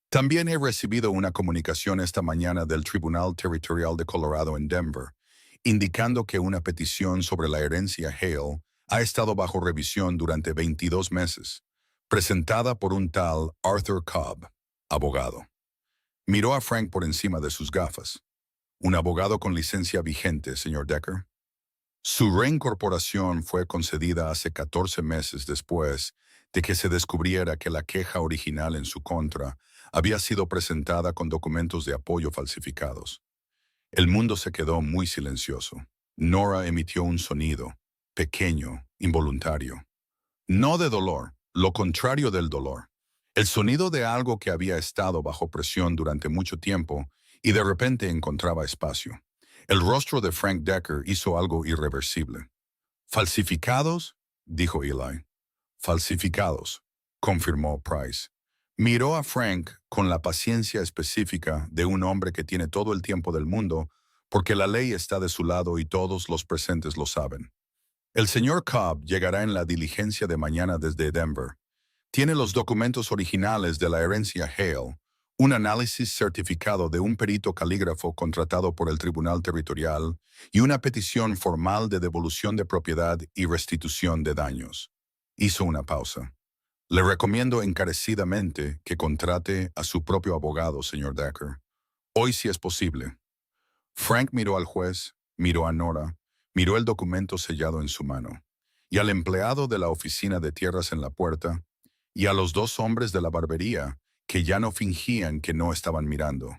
«También he recibido una comunicación esta mañana del Tribunal Territorial de Colorado en Denver, indicando que una petición sobre la herencia Hale ha estado bajo revisión durante 22 meses, presentada por un tal Arthur Cobb, abogado». Miró a Frank por encima de sus gafas. «Un abogado con licencia vigente, señor Decker». Su reincorporación fue concedida hace 14 meses después de que se descubriera que la queja original en su contra había sido presentada con documentos de apoyo falsificados. El mundo se quedó muy silencioso. Nora emitió un sonido, pequeño, involuntario. No de dolor, lo contrario del dolor. El sonido de algo que había estado bajo presión durante mucho tiempo y de repente encontraba espacio. El rostro de Frank Decker hizo algo irreversible. «¿Falsificados?», dijo Eli. «Falsificados», confirmó Price. Miró a Frank con la paciencia específica de un hombre que tiene todo el tiempo del mundo porque la ley está de su lado y todos los presentes lo saben. «El señor Cobb llegará en la diligencia de mañana desde Denver. Tiene los documentos originales de la herencia Hale, un análisis certificado de un perito calígrafo contratado por el Tribunal Territorial y una petición formal de devolución de propiedad y restitución de daños». Hizo una pausa. «Le recomiendo encarecidamente que contrate a su propio abogado, señor Decker. Hoy si es posible». Frank miró al juez, miró a Nora, miró el documento sellado en su mano, y al empleado de la oficina de tierras en la puerta, y a los 2 hombres de la barbería que ya no fingían que no estaban mirando,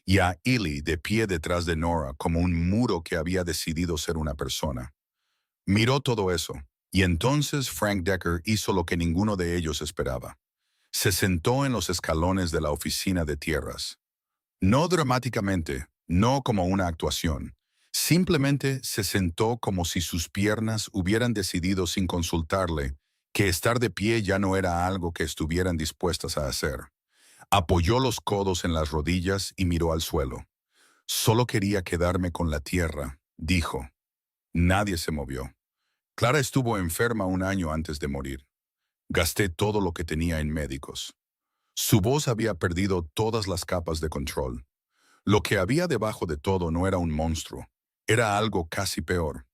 y a Ely de pie detrás de Nora como un muro que había decidido ser una persona. Miró todo eso, y entonces Frank Decker hizo lo que ninguno de ellos esperaba. Se sentó en los escalones de la oficina de tierras. No dramáticamente, no como una actuación. Simplemente se sentó como si sus piernas hubieran decidido sin consultarle que estar de pie ya no era algo que estuvieran dispuestas a hacer. Apoyó los codos en las rodillas y miró al suelo. Solo quería quedarme con la tierra, dijo. Nadie se movió. Clara estuvo enferma un año antes de morir. Gasté todo lo que tenía en médicos. Su voz había perdido todas las capas de control. Lo que había debajo de todo no era un monstruo, era algo casi peor.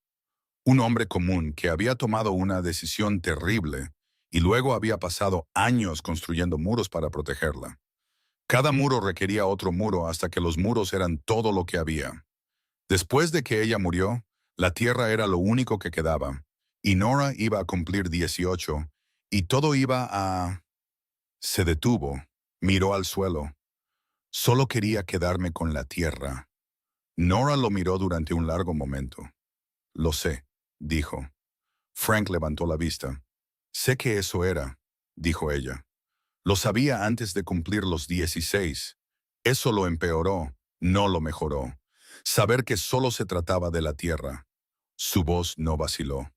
Un hombre común que había tomado una decisión terrible y luego había pasado años construyendo muros para protegerla. Cada muro requería otro muro hasta que los muros eran todo lo que había. Después de que ella murió, la tierra era lo único que quedaba, y Nora iba a cumplir 18, y todo iba a... Se detuvo, miró al suelo. Solo quería quedarme con la tierra. Nora lo miró durante un largo momento. Lo sé, dijo. Frank levantó la vista. Sé que eso era, dijo ella. Lo sabía antes de cumplir los 16. Eso lo empeoró, no lo mejoró. Saber que solo se trataba de la tierra. Su voz no vaciló.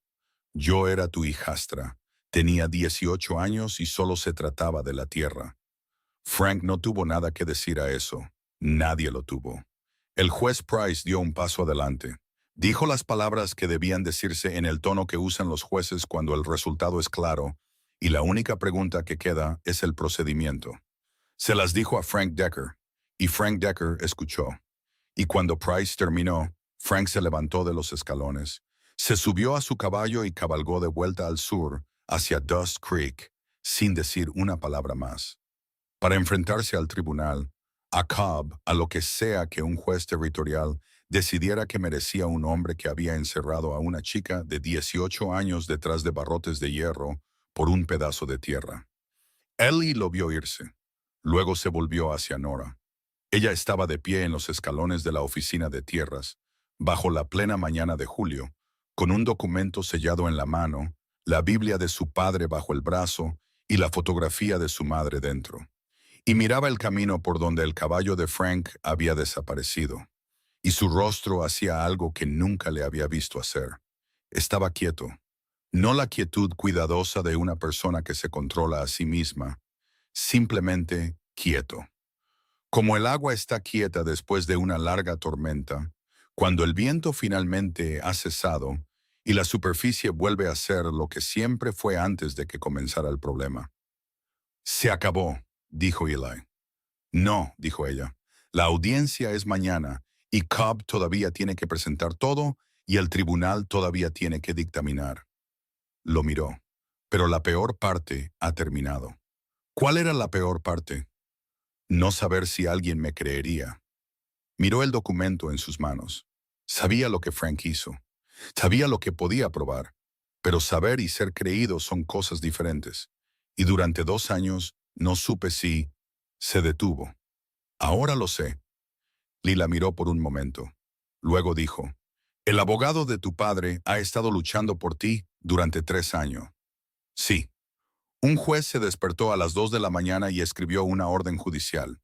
Yo era tu hijastra. Tenía 18 años y solo se trataba de la tierra. Frank no tuvo nada que decir a eso. Nadie lo tuvo. El juez Price dio un paso adelante. Dijo las palabras que debían decirse en el tono que usan los jueces cuando el resultado es claro, y la única pregunta que queda es el procedimiento. Se las dijo a Frank Decker, y Frank Decker escuchó. Y cuando Price terminó, Frank se levantó de los escalones, se subió a su caballo y cabalgó de vuelta al sur, hacia Dust Creek, sin decir una palabra más. Para enfrentarse al tribunal, a Cobb, a lo que sea que un juez territorial decidiera que merecía un hombre que había encerrado a una chica de 18 años detrás de barrotes de hierro por un pedazo de tierra. Ellie lo vio irse. Luego se volvió hacia Nora. Ella estaba de pie en los escalones de la oficina de tierras, bajo la plena mañana de julio, con un documento sellado en la mano, la Biblia de su padre bajo el brazo y la fotografía de su madre dentro. Y miraba el camino por donde el caballo de Frank había desaparecido, y su rostro hacía algo que nunca le había visto hacer. Estaba quieto, no la quietud cuidadosa de una persona que se controla a sí misma, simplemente quieto. Como el agua está quieta después de una larga tormenta, cuando el viento finalmente ha cesado y la superficie vuelve a ser lo que siempre fue antes de que comenzara el problema. Se acabó, dijo Eli. No, dijo ella. La audiencia es mañana y Cobb todavía tiene que presentar todo y el tribunal todavía tiene que dictaminar. Lo miró. Pero la peor parte ha terminado. ¿Cuál era la peor parte? No saber si alguien me creería. Miró el documento en sus manos. Sabía lo que Frank hizo. Sabía lo que podía probar. Pero saber y ser creído son cosas diferentes. Y durante 2 años no supe si... Se detuvo. Ahora lo sé. Lila miró por un momento. Luego dijo, el abogado de tu padre ha estado luchando por ti durante 3 años. Sí. Un juez se despertó a las 2 de la mañana y escribió una orden judicial.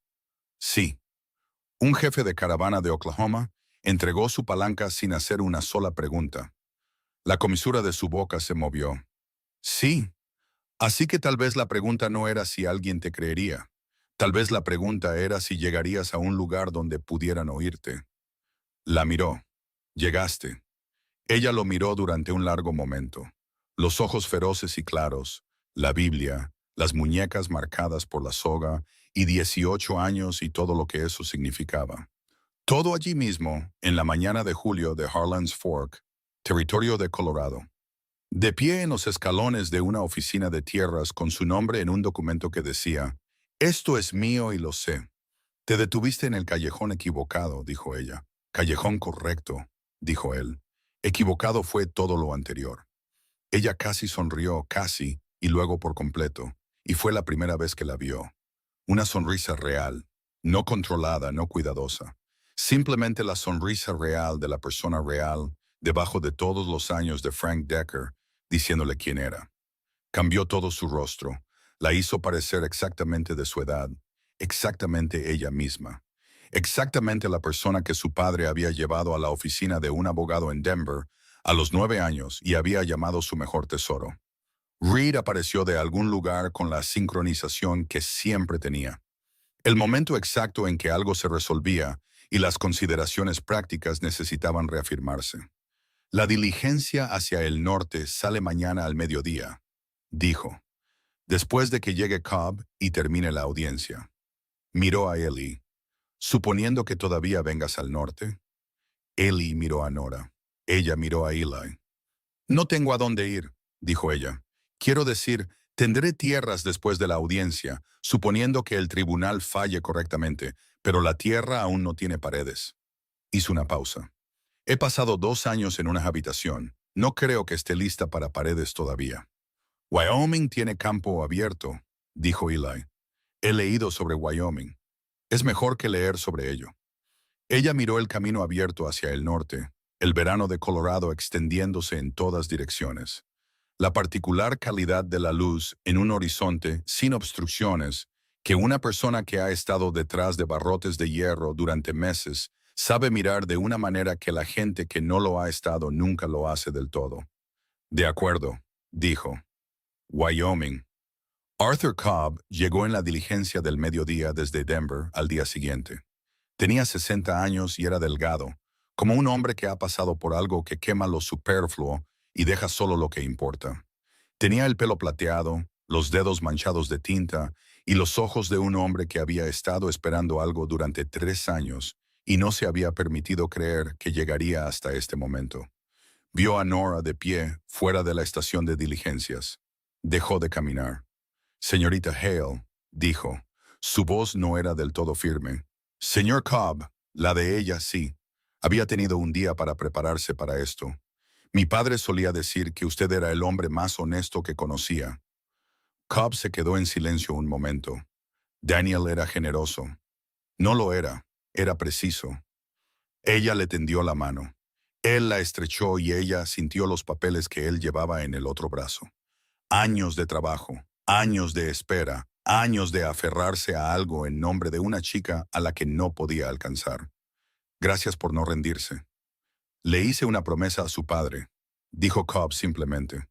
Sí. Un jefe de caravana de Oklahoma entregó su palanca sin hacer una sola pregunta. La comisura de su boca se movió. Sí. Así que tal vez la pregunta no era si alguien te creería. Tal vez la pregunta era si llegarías a un lugar donde pudieran oírte. La miró. Llegaste. Ella lo miró durante un largo momento. Los ojos feroces y claros, la Biblia, las muñecas marcadas por la soga y 18 años y todo lo que eso significaba. Todo allí mismo, en la mañana de julio de Harlan's Fork, territorio de Colorado. De pie en los escalones de una oficina de tierras con su nombre en un documento que decía, «Esto es mío y lo sé». «Te detuviste en el callejón equivocado», dijo ella. «Callejón correcto», dijo él. Equivocado fue todo lo anterior. Ella casi sonrió, casi, y luego por completo, y fue la primera vez que la vio. Una sonrisa real, no controlada, no cuidadosa. Simplemente la sonrisa real de la persona real, debajo de todos los años de Frank Decker, diciéndole quién era. Cambió todo su rostro, la hizo parecer exactamente de su edad, exactamente ella misma, exactamente la persona que su padre había llevado a la oficina de un abogado en Denver a los 9 años y había llamado su mejor tesoro. Reed apareció de algún lugar con la sincronización que siempre tenía. El momento exacto en que algo se resolvía y las consideraciones prácticas necesitaban reafirmarse. La diligencia hacia el norte sale mañana al mediodía, dijo, después de que llegue Cobb y termine la audiencia. Miró a Ellie. Suponiendo que todavía vengas al norte. Ellie miró a Nora. Ella miró a Eli. No tengo a dónde ir, dijo ella. Quiero decir, tendré tierras después de la audiencia, suponiendo que el tribunal falle correctamente, pero la tierra aún no tiene paredes. Hizo una pausa. He pasado 2 años en una habitación. No creo que esté lista para paredes todavía. Wyoming tiene campo abierto, dijo Eli. He leído sobre Wyoming. Es mejor que leer sobre ello. Ella miró el camino abierto hacia el norte, el verano de Colorado extendiéndose en todas direcciones. La particular calidad de la luz en un horizonte sin obstrucciones que una persona que ha estado detrás de barrotes de hierro durante meses sabe mirar de una manera que la gente que no lo ha estado nunca lo hace del todo. De acuerdo, dijo. Wyoming. Arthur Cobb llegó en la diligencia del mediodía desde Denver al día siguiente. Tenía 60 años y era delgado, como un hombre que ha pasado por algo que quema lo superfluo y deja solo lo que importa. Tenía el pelo plateado, los dedos manchados de tinta y los ojos de un hombre que había estado esperando algo durante 3 años y no se había permitido creer que llegaría hasta este momento. Vio a Nora de pie fuera de la estación de diligencias. Dejó de caminar. Señorita Hale, dijo. Su voz no era del todo firme. Señor Cobb, la de ella sí. Había tenido un día para prepararse para esto. Mi padre solía decir que usted era el hombre más honesto que conocía. Cobb se quedó en silencio un momento. Daniel era generoso. No lo era, era preciso. Ella le tendió la mano. Él la estrechó y ella sintió los papeles que él llevaba en el otro brazo. Años de trabajo, años de espera, años de aferrarse a algo en nombre de una chica a la que no podía alcanzar. Gracias por no rendirse. Le hice una promesa a su padre, dijo Cobb simplemente.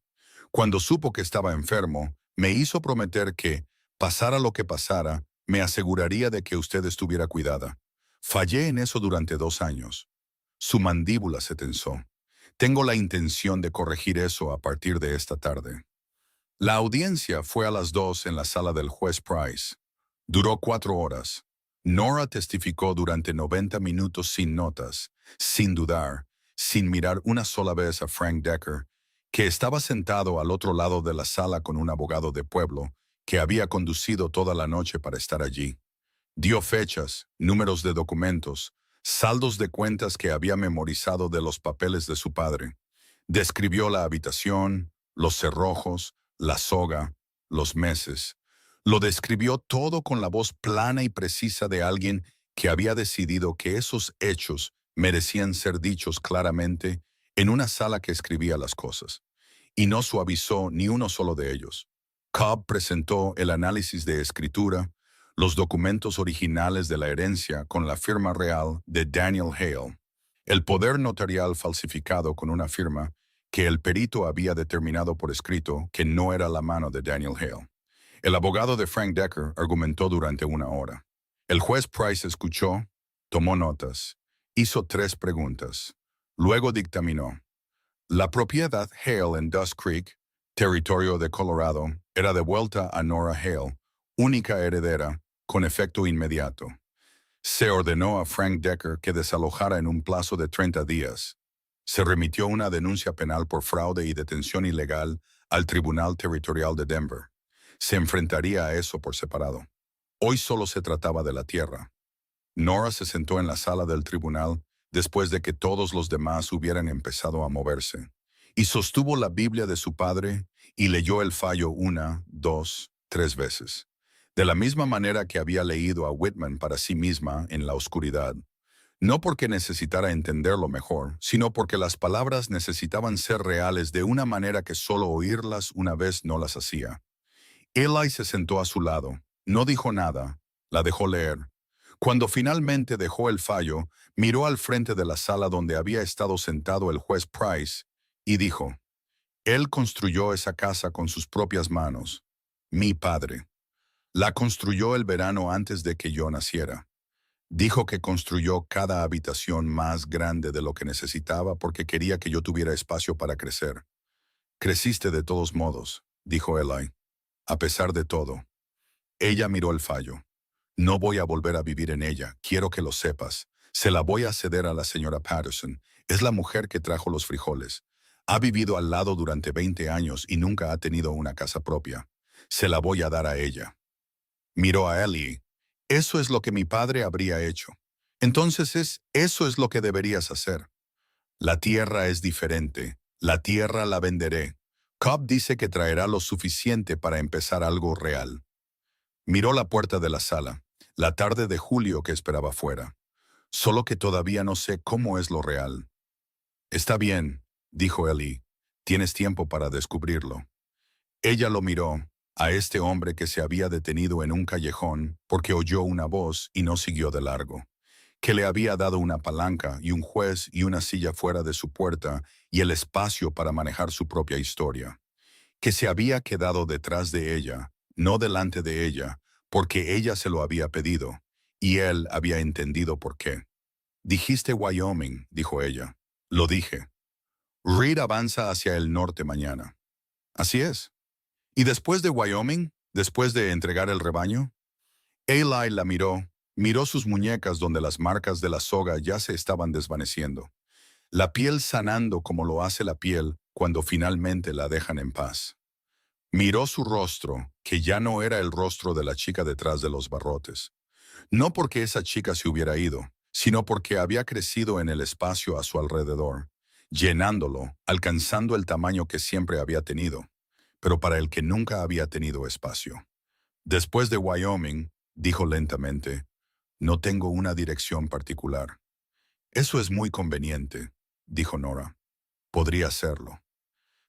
Cuando supo que estaba enfermo, me hizo prometer que, pasara lo que pasara, me aseguraría de que usted estuviera cuidada. Fallé en eso durante 2 años. Su mandíbula se tensó. Tengo la intención de corregir eso a partir de esta tarde. La audiencia fue a las 2 en la sala del juez Price. Duró 4 horas. Nora testificó durante 90 minutos sin notas, sin dudar, sin mirar una sola vez a Frank Decker, que estaba sentado al otro lado de la sala con un abogado de pueblo que había conducido toda la noche para estar allí. Dio fechas, números de documentos, saldos de cuentas que había memorizado de los papeles de su padre. Describió la habitación, los cerrojos, la soga, los meses. Lo describió todo con la voz plana y precisa de alguien que había decidido que esos hechos merecían ser dichos claramente en una sala que escribía las cosas. Y no suavizó ni uno solo de ellos. Cobb presentó el análisis de escritura, los documentos originales de la herencia con la firma real de Daniel Hale, el poder notarial falsificado con una firma que el perito había determinado por escrito que no era la mano de Daniel Hale. El abogado de Frank Decker argumentó durante 1 hora. El juez Price escuchó, tomó notas, hizo 3 preguntas. Luego dictaminó. La propiedad Hale en Dust Creek, territorio de Colorado, era devuelta a Nora Hale, única heredera, con efecto inmediato. Se ordenó a Frank Decker que desalojara en un plazo de 30 días. Se remitió una denuncia penal por fraude y detención ilegal al Tribunal Territorial de Denver. Se enfrentaría a eso por separado. Hoy solo se trataba de la tierra. Nora se sentó en la sala del tribunal después de que todos los demás hubieran empezado a moverse, y sostuvo la Biblia de su padre y leyó el fallo 1, 2, 3 veces. De la misma manera que había leído a Whitman para sí misma en la oscuridad. No porque necesitara entenderlo mejor, sino porque las palabras necesitaban ser reales de una manera que solo oírlas una vez no las hacía. Eli se sentó a su lado. No dijo nada. La dejó leer. Cuando finalmente dejó el fallo, miró al frente de la sala donde había estado sentado el juez Price y dijo, «Él construyó esa casa con sus propias manos. Mi padre. La construyó el verano antes de que yo naciera. Dijo que construyó cada habitación más grande de lo que necesitaba porque quería que yo tuviera espacio para crecer. Creciste de todos modos», dijo Eli. «A pesar de todo». Ella miró el fallo. «No voy a volver a vivir en ella, quiero que lo sepas. Se la voy a ceder a la señora Patterson. Es la mujer que trajo los frijoles. Ha vivido al lado durante 20 años y nunca ha tenido una casa propia. Se la voy a dar a ella». Miró a Ellie. «Eso es lo que mi padre habría hecho. Entonces eso es lo que deberías hacer». «La tierra es diferente. La tierra la venderé. Cobb dice que traerá lo suficiente para empezar algo real». Miró la puerta de la sala, la tarde de julio que esperaba fuera. «Solo que todavía no sé cómo es lo real». «Está bien», dijo Ellie. «Tienes tiempo para descubrirlo». Ella lo miró, a este hombre que se había detenido en un callejón porque oyó una voz y no siguió de largo, que le había dado una palanca y un juez y una silla fuera de su puerta y el espacio para manejar su propia historia, que se había quedado detrás de ella, no delante de ella, porque ella se lo había pedido, y él había entendido por qué. «Dijiste Wyoming», dijo ella. «Lo dije. Reed avanza hacia el norte mañana». «Así es». «¿Y después de Wyoming? ¿Después de entregar el rebaño?» Eli la miró sus muñecas donde las marcas de la soga ya se estaban desvaneciendo, la piel sanando como lo hace la piel cuando finalmente la dejan en paz. Miró su rostro, que ya no era el rostro de la chica detrás de los barrotes. No porque esa chica se hubiera ido, sino porque había crecido en el espacio a su alrededor, llenándolo, alcanzando el tamaño que siempre había tenido, pero para el que nunca había tenido espacio. «Después de Wyoming», dijo lentamente, «no tengo una dirección particular». «Eso es muy conveniente», dijo Nora. «Podría serlo».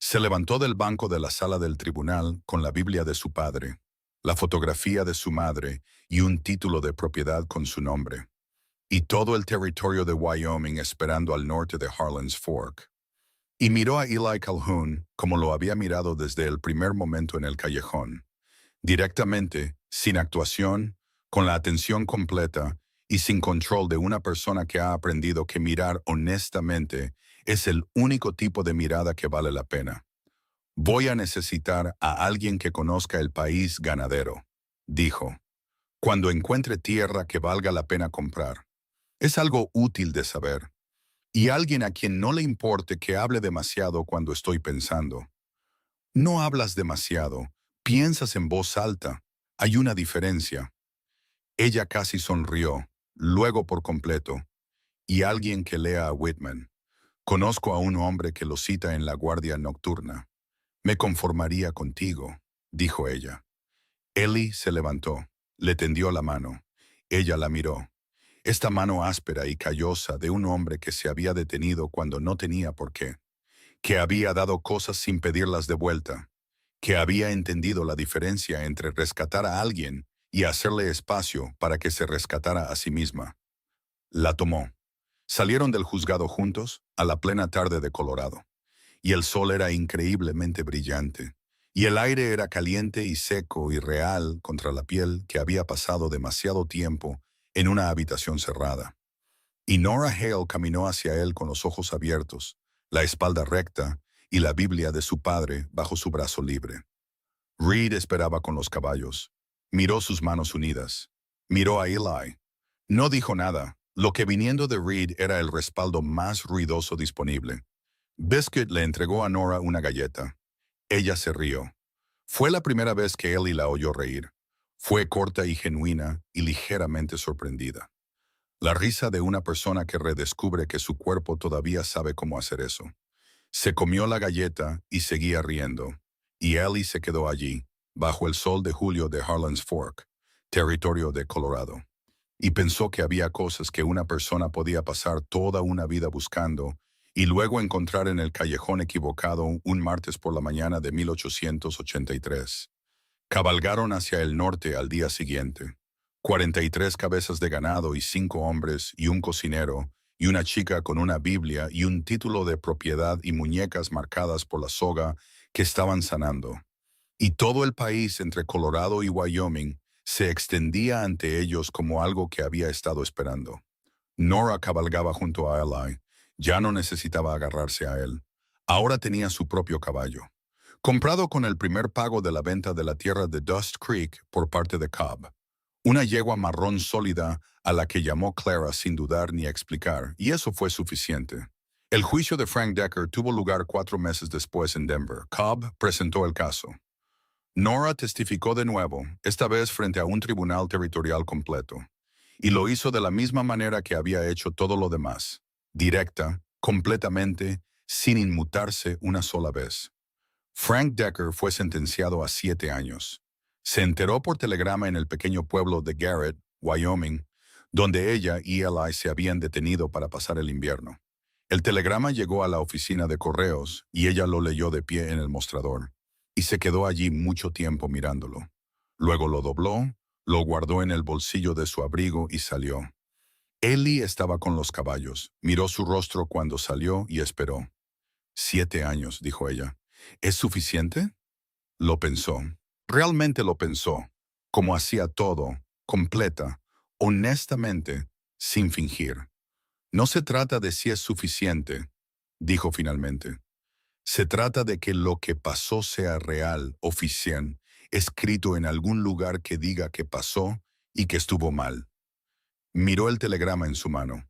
Se levantó del banco de la sala del tribunal con la Biblia de su padre, la fotografía de su madre y un título de propiedad con su nombre, y todo el territorio de Wyoming esperando al norte de Harlan's Fork. Y miró a Eli Calhoun como lo había mirado desde el primer momento en el callejón, directamente, sin actuación, con la atención completa y sin control de una persona que ha aprendido que mirar honestamente es el único tipo de mirada que vale la pena. «Voy a necesitar a alguien que conozca el país ganadero», dijo, «cuando encuentre tierra que valga la pena comprar. Es algo útil de saber. Y alguien a quien no le importe que hable demasiado cuando estoy pensando». «No hablas demasiado, piensas en voz alta. Hay una diferencia». Ella casi sonrió, luego por completo. «Y alguien que lea a Whitman. Conozco a un hombre que lo cita en la guardia nocturna. Me conformaría contigo», dijo ella. Ellie se levantó, le tendió la mano. Ella la miró. Esta mano áspera y callosa de un hombre que se había detenido cuando no tenía por qué, que había dado cosas sin pedirlas de vuelta, que había entendido la diferencia entre rescatar a alguien y hacerle espacio para que se rescatara a sí misma. La tomó. Salieron del juzgado juntos a la plena tarde de Colorado, y el sol era increíblemente brillante, y el aire era caliente y seco y real contra la piel que había pasado demasiado tiempo en una habitación cerrada. Y Nora Hale caminó hacia él con los ojos abiertos, la espalda recta y la Biblia de su padre bajo su brazo libre. Reed esperaba con los caballos. Miró sus manos unidas. Miró a Eli. No dijo nada, lo que viniendo de Reed era el respaldo más ruidoso disponible. Biscuit le entregó a Nora una galleta. Ella se rió. Fue la primera vez que Ellie la oyó reír. Fue corta y genuina y ligeramente sorprendida. La risa de una persona que redescubre que su cuerpo todavía sabe cómo hacer eso. Se comió la galleta y seguía riendo. Y Ellie se quedó allí, bajo el sol de julio de Harlan's Fork, territorio de Colorado. y pensó que había cosas que una persona podía pasar toda una vida buscando y luego encontrar en el callejón equivocado un martes por la mañana de 1883. Cabalgaron hacia el norte al día siguiente. 43 cabezas de ganado y 5 hombres y un cocinero y una chica con una Biblia y un título de propiedad y muñecas marcadas por la soga que estaban sanando. Y todo el país entre Colorado y Wyoming se extendía ante ellos como algo que había estado esperando. Nora cabalgaba junto a Eli. Ya no necesitaba agarrarse a él. Ahora tenía su propio caballo. Comprado con el primer pago de la venta de la tierra de Dust Creek por parte de Cobb. Una yegua marrón sólida a la que llamó Clara sin dudar ni explicar, y eso fue suficiente. El juicio de Frank Decker tuvo lugar 4 meses después en Denver. Cobb presentó el caso. Nora testificó de nuevo, esta vez frente a un tribunal territorial completo, y lo hizo de la misma manera que había hecho todo lo demás, directa, completamente, sin inmutarse una sola vez. Frank Decker fue sentenciado a 7 años. Se enteró por telegrama en el pequeño pueblo de Garrett, Wyoming, donde ella y Eli se habían detenido para pasar el invierno. El telegrama llegó a la oficina de correos y ella lo leyó de pie en el mostrador, y se quedó allí mucho tiempo mirándolo. Luego lo dobló, lo guardó en el bolsillo de su abrigo y salió. Eli estaba con los caballos, miró su rostro cuando salió y esperó. 7 años, dijo ella. ¿Es suficiente? Lo pensó. Realmente lo pensó, como hacía todo, completa, honestamente, sin fingir. No se trata de si es suficiente, dijo finalmente. Se trata de que lo que pasó sea real, oficial, escrito en algún lugar que diga que pasó y que estuvo mal. Miró el telegrama en su mano.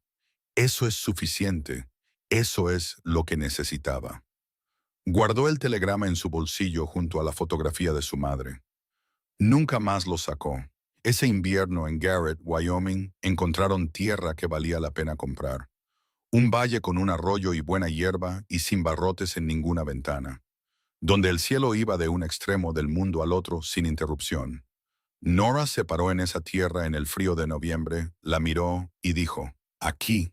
Eso es suficiente. Eso es lo que necesitaba. Guardó el telegrama en su bolsillo junto a la fotografía de su madre. Nunca más lo sacó. Ese invierno en Garrett, Wyoming, encontraron tierra que valía la pena comprar. Un valle con un arroyo y buena hierba y sin barrotes en ninguna ventana, donde el cielo iba de un extremo del mundo al otro sin interrupción. Nora se paró en esa tierra en el frío de noviembre, la miró y dijo, «Aquí».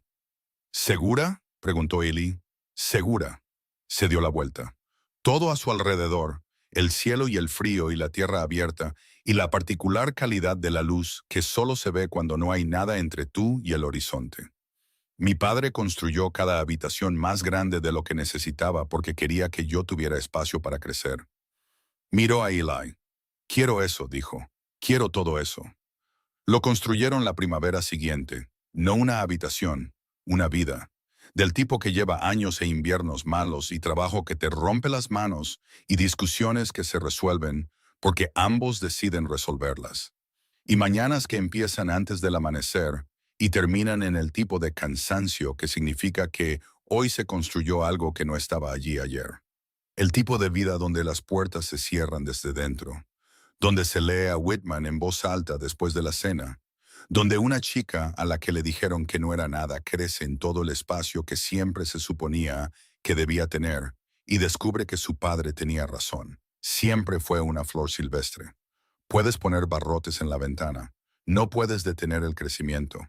«¿Segura?», preguntó Eli. «Segura». Se dio la vuelta. Todo a su alrededor, el cielo y el frío y la tierra abierta, y la particular calidad de la luz que solo se ve cuando no hay nada entre tú y el horizonte. Mi padre construyó cada habitación más grande de lo que necesitaba porque quería que yo tuviera espacio para crecer. Miró a Eli. «Quiero eso», dijo. «Quiero todo eso». Lo construyeron la primavera siguiente, no una habitación, una vida, del tipo que lleva años e inviernos malos y trabajo que te rompe las manos y discusiones que se resuelven porque ambos deciden resolverlas. Y mañanas que empiezan antes del amanecer y terminan en el tipo de cansancio que significa que hoy se construyó algo que no estaba allí ayer. El tipo de vida donde las puertas se cierran desde dentro, donde se lee a Whitman en voz alta después de la cena, donde una chica a la que le dijeron que no era nada crece en todo el espacio que siempre se suponía que debía tener y descubre que su padre tenía razón. Siempre fue una flor silvestre. Puedes poner barrotes en la ventana. No puedes detener el crecimiento.